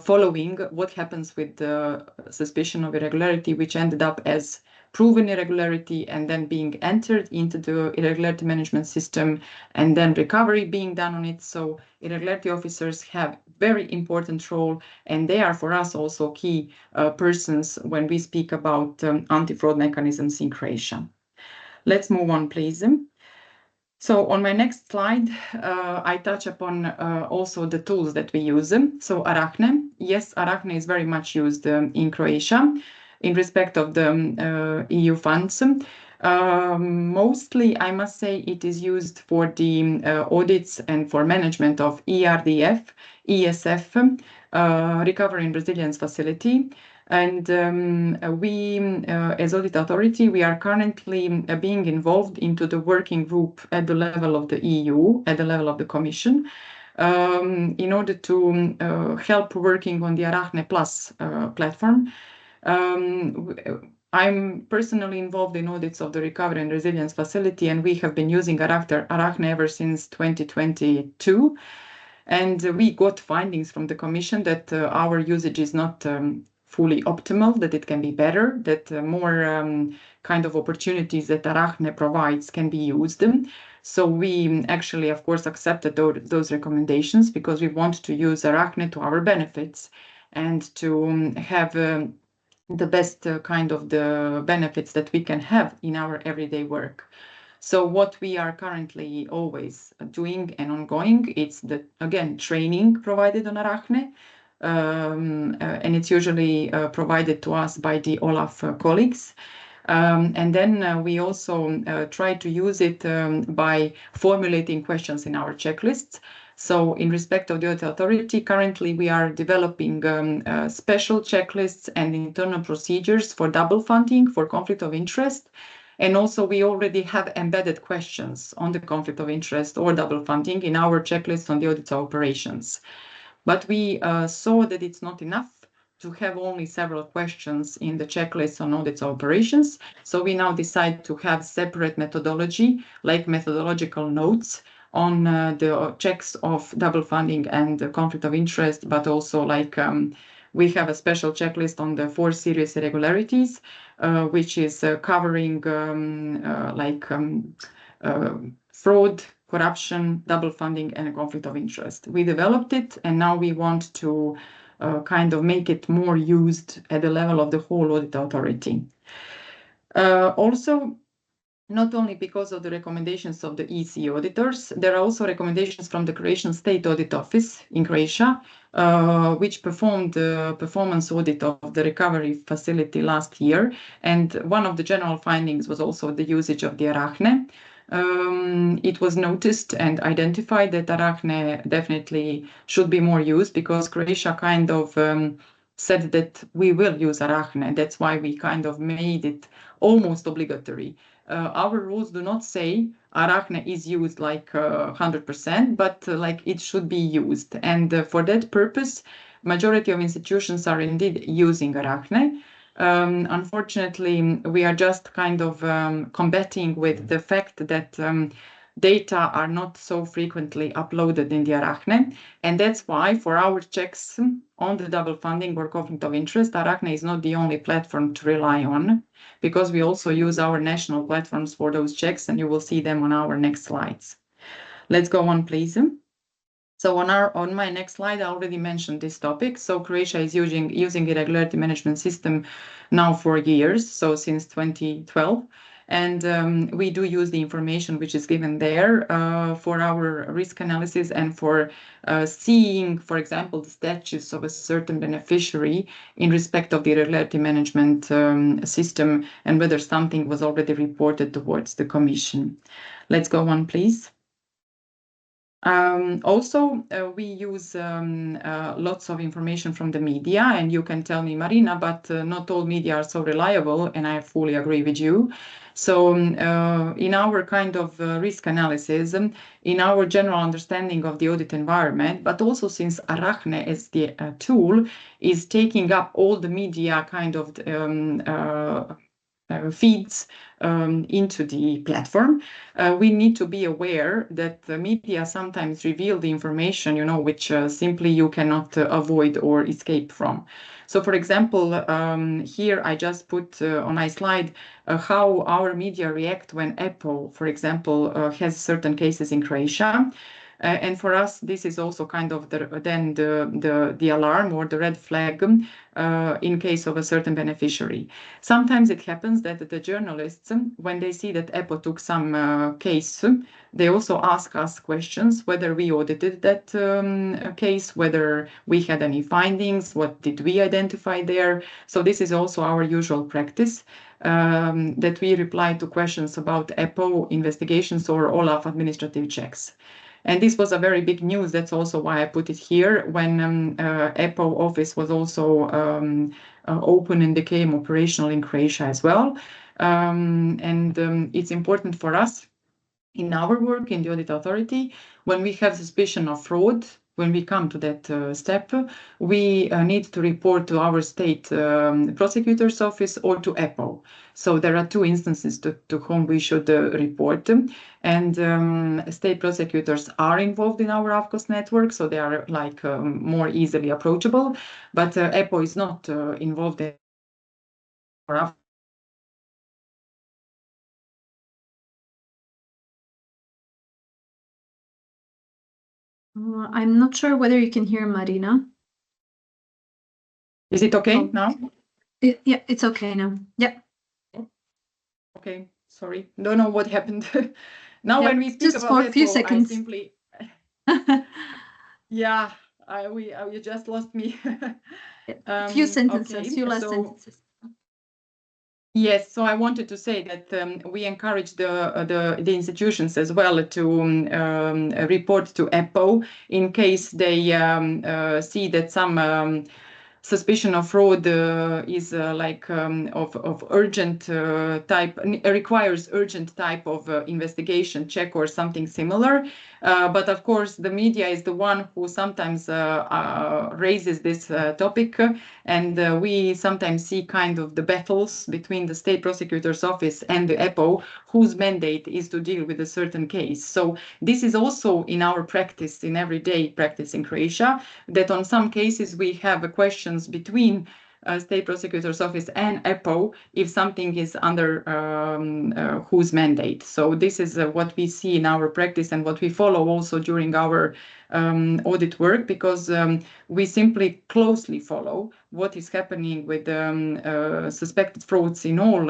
S9: following what happens with the suspicion of irregularity, which ended up as proven irregularity and then being entered into the irregularity management system, and then recovery being done on it. So irregularity officers have very important role, and they are for us also key persons when we speak about anti-fraud mechanisms in Croatia. Let's move on, please. So on my next slide, I touch upon also the tools that we use. So Arachne, yes, Arachne is very much used in Croatia in respect of the EU funds. Mostly, I must say, it is used for the audits and for management of ERDF, ESF, Recovery and Resilience Facility. And we, as audit authority, we are currently being involved into the working group at the level of the EU, at the level of the Commission, in order to help working on the Arachne Plus platform. I'm personally involved in audits of the Recovery and Resilience Facility, and we have been using Arachne ever since 2022. And we got findings from the Commission that our usage is not fully optimal, that it can be better, that more kind of opportunities that Arachne provides can be used. So we actually, of course, accepted those recommendations because we want to use Arachne to our benefits and to have the best kind of the benefits that we can have in our everyday work. So what we are currently always doing and ongoing, it's the, again, training provided on Arachne, and it's usually provided to us by the OLAF colleagues. And then we also try to use it by formulating questions in our checklists. So in respect of the audit authority, currently we are developing special checklists and internal procedures for double funding, for conflict of interest. And also we already have embedded questions on the conflict of interest or double funding in our checklist on the audit operations. But we saw that it's not enough to have only several questions in the checklist on audit operations. So we now decide to have separate methodology, like methodological notes on the checks of double funding and the conflict of interest, but also like we have a special checklist on the 4 serious irregularities, which is covering fraud, corruption, double funding, and a conflict of interest. We developed it, and now we want to kind of make it more used at the level of the whole audit authority. Also, not only because of the recommendations of the EC auditors, there are also recommendations from the Croatian State Audit Office in Croatia, which performed the performance audit of the recovery facility last year. And one of the general findings was also the usage of the Arachne. It was noticed and identified that Arachne definitely should be more used because Croatia kind of said that we will use Arachne. That's why we kind of made it almost obligatory. Our rules do not say Arachne is used like 100%, but like it should be used. And for that purpose, majority of institutions are indeed using Arachne. Unfortunately, we are just kind of combating with the fact that data are not so frequently uploaded in the Arachne. And that's why for our checks on the double funding or conflict of interest, Arachne is not the only platform to rely on, because we also use our national platforms for those checks, and you will see them on our next slides. Let's go on, please. So on my next slide, I already mentioned this topic. So Croatia is using irregularity management system now for years, so since 2012. And we do use the information which is given there for our risk analysis and for seeing, for example, the status of a certain beneficiary in respect of the irregularity management system and whether something was already reported towards the Commission. Let's go on, please. Also, we use lots of information from the media, and you can tell me, Marina, but not all media are so reliable, and I fully agree with you. So in our kind of risk analysis, in our general understanding of the audit environment, but also since Arachne as the tool is taking up all the media kind of feeds into the platform, we need to be aware that the media sometimes reveal the information, which simply you cannot avoid or escape from. So, for example, here I just put on my slide how our media react when Apple, for example, has certain cases in Croatia. And for us, this is also kind of the alarm or the red flag in case of a certain beneficiary. Sometimes it happens that the journalists, when they see that EPO took some case, they also ask us questions whether we audited that case, whether we had any findings, what did we identify there. So this is also our usual practice, that we reply to questions about EPO investigations or OLAF administrative checks. And this was a very big news. That's also why I put it here, when EPO office was also open and became operational in Croatia as well. It's important for us in our work in the audit authority, when we have suspicion of fraud, when we come to that step, we need to report to our state prosecutor's office or to EPO. So there are two instances to whom we should report. And state prosecutors are involved in our AFCOS network, so they are like more easily approachable. But EPO is not involved in our AFCOS.
S1: I'm not sure whether you can hear Marina.
S9: Is it okay now?
S1: Yeah, it's okay now. Yeah.
S9: Okay, sorry. Don't know what happened. Now, when we speak
S1: just
S9: about
S1: for a few
S9: EPO,
S1: seconds.
S9: I simply... Yeah, you just lost me.
S1: A few sentences,
S9: okay,
S1: few last sentences.
S9: Yes, so I wanted to say that we encourage the institutions as well to report to EPO in case they see that some suspicion of fraud is like of urgent type, requires urgent type of investigation check or something similar. But of course, the media is the one who sometimes raises this topic, and we sometimes see kind of the battles between the state prosecutor's office and the EPO, whose mandate is to deal with a certain case. So this is also in our practice, in everyday practice in Croatia, that on some cases we have questions between state prosecutor's office and EPO if something is under whose mandate. So this is what we see in our practice and what we follow also during our audit work, because we simply closely follow what is happening with suspected frauds in all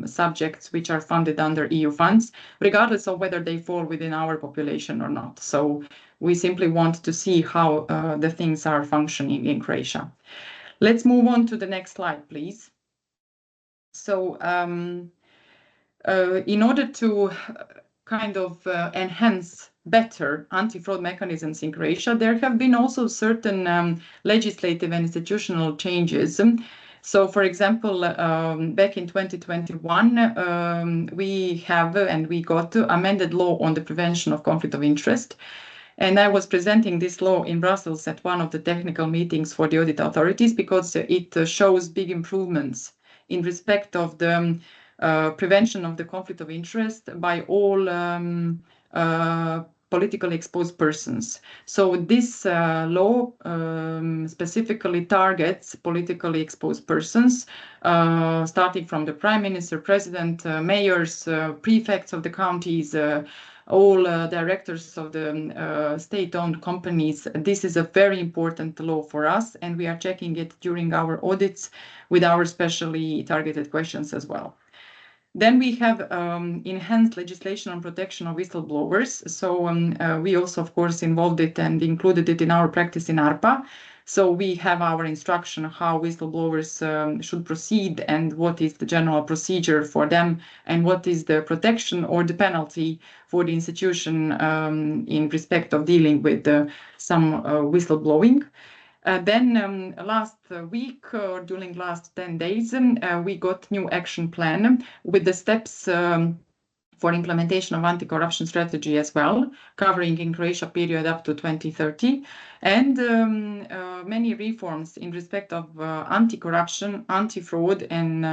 S9: subjects which are funded under EU funds, regardless of whether they fall within our population or not. So we simply want to see how the things are functioning in Croatia. Let's move on to the next slide, please. So in order to kind of enhance better anti-fraud mechanisms in Croatia, there have been also certain legislative and institutional changes. So, for example, back in 2021, we have and we got amended law on the prevention of conflict of interest. And I was presenting this law in Brussels at one of the technical meetings for the audit authorities, because it shows big improvements in respect of the prevention of the conflict of interest by all politically exposed persons. So this law specifically targets politically exposed persons, starting from the Prime Minister, President, mayors, prefects of the counties, all directors of the state-owned companies. This is a very important law for us, and we are checking it during our audits with our specially targeted questions as well. Then we have enhanced legislation on protection of whistleblowers. So we also, of course, involved it and included it in our practice in ARPA. So we have our instruction how whistleblowers should proceed and what is the general procedure for them and what is the protection or the penalty for the institution in respect of dealing with some whistleblowing. Then last week, or during last 10 days, we got new action plan with the steps for implementation of anti-corruption strategy as well, covering in Croatia period up to 2030, and many reforms in respect of anti-corruption, anti-fraud, and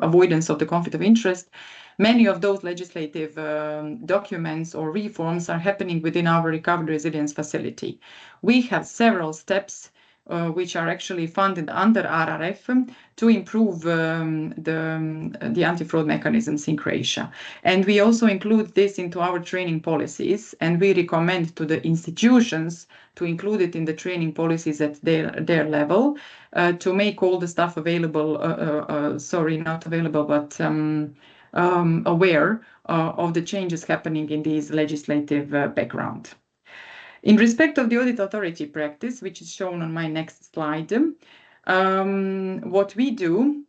S9: avoidance of the conflict of interest. Many of those legislative documents or reforms are happening within our recovery resilience facility. We have several steps which are actually funded under RRF to improve the anti-fraud mechanisms in Croatia. And we also include this into our training policies, and we recommend to the institutions to include it in the training policies at their level, to make all the stuff available, sorry, not available, but aware of the changes happening in this legislative background. In respect of the audit authority practice, which is shown on my next slide, what we do,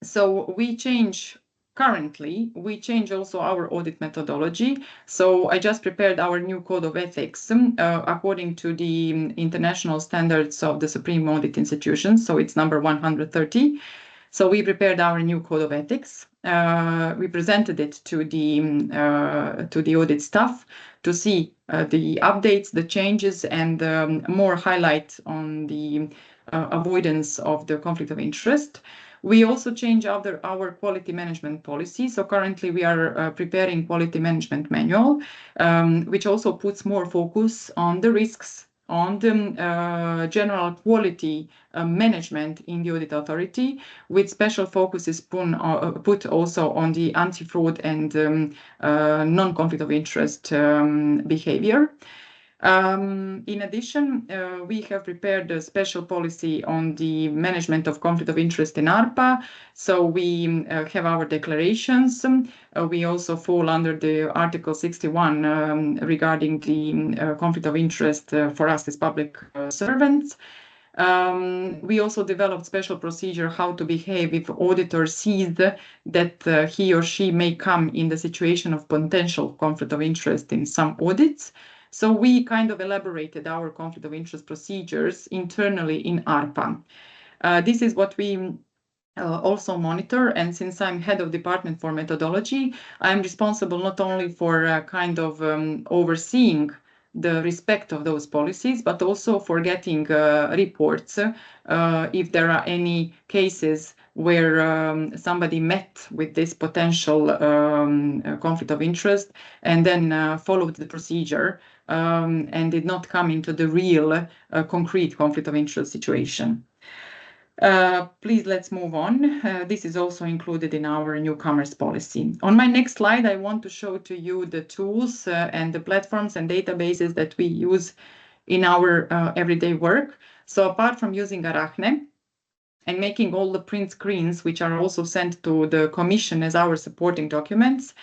S9: so we change also our audit methodology. So I just prepared our new code of ethics according to the international standards of the Supreme Audit Institutions. So it's number 130. So we prepared our new code of ethics. We presented it to the audit staff to see the updates, the changes, and more highlight on the avoidance of the conflict of interest. We also change our quality management policy. So currently we are preparing quality management manual, which also puts more focus on the risks, on the general quality management in the audit authority, with special focus is put also on the anti-fraud and non-conflict of interest behavior. In addition, we have prepared a special policy on the management of conflict of interest in ARPA. So we have our declarations. We also fall under the Article 61 regarding the conflict of interest for us as public servants. We also developed special procedure how to behave if auditor sees that he or she may come in the situation of potential conflict of interest in some audits. So we kind of elaborated our conflict of interest procedures internally in ARPA. This is what we also monitor, and since I'm head of department for methodology, I'm responsible not only for kind of overseeing the respect of those policies, but also for getting reports if there are any cases where somebody met with this potential conflict of interest and then followed the procedure and did not come into the real concrete conflict of interest situation. Please, let's move on. This is also included in our newcomers policy. On my next slide, I want to show to you the tools and the platforms and databases that we use in our everyday work. So apart from using Arachne and making all the print screens, which are also sent to the Commission as our supporting documents,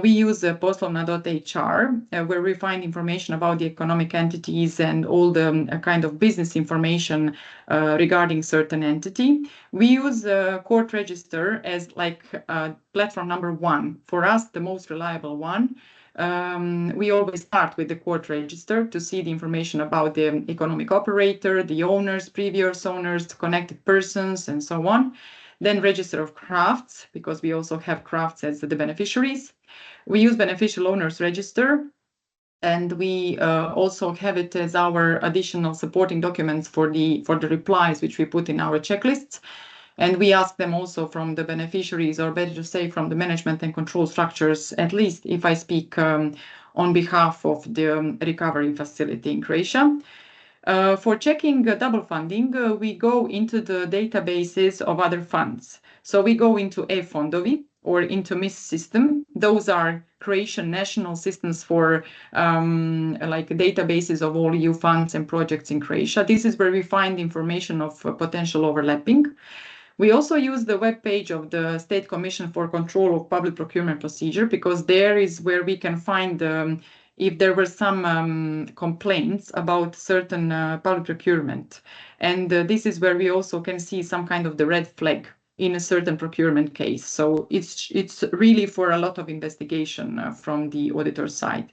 S9: we use poslovna.hr, where we find information about the economic entities and all the kind of business information regarding certain entity. We use Court Register as like platform number one. For us, the most reliable one. We always start with the Court Register to see the information about the economic operator, the owners, previous owners, connected persons, and so on. Then Register of Crafts, because we also have crafts as the beneficiaries. We use Beneficial Owners Register, and we also have it as our additional supporting documents for the replies, which we put in our checklists. And we ask them also from the beneficiaries, or better to say from the management and control structures, at least if I speak on behalf of the recovery facility in Croatia. For checking double funding, we go into the databases of other funds. So we go into e-fondovi or into MIS system. Those are Croatian national systems for like databases of all EU funds and projects in Croatia. This is where we find information of potential overlapping. We also use the webpage of the State Commission for Control of Public Procurement Procedure, because there is where we can find if there were some complaints about certain public procurement. And this is where we also can see some kind of the red flag in a certain procurement case. So it's really for a lot of investigation from the auditor side.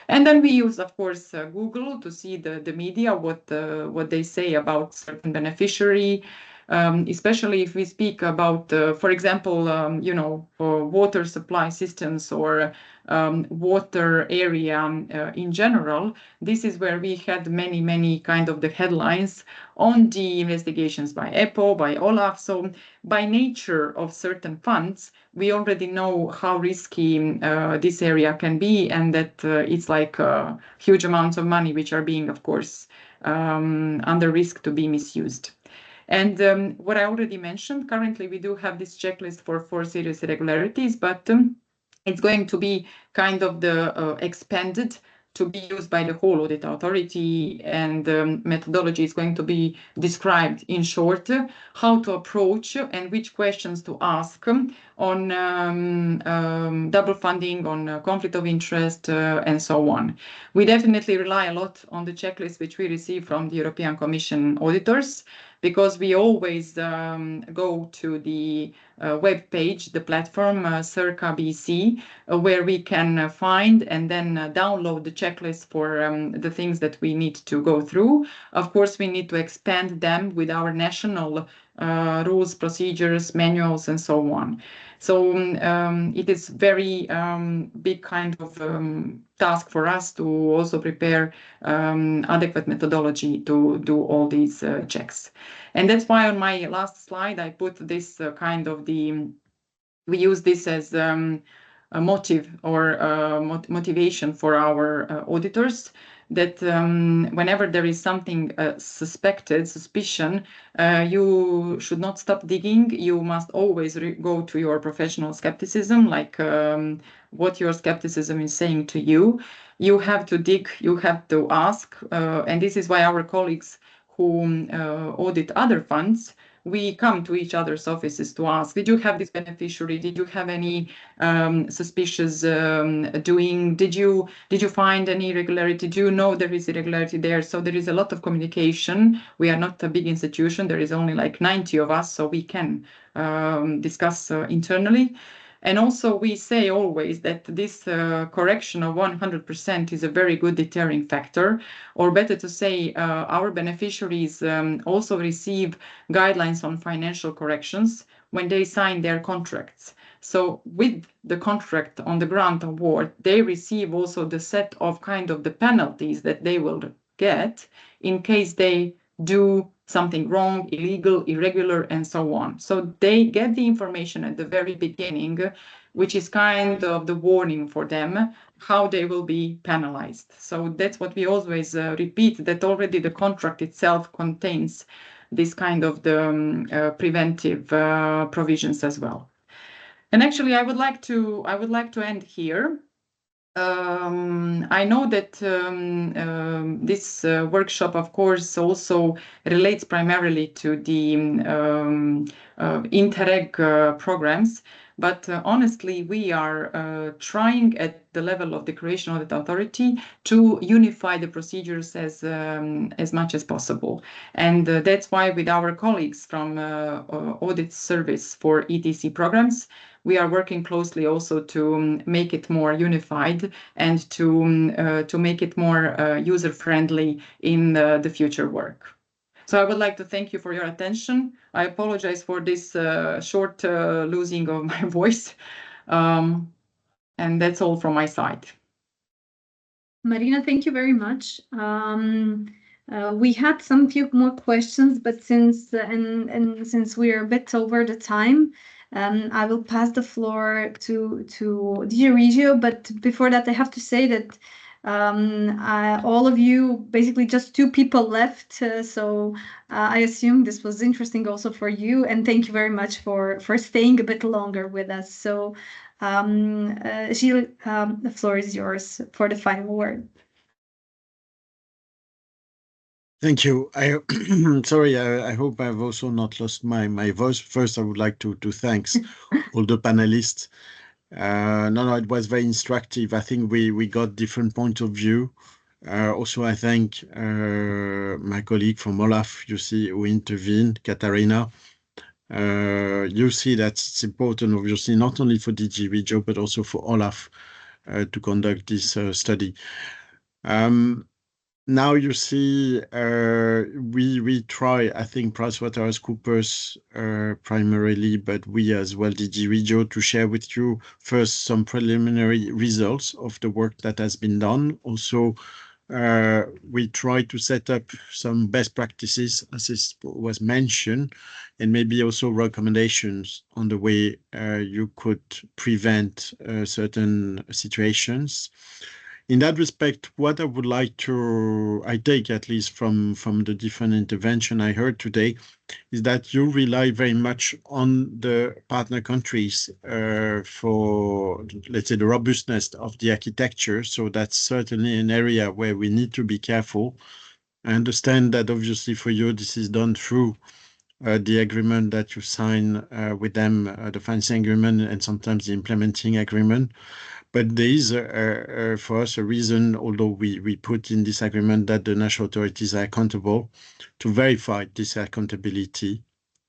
S9: And then we use, of course, Google to see the media, what they say about certain beneficiary, especially if we speak about, for example, water supply systems or water area in general. This is where we had many kind of the headlines on the investigations by EPO, by Olaf. So by nature of certain funds, we already know how risky this area can be, and that it's like huge amounts of money which are being, of course, under risk to be misused. And what I already mentioned, currently we do have this checklist for serious irregularities, but it's going to be kind of the expanded to be used by the whole audit authority, and methodology is going to be described in short, how to approach and which questions to ask on double funding, on conflict of interest, and so on. We definitely rely a lot on the checklist which we receive from the European Commission auditors, because we always go to the web page, the platform Circa BC, where we can find and then download the checklist for the things that we need to go through. Of course, we need to expand them with our national rules, procedures, manuals, and so on. So it is very big kind of task for us to also prepare adequate methodology to do all these checks. And that's why on my last slide, I put this kind of we use this as a motive or motivation for our auditors, that whenever there is something suspicion, you should not stop digging. You must always go to your professional skepticism, like what your skepticism is saying to you. You have to dig, you have to ask, and this is why our colleagues who audit other funds, we come to each other's offices to ask, did you have this beneficiary? Did you have any suspicious doing? Did you find any irregularity? Do you know there is irregularity there? So there is a lot of communication. We are not a big institution. There is only like 90 of us, so we can discuss internally. And also we say always that this correction of 100% is a very good deterring factor, or better to say, our beneficiaries also receive guidelines on financial corrections when they sign their contracts. So with the contract on the grant award, they receive also the set of kind of the penalties that they will get in case they do something wrong, illegal, irregular, and so on. So they get the information at the very beginning, which is kind of the warning for them, how they will be penalized. So that's what we always repeat, that already the contract itself contains this kind of the preventive provisions as well. And actually, I would like to end here. I know that this workshop, of course, also relates primarily to the Interreg programs, but honestly, we are trying at the level of the Croatian Audit Authority to unify the procedures as much as possible. And that's why with our colleagues from Audit Service for ETC programs, we are working closely also to make it more unified and to make it more user-friendly in the future work. So I would like to thank you for your attention. I apologize for this short losing of my voice. And that's all from my side.
S1: Marina, thank you very much. We had some few more questions, but since we are a bit over the time, I will pass the floor to DJ Regio. But before that, I have to say that all of you, basically just 2 people left. So I assume this was interesting also for you. And thank you very much for staying a bit longer with us. So Gilles, the floor is yours for the final word.
S2: Thank you. Sorry, I hope I've also not lost my voice. First, I would like to thank all the panelists. No, it was very instructive. I think we got different points of view. Also, I thank my colleague from Olaf, you see, who intervened, Katarina. You see that it's important, obviously, not only for DG Regio, but also for Olaf to conduct this study. Now you see, we try, I think, PricewaterhouseCoopers primarily, but we as well, DG Regio, to share with you first some preliminary results of the work that has been done. Also, we try to set up some best practices, as it was mentioned, and maybe also recommendations on the way you could prevent certain situations. In that respect, what I would like I take at least from the different intervention I heard today, is that you rely very much on the partner countries for, let's say, the robustness of the architecture. So that's certainly an area where we need to be careful. I understand that obviously for you, this is done through the agreement that you sign with them, the financing agreement, and sometimes the implementing agreement. But there is, for us, a reason, although we put in this agreement that the national authorities are accountable, to verify this accountability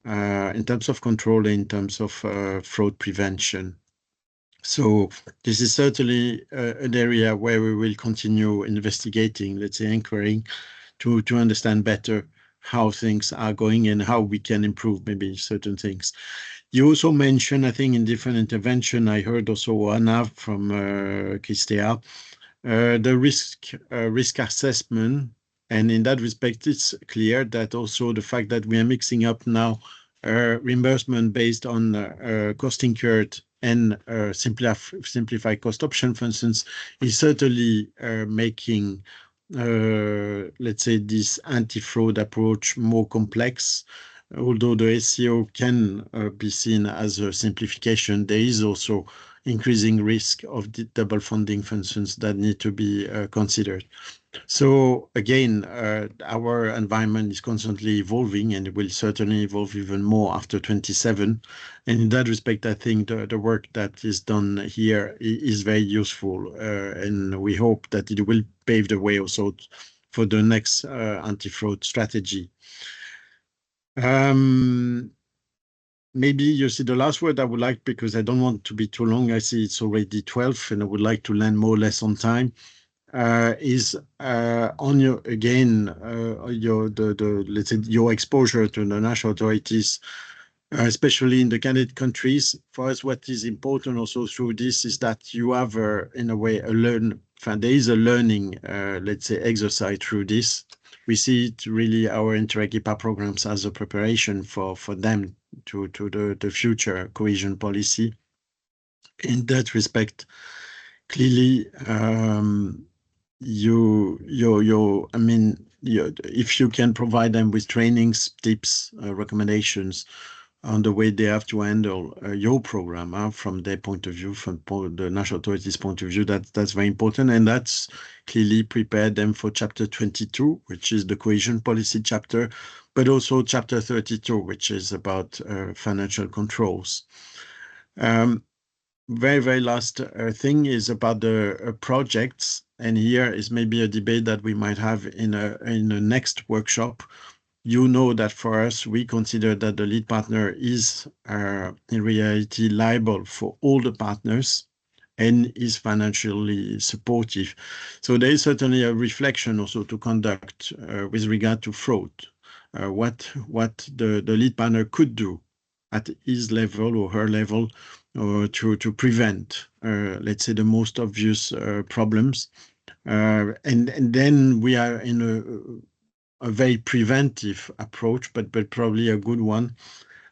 S2: in terms of control, in terms of fraud prevention. So this is certainly an area where we will continue investigating, let's say, inquiring, to understand better how things are going and how we can improve maybe certain things. You also mentioned, I think, in different intervention, I heard also Anna from Christea, the risk assessment. And in that respect, it's clear that also the fact that we are mixing up now reimbursement based on cost incurred and simplified cost option, for instance, is certainly making, let's say, this anti-fraud approach more complex. Although the SEO can be seen as a simplification, there is also increasing risk of the double funding, for instance, that need to be considered. So again, our environment is constantly evolving, and it will certainly evolve even more after 27. And in that respect, I think the work that is done here is very useful, and we hope that it will pave the way also for the next anti-fraud strategy. Maybe you see the last word I would like, because I don't want to be too long. I see it's already 12 and I would like to land more or less on time, is on your, again, let's say your exposure to the national authorities, especially in the candidate countries. For us, what is important also through this is that you have, in a way, there is a learning, let's say, exercise through this. We see it really, our Interreg IPA programs, as a preparation for them to the future cohesion policy. In that respect, clearly, if you can provide them with trainings, tips, recommendations on the way they have to handle your program from their point of view, from the national authorities' point of view, that's very important. And that's clearly prepared them for chapter 22, which is the cohesion policy chapter, but also chapter 32, which is about financial controls. Very, very last thing is about the projects. And here is maybe a debate that we might have in the next workshop. You know that for us, we consider that the lead partner is in reality liable for all the partners and is financially supportive. So there is certainly a reflection also to conduct with regard to fraud, what the lead partner could do at his level or her level to prevent, let's say, the most obvious problems. And then we are in a very preventive approach, but probably a good one,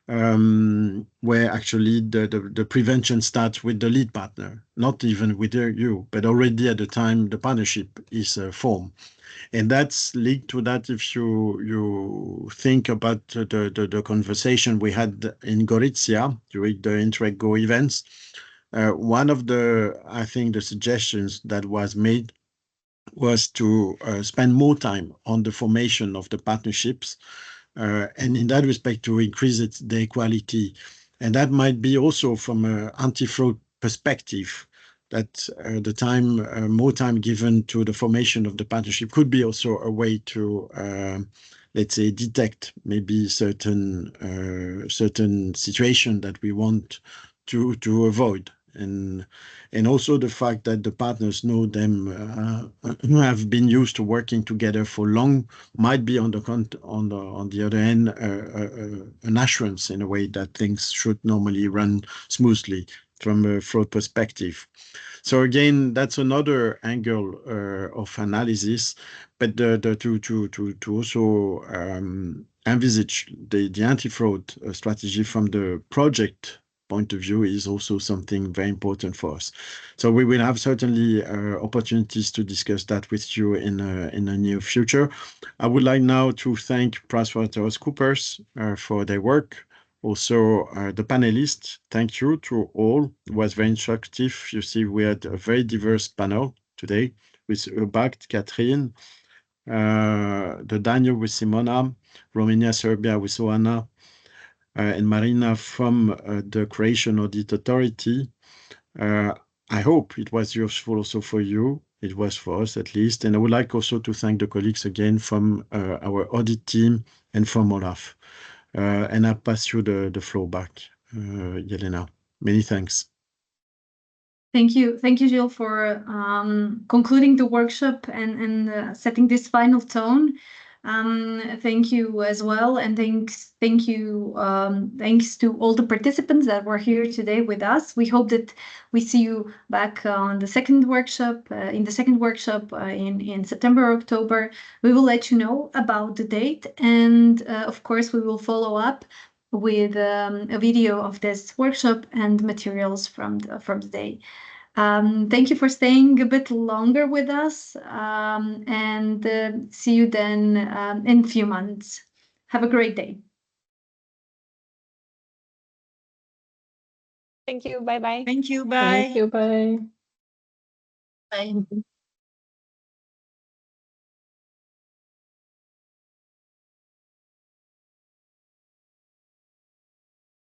S2: where actually the prevention starts with the lead partner, not even with you, but already at the time the partnership is formed. And that's linked to that. If you think about the conversation we had in Gorizia during the Interreg Go events, one of I think the suggestions that was made was to spend more time on the formation of the partnerships, and in that respect to increase the quality. And that might be also from an anti-fraud perspective, that more time given to the formation of the partnership could be also a way to, let's say, detect maybe certain situation that we want to avoid. And also the fact that the partners know them, have been used to working together for long, might be on the other hand an assurance in a way that things should normally run smoothly from a fraud perspective. So again, that's another angle of analysis, but to also envisage the anti-fraud strategy from the project point of view is also something very important for us. So we will have certainly opportunities to discuss that with you in the near future. I would like now to thank PricewaterhouseCoopers for their work. Also, the panelists, thank you to all. It was very instructive. You see, we had a very diverse panel today with Urbact, Catherine, the Daniel with Simona, Romania, Serbia with Oana, and Marina from the Croatian Audit Authority. I hope it was useful also for you. It was for us at least. And I would like also to thank the colleagues again from our audit team and from Olaf. And I pass you the floor back, Jelena. Many thanks.
S1: Thank you, Gilles, for concluding the workshop and setting this final tone. Thank you as well, and thanks to all the participants that were here today with us. We hope that we see you back on the second workshop. In September or October, we will let you know about the date, and of course we will follow up with a video of this workshop and materials from the day. Thank you for staying a bit longer with us, and see you then in a few months. Have a great day.
S3: Thank you. Bye-bye.
S4: Thank you. Bye.
S9: Thank you. Bye.
S7: Bye.